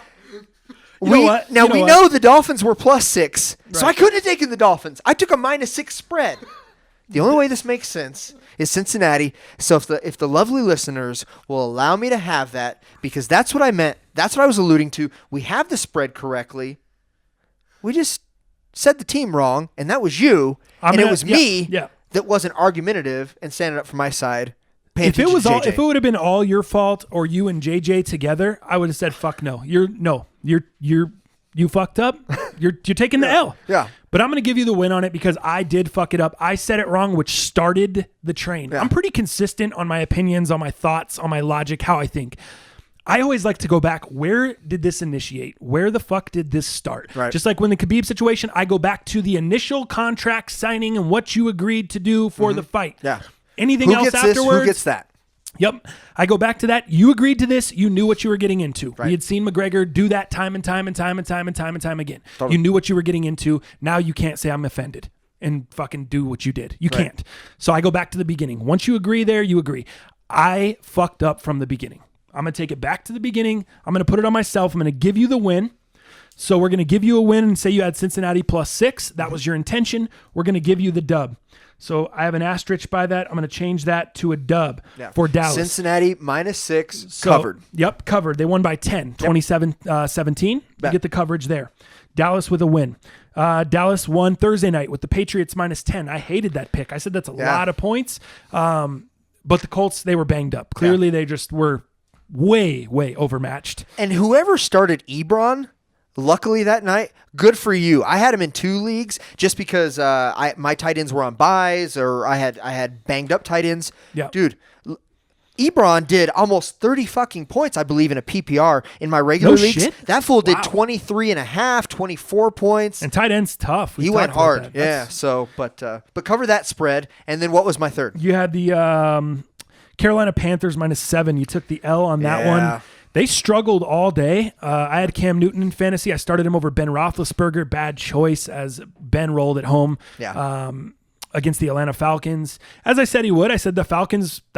You know what?
Now,
You know
we
what?
know the Dolphins were +6, so
Right.
I couldn't have taken the Dolphins. I took a -6 spread. The only way this makes sense is Cincinnati. So if the lovely listeners will allow me to have that, because that's what I meant, that's what I was alluding to. We have the spread correctly. We just said the team wrong, and that was you, it was me that wasn't argumentative and standing up for my side.
If it would have been all your fault or you and JJ together, I would have said fuck no. You fucked up. You're taking the L.
Yeah.
But I'm going to give you the win on it because I did fuck it up. I said it wrong, which started the train.
Yeah.
I'm pretty consistent on my opinions, on my thoughts, on my logic, how I think. I always like to go back. Where did this initiate? Where the fuck did this start?
Right.
Just like when the Khabib situation, I go back to the initial contract signing and what you agreed to do for the fight.
Yeah.
Anything
Who
else
gets
afterwards?
this? Who gets that?
Yep. I go back to that. You agreed to this. You knew what you were getting into.
Right.
We had seen McGregor do that time and time again.
Totally.
You knew what you were getting into. Now you can't say I'm offended and fucking do what you did. You can't. So I go back to the beginning. Once you agree there, you agree. I fucked up from the beginning. I'm going to take it back to the beginning. I'm going to put it on myself. I'm going to give you the win. So we're going to give you a win and say you had Cincinnati +6. That was your intention. We're going to give you the dub. So I have an asterisk by that. I'm going to change that to a dub for Dallas.
Cincinnati -6 covered.
Yep, covered. They won by 10, 27-17. You get the coverage there. Dallas with a win. Dallas won Thursday night with the Patriots -10. I hated that pick. I said that's a lot of points. But the Colts, they were banged up. Clearly, they just were way overmatched.
And whoever started Ebron, luckily that night, good for you. I had him in 2 leagues just because my tight ends were on buys, or I had banged up tight ends.
Yeah.
Dude, Ebron did almost 30 fucking points, I believe, in a PPR in my regular leagues.
Shit?
That fool did
Wow.
23.5, 24 points.
And tight end's tough.
He went hard. Yeah. So, but cover that spread. And then what was my third?
You had the Carolina Panthers -7. You took the L on that one. They struggled all day. I had Cam Newton in fantasy. I started him over Ben Roethlisberger. Bad choice as Ben rolled at home against the Atlanta Falcons. As I said he would. I said the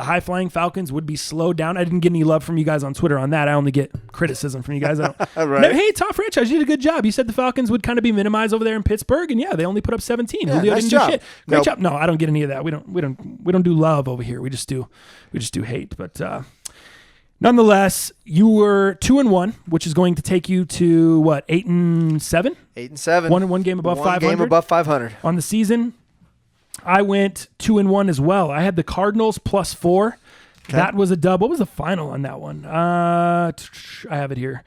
high-flying Falcons would be slowed down. I didn't get any love from you guys on Twitter on that. I only get criticism from you guys. I don't,
Right.
Hey, top franchise, you did a good job. You said the Falcons would kind of be minimized over there in Pittsburgh, and they only put up 17.
Yeah,
Julio
nice
didn't
job.
do shit. Great
Nope.
job. No, I don't get any of that. We don't do love over here. We just do hate. But nonetheless, you were 2-1, which is going to take you to what, 8-7?
8-7.
One game above 500.
One game above 500
on the season. I went 2-1 as well. I had the Cardinals +4.
Okay.
That was a dub. What was the final on that one? I have it here.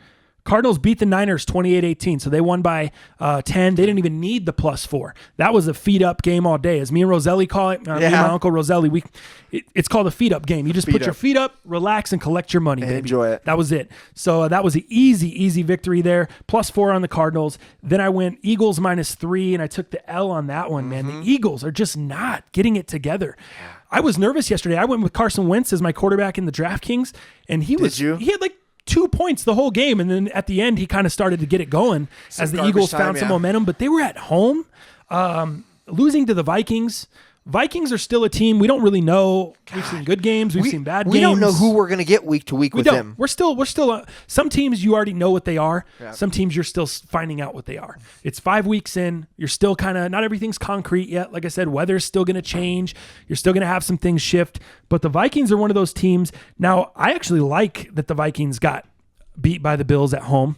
Cardinals beat the Niners 28-18, so they won by 10. They didn't even need the +4. That was a feed-up game all day. As me and Roselli call it, me and my Uncle Roselli, it's called a feed-up game. You just put your feet up, relax, and collect your money, baby.
Enjoy it.
That was it. So that was an easy victory there. +4 on the Cardinals. Then I went Eagles -3, and I took the L on that one, man. The Eagles are just not getting it together. I was nervous yesterday. I went with Carson Wentz as my quarterback in the DraftKings, and he had like 2 points the whole game, and then at the end he kind of started to get it going as the Eagles found some momentum. But they were at home, losing to the Vikings. Vikings are still a team we don't really know. We've seen good games. We've seen bad games.
We don't know who we're going to get week to week with them.
We're still some teams you already know what they are. Yeah. Some teams you're still finding out what they are. It's 5 weeks in. You're still kind of, not everything's concrete yet. Like I said, weather's still going to change. You're still going to have some things shift. But the Vikings are one of those teams. Now, I actually like that the Vikings got beat by the Bills at home.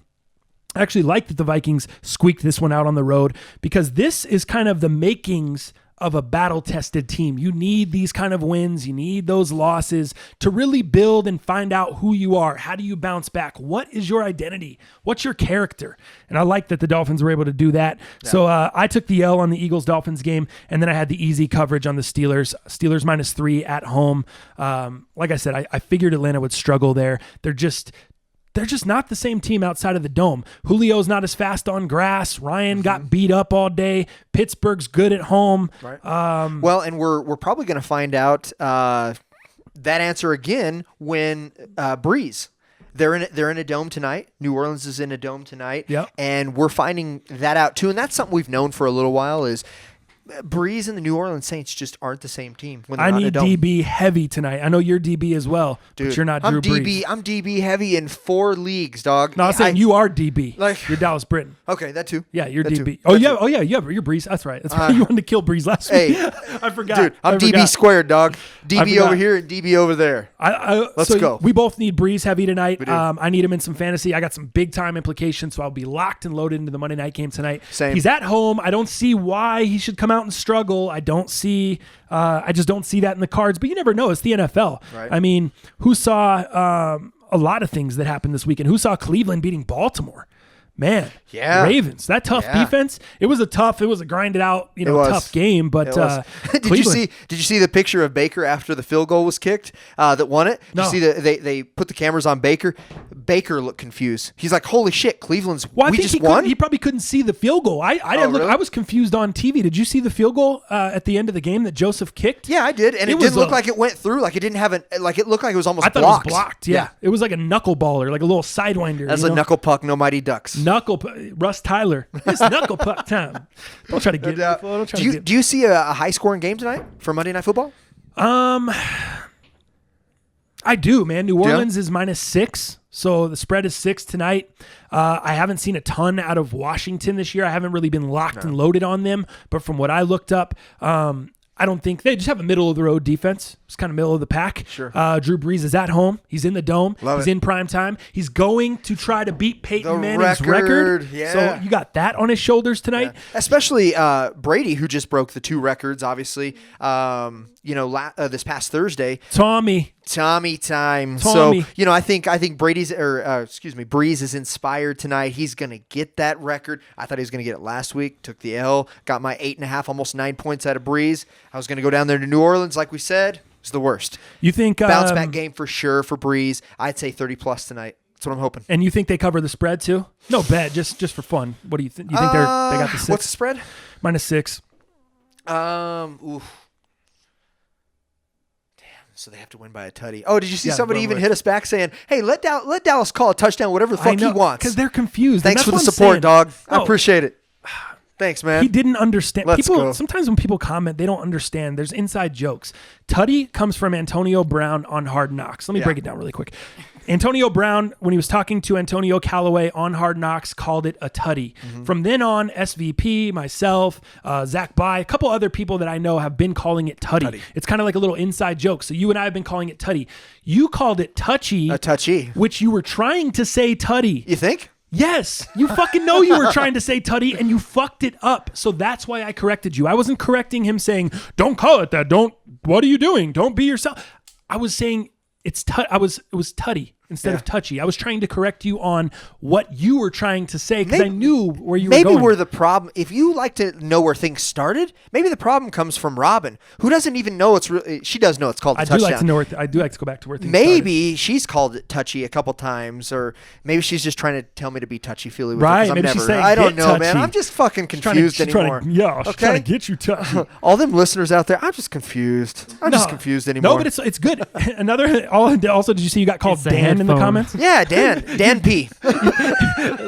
I actually like that the Vikings squeaked this one out on the road, because this is kind of the makings of a battle-tested team. You need these kind of wins. You need those losses to really build and find out who you are. How do you bounce back? What is your identity? What's your character? And I like that the Dolphins were able to do that. Yeah. So I took the L on the Eagles-Dolphins game, and then I had the easy coverage on the Steelers. Steelers -3 at home. Like I said, I figured Atlanta would struggle there. They're just not the same team outside of the dome. Julio's not as fast on grass. Ryan got beat up all day. Pittsburgh's good at home.
Right. Well, and we're probably going to find out that answer again when Breeze. They're in a dome tonight. New Orleans is in a dome tonight.
Yep.
And we're finding that out too. And that's something we've known for a little while is Breeze and the New Orleans Saints just aren't the same team when they're
I
not in a
need
dome.
DB heavy tonight. I know you're DB as well,
dude,
but you're not Drew Brees.
I'm DB heavy in 4 leagues, dog.
No, I'm saying you are DB.
Like,
you're Dallas Britton.
Okay, that too.
Yeah, you're
that
DB.
Too.
Oh, yeah, you're Breeze. That's right. That's right. You wanted to kill Breeze last week.
Hey,
I forgot.
Dude, I'm DB squared, dog. DB over here and DB over there. Let's go.
We both need Breeze heavy tonight. I need him in some fantasy. I got some big time implications, so I'll be locked and loaded into the Monday night game tonight.
Same.
He's at home. I don't see why he should come out and struggle. I just don't see that in the cards, but you never know. It's the NFL.
Right.
I mean, who saw a lot of things that happened this weekend? Who saw Cleveland beating Baltimore? Man,
yeah.
Ravens, that tough defense. It was a grinded out, tough game. But
did you see the picture of Baker after the field goal was kicked that won it?
No.
You see they put the cameras on Baker. Baker looked confused. He's like, "Holy shit, Cleveland's we just won."
He probably couldn't see the field goal. I didn't look. Really? I was confused on TV. Did you see the field goal at the end of the game that Joseph kicked?
Yeah, I did, and it didn't look like it went through. Like it didn't have it looked like it was almost blocked.
I thought it was blocked. Yeah. It was like a knuckleballer, like a little sidewinder.
That's a knuckle puck, no mighty ducks.
Russ Tyler. It's knuckle puck time. Don't try to get me.
Do you see a high scoring game tonight for Monday Night Football?
I do, man. New Orleans is -6. So the spread is 6 tonight. I haven't seen a ton out of Washington this year. I haven't really been locked and loaded on them. But from what I looked up, I don't think they just have a middle-of-the-road defense. It's kind of middle of the pack.
Sure.
Drew Brees is at home. He's in the dome. He's in prime time. He's going to try to beat Peyton Manning's record.
Yeah.
So you got that on his shoulders tonight.
Yeah. Especially Brady, who just broke the 2 records, obviously, this past Thursday.
Tommy
time.
Tommy.
So, I think Breeze is inspired tonight. He's going to get that record. I thought he was going to get it last week. Took the L. Got my 8.5, almost 9 points out of Breeze. I was going to go down there to New Orleans, like we said. It's the worst.
You think
bounce back game for sure for Breeze? I'd say 30+ tonight. That's what I'm hoping.
And you think they cover the spread too? No bet, just for fun. What do you think? You think they got the 6?
What's the spread?
-6.
Oof. So they have to win by a tutty. Oh, did you see somebody even hit us back saying, "Hey, let Dallas call a touchdown, whatever the fuck he wants."
Because they're confused.
Thanks for the support, dog. I appreciate it. Thanks, man.
He didn't understand.
Let's go.
Sometimes when people comment, they don't understand. There's inside jokes. Tutty comes from Antonio Brown on Hard Knocks. Let me break it down really quick. Antonio Brown, when he was talking to Antonio Callaway on Hard Knocks, called it a tutty. Mm-hmm. From then on, SVP, myself, Zach By, a couple other people that I know have been calling it tutty. It's kind of like a little inside joke. So you and I have been calling it tutty. You called it touchy.
A touchy.
Which you were trying to say tutty.
You think?
Yes, you fucking know you were trying to say tutty and you fucked it up. So that's why I corrected you. I wasn't correcting him saying, "Don't call it that. What are you doing? Don't be yourself." I was saying it was tutty. instead of touchy. I was trying to correct you on what you were trying to say because I knew where you were
maybe
going.
Maybe where the problem, if you like to know where things started, maybe the problem comes from Robin, who doesn't even know it's really, she does know it's called a touchdown.
I do like to go back to where things
maybe started. She's called it touchy a couple times, or maybe she's just trying to tell me to be touchy-feely with
right,
it.
Maybe she's saying,
I don't know,
touchy.
man. I'm just fucking confused anymore.
She's trying to get you touchy.
All them listeners out there, I'm just confused. I'm just confused anymore.
No, but it's good. Also, did you see you got called Dan in the comments?
Yeah, Dan P.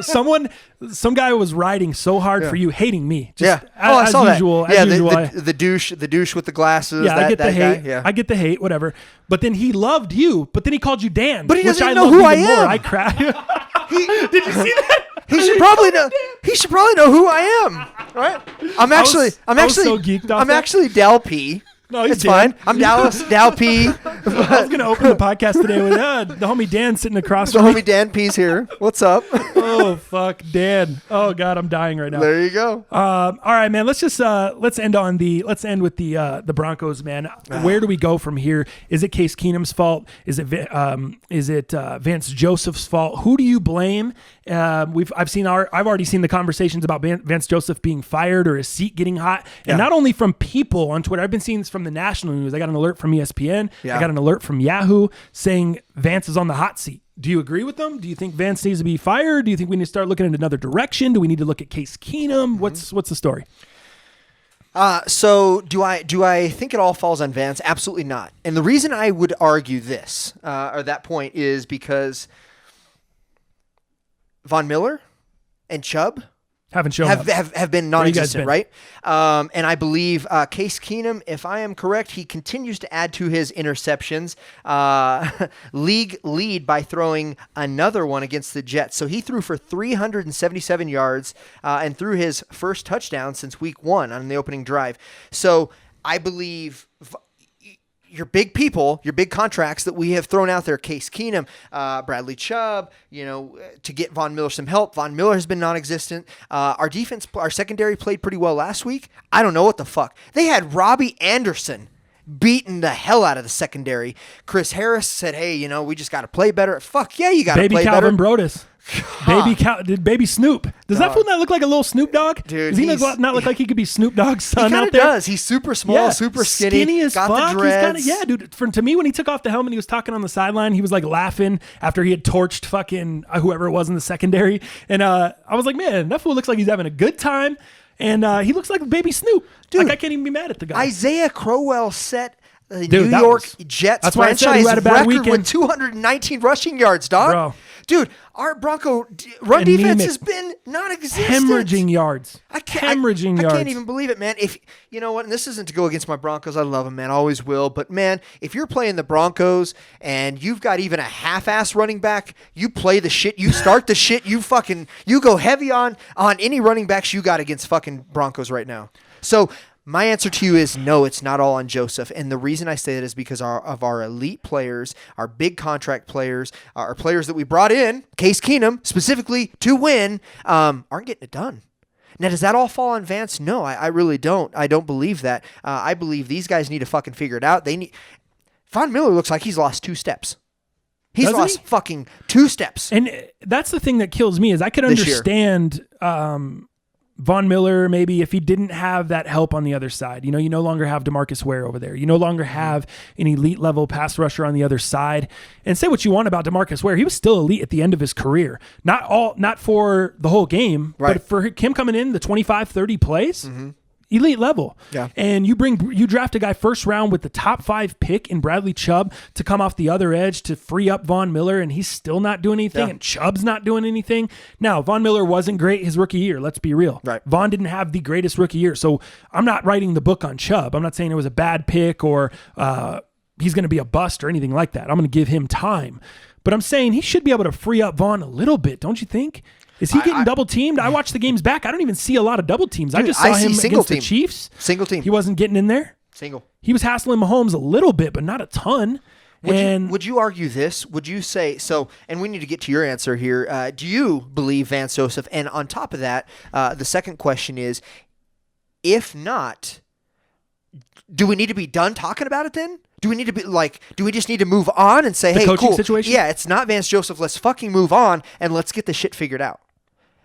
Some guy was riding so hard for you, hating me.
Just
I saw usual,
that. Yeah,
as usual,
the douche with the glasses.
Yeah,
I
get the hate.
Guy, yeah.
I get the hate, whatever. But then he loved you. But then he called you Dan.
But he doesn't
even
know who I am.
I cried. Did you see that?
He should probably know who I am, right? I'm actually
so geeked off
I'm actually Dal P.
No,
it's fine. I'm Dallas Dal P.
I was gonna open the podcast today with the homie Dan sitting across
from
me.
The homie Dan P's here. What's up?
Oh fuck, Dan. Oh god, I'm dying right now.
There you go.
All right, man. Let's end with the Broncos, man. Where do we go from here? Is it Case Keenum's fault? Is it Vance Joseph's fault? Who do you blame? I've already seen the conversations about Vance Joseph being fired or his seat getting hot, and not only from people on Twitter. I've been seeing this from the national news. I got an alert from ESPN. I got an alert from Yahoo saying Vance is on the hot seat. Do you agree with them? Do you think Vance needs to be fired? Do you think we need to start looking in another direction? Do we need to look at Case Keenum? What's the story?
So do I think it all falls on Vance? Absolutely not. And the reason I would argue this or that point is because Von Miller and Chubb
haven't shown
have been non-existent, right? And I believe Case Keenum, if I am correct, he continues to add to his interceptions. League lead by throwing another one against the Jets. So he threw for 377 yards and threw his first touchdown since week 1 on the opening drive. So I believe your big people, your big contracts that we have thrown out there, Case Keenum, Bradley Chubb, to get Von Miller some help. Von Miller has been non-existent. Our defense, our secondary played pretty well last week. I don't know what the fuck. They had Robbie Anderson beating the hell out of the secondary. Chris Harris said, hey, we just got to play better. Fuck yeah, you got to play
Calvin
better.
Brodus. Baby Snoop. Does that fool not look like a little Snoop Dogg?
Dude,
does he not look like he could be Snoop Dogg's son out there?
He kind of does. He's super small, super skinny
as
got
fuck.
The dreads.
He's dude. To me, when he took off the helmet, he was talking on the sideline. He was like laughing after he had torched fucking whoever it was in the secondary. And I was like, man, that fool looks like he's having a good time. And he looks like baby Snoop. Dude, I can't even be mad at the guy.
Isaiah Crowell set the New York Jets franchise record with 219 rushing yards, dog.
Bro.
Dude, our Bronco run defense has been non-existent.
Hemorrhaging yards.
I can't even believe it, man. If you know what, and this isn't to go against my Broncos. I love them, man. Always will. But, man, if you're playing the Broncos and you've got even a half-ass running back, you play the shit, you start the shit, you go heavy on any running backs you got against fucking Broncos right now. So my answer to you is no, it's not all on Joseph. And the reason I say that is because of our elite players, our big contract players, our players that we brought in, Case Keenum, specifically to win, aren't getting it done. Now, does that all fall on Vance? No, I really don't. I don't believe that. I believe these guys need to fucking figure it out. Von Miller looks like he's lost 2 steps. He's lost fucking 2 steps.
And that's the thing that kills me is I could understand Von Miller, maybe if he didn't have that help on the other side, you no longer have DeMarcus Ware over there. You no longer have an elite level pass rusher on the other side. And say what you want about DeMarcus Ware, he was still elite at the end of his career. Not for the whole game, but for him coming in the 25, 30 plays. Mm-hmm. Elite level.
Yeah.
And you draft a guy first round with the top 5 pick in Bradley Chubb to come off the other edge to free up Von Miller, and he's still not doing anything, and Chubb's not doing anything. Now, Von Miller wasn't great his rookie year, let's be real.
Right.
Von didn't have the greatest rookie year, so I'm not writing the book on Chubb. I'm not saying it was a bad pick or he's going to be a bust or anything like that. I'm going to give him time. But I'm saying he should be able to free up Von a little bit, don't you think? Is he getting double teamed? I watched the games back. I don't even see a lot of double teams. I just saw him against the Chiefs.
Single team.
He wasn't getting in there.
Single.
He was hassling Mahomes a little bit, but not a ton.
Would you argue this? Would you say so? And we need to get to your answer here. Do you believe Vance Joseph? And on top of that, the second question is, if not, do we need to be done talking about it then? Do we need to be like? Do we just need to move on and say,
The
hey,
coaching
cool,
situation?
yeah, it's not Vance Joseph. Let's fucking move on and let's get the shit figured out.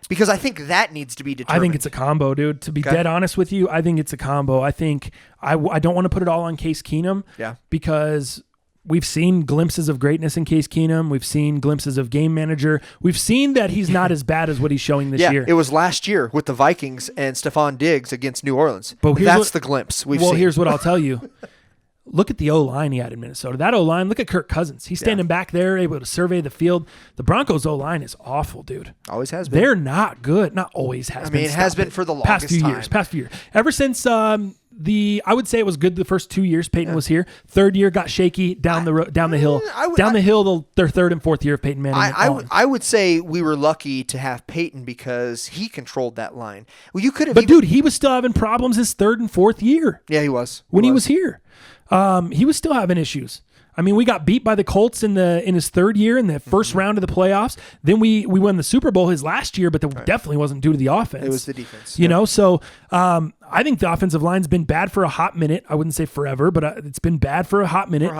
Because I think that needs to be determined.
I think it's a combo, dude. To be dead honest with you, I think it's a combo. I think I don't want to put it all on Case Keenum.
Yeah.
Because we've seen glimpses of greatness in Case Keenum. We've seen glimpses of game manager. We've seen that he's not as bad as what he's showing this year.
It was last year with the Vikings and Stephon Diggs against New Orleans.
But
that's the glimpse we've seen.
Well, here's what I'll tell you. Look at the O-line he had in Minnesota. That O-line, look at Kirk Cousins. He's standing back there, able to survey the field. The Broncos O-line is awful, dude.
Always has been.
They're not good. Not always has been.
I mean, it has been for the longest time.
Past few years. Ever since I would say it was good the first 2 years Peyton was here. Third year got shaky down the hill. Their third and fourth year of Peyton Manning.
I would say we were lucky to have Peyton because he controlled that line. Well, you could have.
But dude, he was still having problems his third and fourth year.
Yeah, he was.
When he was here. He was still having issues. I mean, we got beat by the Colts in his third year in the first round of the playoffs. Then we won the Super Bowl his last year, but that definitely wasn't due to the offense.
It was the defense.
You know, so I think the offensive line's been bad for a hot minute. I wouldn't say forever, but it's been bad for a hot minute.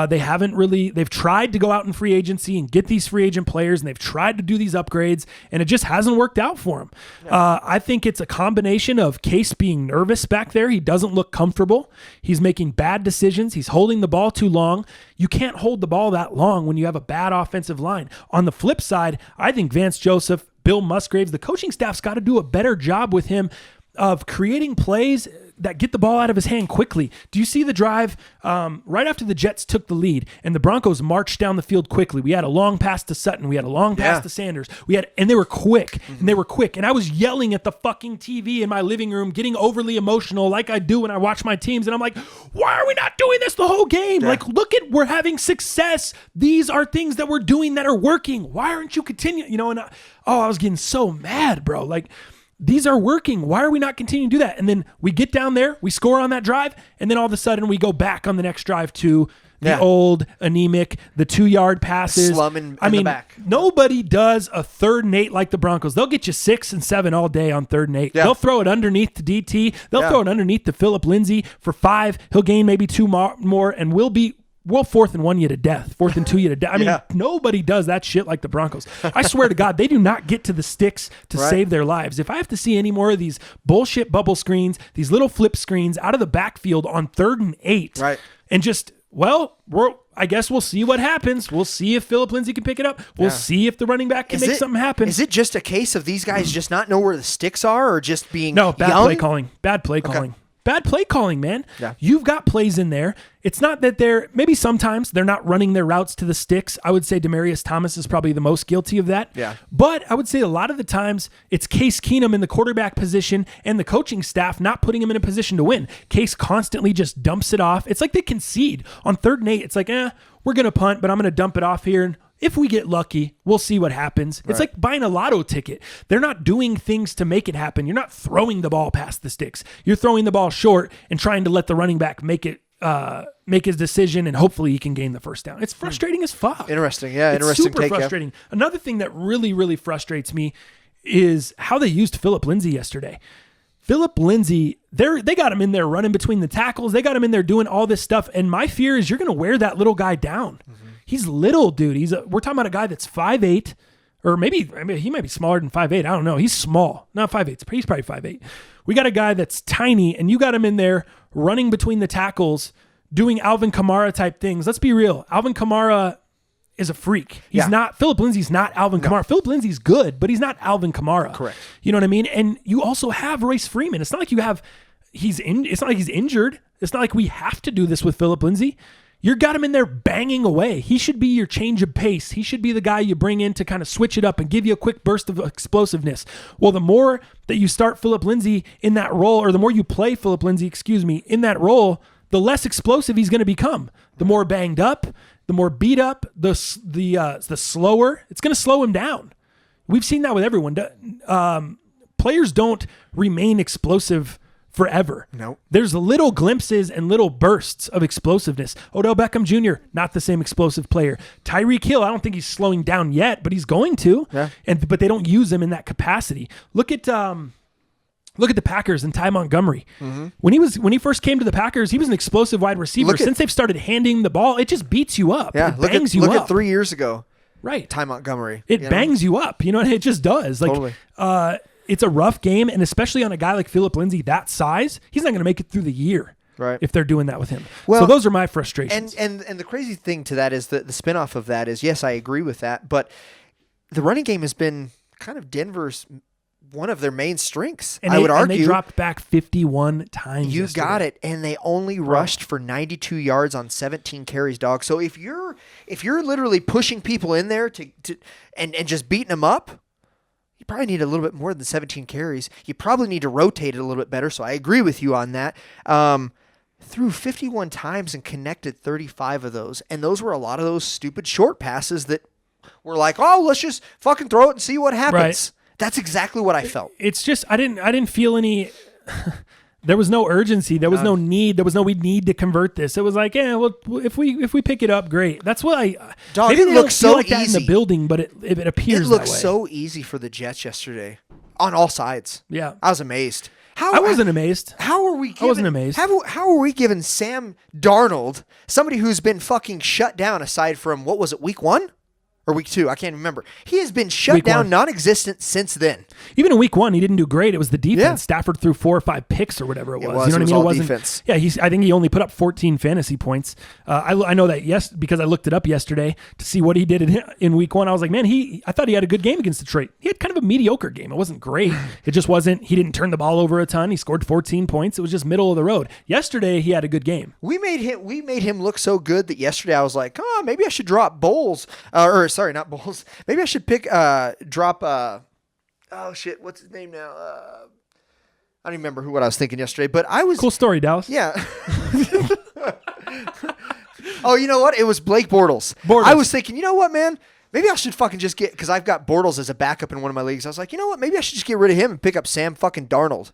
They've tried to go out in free agency and get these free agent players, and they've tried to do these upgrades, and it just hasn't worked out for them. Yeah. I think it's a combination of Case being nervous back there. He doesn't look comfortable. He's making bad decisions. He's holding the ball too long. You can't hold the ball that long when you have a bad offensive line. On the flip side, I think Vance Joseph, Bill Musgraves, the coaching staff's got to do a better job with him of creating plays that get the ball out of his hand quickly. Do you see the drive right after the Jets took the lead and the Broncos marched down the field quickly? We had a long pass to Sutton. We had a long pass to Sanders. And they were quick. And they were quick. And I was yelling at the fucking TV in my living room, getting overly emotional like I do when I watch my teams. And I'm like, why are we not doing this the whole game? Yeah. Like, we're having success. These are things that we're doing that are working. Why aren't you continuing? You know, and I was getting so mad, bro. Like, these are working. Why are we not continuing to do that? And then we get down there, we score on that drive, and then all of a sudden we go back on the next drive to the old anemic, the 2-yard passes.
Slumming in the back.
Nobody does a 3rd and 8 like the Broncos. They'll get you 6 and 7 all day on 3rd and 8. Yeah. They'll throw it underneath to DT. They'll throw it underneath to Phillip Lindsay for 5. He'll gain maybe 2 more, and we'll 4th and 1 you to death. 4th and 2 you to death. I mean, nobody does that shit like the Broncos. I swear to God, they do not get to the sticks to save their lives. If I have to see any more of these bullshit bubble screens, these little flip screens out of the backfield on 3rd and 8, and just, I guess we'll see what happens. We'll see if Phillip Lindsay can pick it up. We'll see if the running back can make something happen.
Is it just a case of these guys just not know where the sticks are or just being
bad
young?
play calling. Bad play calling. Bad play calling, man. Yeah. You've got plays in there. It's not that maybe sometimes they're not running their routes to the sticks. I would say Demaryius Thomas is probably the most guilty of that.
Yeah.
But I would say a lot of the times it's Case Keenum in the quarterback position and the coaching staff not putting him in a position to win. Case constantly just dumps it off. It's like they concede on 3rd and 8. It's like, we're going to punt, but I'm going to dump it off here. And if we get lucky, we'll see what happens. It's like buying a lotto ticket. They're not doing things to make it happen. You're not throwing the ball past the sticks. You're throwing the ball short and trying to let the running back make his decision, and hopefully he can gain the first down. It's frustrating as fuck.
Interesting. Yeah,
it's
interesting.
Super frustrating. Another thing that really, really frustrates me is how they used Phillip Lindsay yesterday. Phillip Lindsay, they got him in there running between the tackles. They got him in there doing all this stuff. And my fear is you're going to wear that little guy down. Mm-hmm. He's little, dude. We're talking about a guy that's 5'8", or maybe he might be smaller than 5'8". I don't know. He's small. Not 5'8". He's probably 5'8". We got a guy that's tiny, and you got him in there running between the tackles, doing Alvin Kamara type things. Let's be real. Alvin Kamara is a freak. He's not. Phillip Lindsay's not Alvin Kamara. Phillip Lindsay's good, but he's not Alvin Kamara.
Correct.
You know what I mean? And you also have Royce Freeman. It's not like it's not like he's injured. It's not like we have to do this with Phillip Lindsay. You got him in there banging away. He should be your change of pace. He should be the guy you bring in to kind of switch it up and give you a quick burst of explosiveness. Well, the more that you start Phillip Lindsay in that role, or the more you play Phillip Lindsay, in that role, the less explosive he's going to become. The more banged up, the more beat up, the slower. It's going to slow him down. We've seen that with everyone. Players don't remain explosive forever.
Nope.
There's little glimpses and little bursts of explosiveness. Odell Beckham Jr., not the same explosive player. Tyreek Hill, I don't think he's slowing down yet, but he's going to.
Yeah.
But they don't use him in that capacity. Look at Look at the Packers and Ty Montgomery. When he first came to the Packers, he was an explosive wide receiver. Since they've started handing the ball, it just beats you up.
Yeah,
it bangs you up.
Look at 3 years ago.
Right.
Ty Montgomery.
It bangs you up. You know, it just does. Like,
Totally.
It's a rough game, and especially on a guy like Phillip Lindsay that size, he's not going to make it through the year.
Right.
If they're doing that with him.
Well,
so those are my frustrations.
And the crazy thing to that is that the spinoff of that is, yes, I agree with that, but the running game has been kind of Denver's one of their main strengths. I would argue.
And they dropped back 51 times.
You
yesterday.
got it, and they only rushed for 92 yards on 17 carries, dog. So if you're literally pushing people in there and just beating them up, you probably need a little bit more than 17 carries. You probably need to rotate it a little bit better. So I agree with you on that. Threw 51 times and connected 35 of those, and those were a lot of those stupid short passes that were like, oh, let's just fucking throw it and see what happens.
Right.
That's exactly what I felt.
It's just I didn't feel any. There was no urgency. There was no need. There was no we need to convert this. It was like, yeah, well, if we pick it up, great. That's what I.
Dog,
maybe
it looks so
like that
easy
in the building, but it appears
It looked
that way.
so easy for the Jets yesterday, on all sides.
Yeah,
I was amazed.
I wasn't amazed.
How are we? Giving,
I wasn't amazed.
How are we giving Sam Darnold, somebody who's been fucking shut down aside from what was it, week 1? Or week 2, I can't remember. He has been shut
Week
down,
1.
non-existent since then.
Even in week 1, he didn't do great. It was the defense.
Yeah.
Stafford threw 4 or 5 picks or whatever it was.
It
You know what I mean?
all
wasn't.
defense.
Yeah, I think he only put up 14 fantasy points. I know that because I looked it up yesterday to see what he did in week 1. I was like, man, I thought he had a good game against Detroit. He had kind of a mediocre game. It wasn't great. It just wasn't. He didn't turn the ball over a ton. He scored 14 points. It was just middle of the road. Yesterday, he had a good game.
We made him look so good that yesterday I was like, maybe I should drop Bowles. Not Bowles. Maybe I should drop what's his name now? I don't even remember what I was thinking yesterday, but I was
Cool story, Dallas.
Yeah. Oh, you know what? It was Blake Bortles.
Bortles.
I was thinking, you know what, man? Maybe I should fucking just because I've got Bortles as a backup in one of my leagues. I was like, you know what? Maybe I should just get rid of him and pick up Sam fucking Darnold.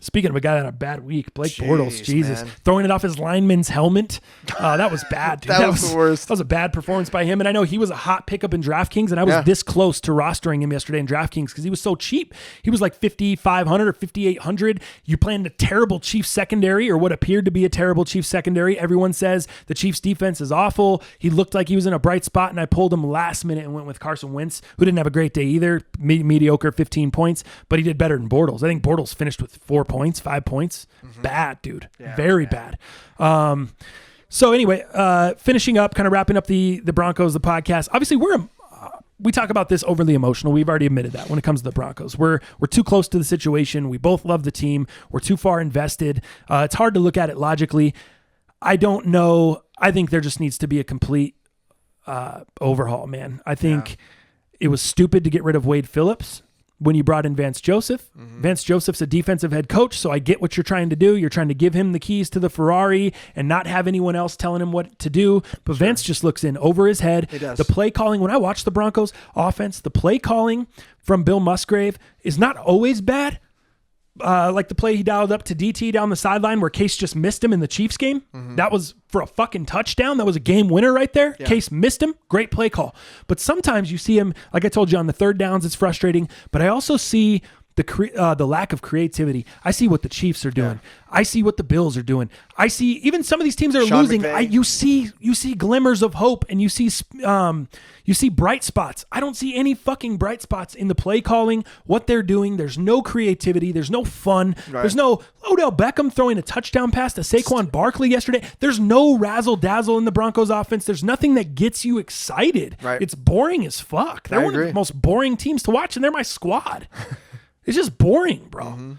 Speaking of a guy that had a bad week, Blake Bortles, Jesus,
man.
throwing it off his lineman's helmet. That was bad, dude.
That was the worst.
That was a bad performance by him. And I know he was a hot pickup in DraftKings, and I was this close to rostering him yesterday in DraftKings because he was so cheap. He was like 5,500 or 5,800. You playing a terrible Chiefs secondary, or what appeared to be a terrible Chiefs secondary. Everyone says the Chiefs defense is awful. He looked like he was in a bright spot, and I pulled him last minute and went with Carson Wentz, who didn't have a great day either. Mediocre, 15 points, but he did better than Bortles. I think Bortles finished with 4 points, 5 points. Bad, dude.
Yeah,
very bad. So anyway, finishing up, kind of wrapping up the Broncos, the podcast. Obviously, we talk about this overly emotional. We've already admitted that when it comes to the Broncos. We're too close to the situation. We both love the team. We're too far invested. It's hard to look at it logically. I don't know. I think there just needs to be a complete overhaul, man. I think it was stupid to get rid of Wade Phillips when you brought in Vance Joseph. Vance Joseph's a defensive head coach, so I get what you're trying to do. You're trying to give him the keys to the Ferrari and not have anyone else telling him what to do. But Vance just looks in over his head.
He does.
The play calling, when I watch the Broncos offense, the play calling from Bill Musgrave is not always bad. Like the play he dialed up to DT down the sideline where Case just missed him in the Chiefs game. That was for a fucking touchdown. That was a game winner right there.
Yeah.
Case missed him. Great play call. But sometimes you see him, like I told you, on the third downs, it's frustrating. But I also see the lack of creativity. I see what the Chiefs are doing.
Yeah.
I see what the Bills are doing. I see even some of these teams that are
Sean
losing.
McVay.
You see glimmers of hope, and you see bright spots. I don't see any fucking bright spots in the play calling, what they're doing. There's no creativity. There's no fun.
Right.
There's no Odell Beckham throwing a touchdown pass to Saquon Barkley yesterday. There's no razzle dazzle in the Broncos offense. There's nothing that gets you excited.
Right.
It's boring as fuck. They're
I
one of
agree.
the most boring teams to watch, and they're my squad. It's just boring, bro.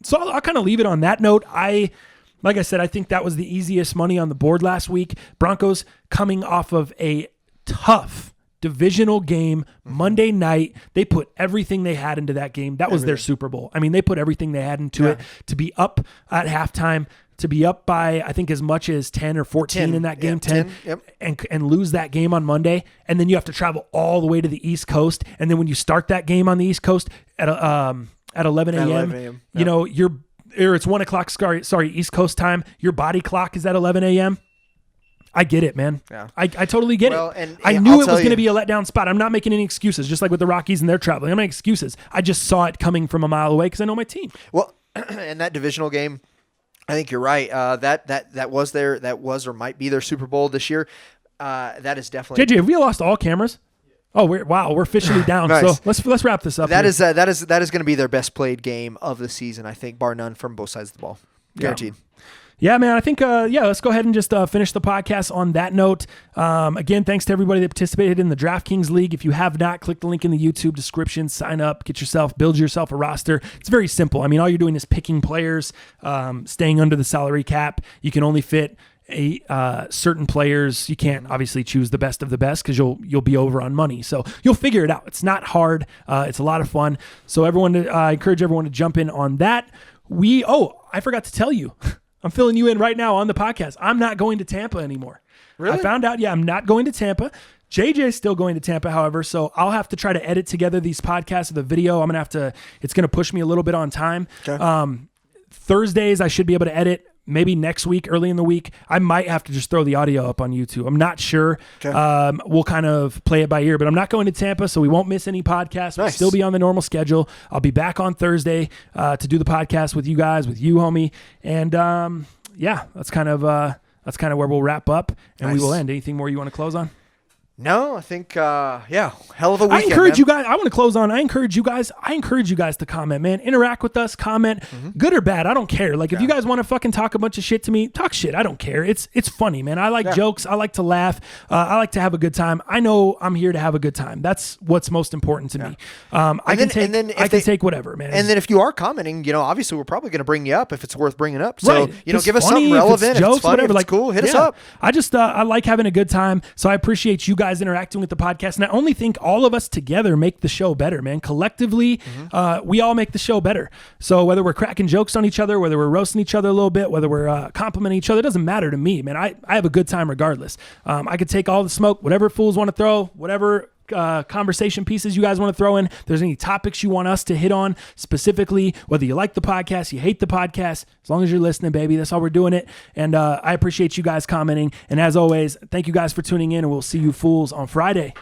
So I'll kind of leave it on that note. Like I said, I think that was the easiest money on the board last week. Broncos coming off of a tough divisional game Monday night. They put everything they had into that game. That was their Super Bowl. I mean, they put everything they had into it to be up at halftime, to be up by, I think, as much as 10 or 14 in that game, 10, and lose that game on Monday. And then you have to travel all the way to the East Coast. And then when you start that game on the East Coast at 11 a.m., you know, it's 1 o'clock, sorry, East Coast time. Your body clock is at 11 a.m. I get it, man.
Yeah.
I totally get
Well,
it.
and
I
I'll
knew it
tell
was going to
you-
be a letdown spot. I'm not making any excuses, just like with the Rockies and their traveling. I'm not making excuses. I just saw it coming from a mile away because I know my team.
Well, in that divisional game, I think you're right. That was or might be their Super Bowl this year. That is definitely
JJ, have we lost all cameras? Oh, we're officially down.
Nice.
So let's wrap this up.
that
here.
is going to be their best played game of the season. I think, bar none, from both sides of the ball, guaranteed.
Yeah, man. I think, let's go ahead and just finish the podcast on that note. Again, thanks to everybody that participated in the DraftKings League. If you have not, click the link in the YouTube description, sign up, build yourself a roster. It's very simple. I mean, all you're doing is picking players, staying under the salary cap. You can only fit certain players. You can't obviously choose the best of the best because you'll be over on money. So you'll figure it out. It's not hard. It's a lot of fun. So I encourage everyone to jump in on that. I forgot to tell you. I'm filling you in right now on the podcast. I'm not going to Tampa anymore.
Really?
I found out, I'm not going to Tampa. JJ is still going to Tampa, however, so I'll have to try to edit together these podcasts with a video. It's going to push me a little bit on time.
Okay.
Thursdays, I should be able to edit. Maybe next week, early in the week, I might have to just throw the audio up on YouTube. I'm not sure.
Okay.
We'll kind of play it by ear, but I'm not going to Tampa, so we won't miss any podcasts. We'll
Nice.
still be on the normal schedule. I'll be back on Thursday to do the podcast with you guys, with you, homie. And that's kind of where we'll wrap up, and we
Nice.
will end. Anything more you want to close on?
No, I think, hell of a weekend.
I encourage
man.
you guys. I want to close on. I encourage you guys to comment, man. Interact with us. Comment, good or bad. I don't care. Like if you guys want to fucking talk a bunch of shit to me, talk shit. I don't care. It's funny, man. I like jokes. I like to laugh. I like to have a good time. I know I'm here to have a good time. That's what's most important to me. I can take whatever, man.
And then if you are commenting, obviously we're probably going to bring you up if it's worth bringing up. So,
Right. If it's
give us
funny,
something
if it's
relevant. If
jokes,
it's funny,
whatever.
if it's cool, hit us
yeah.
up.
I just I like having a good time, so I appreciate you guys interacting with the podcast. And I only think all of us together make the show better, man. Collectively, we all make the show better. So whether we're cracking jokes on each other, whether we're roasting each other a little bit, whether we're complimenting each other, it doesn't matter to me, man. I have a good time regardless. I could take all the smoke, whatever fools want to throw, whatever conversation pieces you guys want to throw in. If there's any topics you want us to hit on specifically, whether you like the podcast, you hate the podcast, as long as you're listening, baby, that's how we're doing it. And I appreciate you guys commenting. And as always, thank you guys for tuning in, and we'll see you fools on Friday.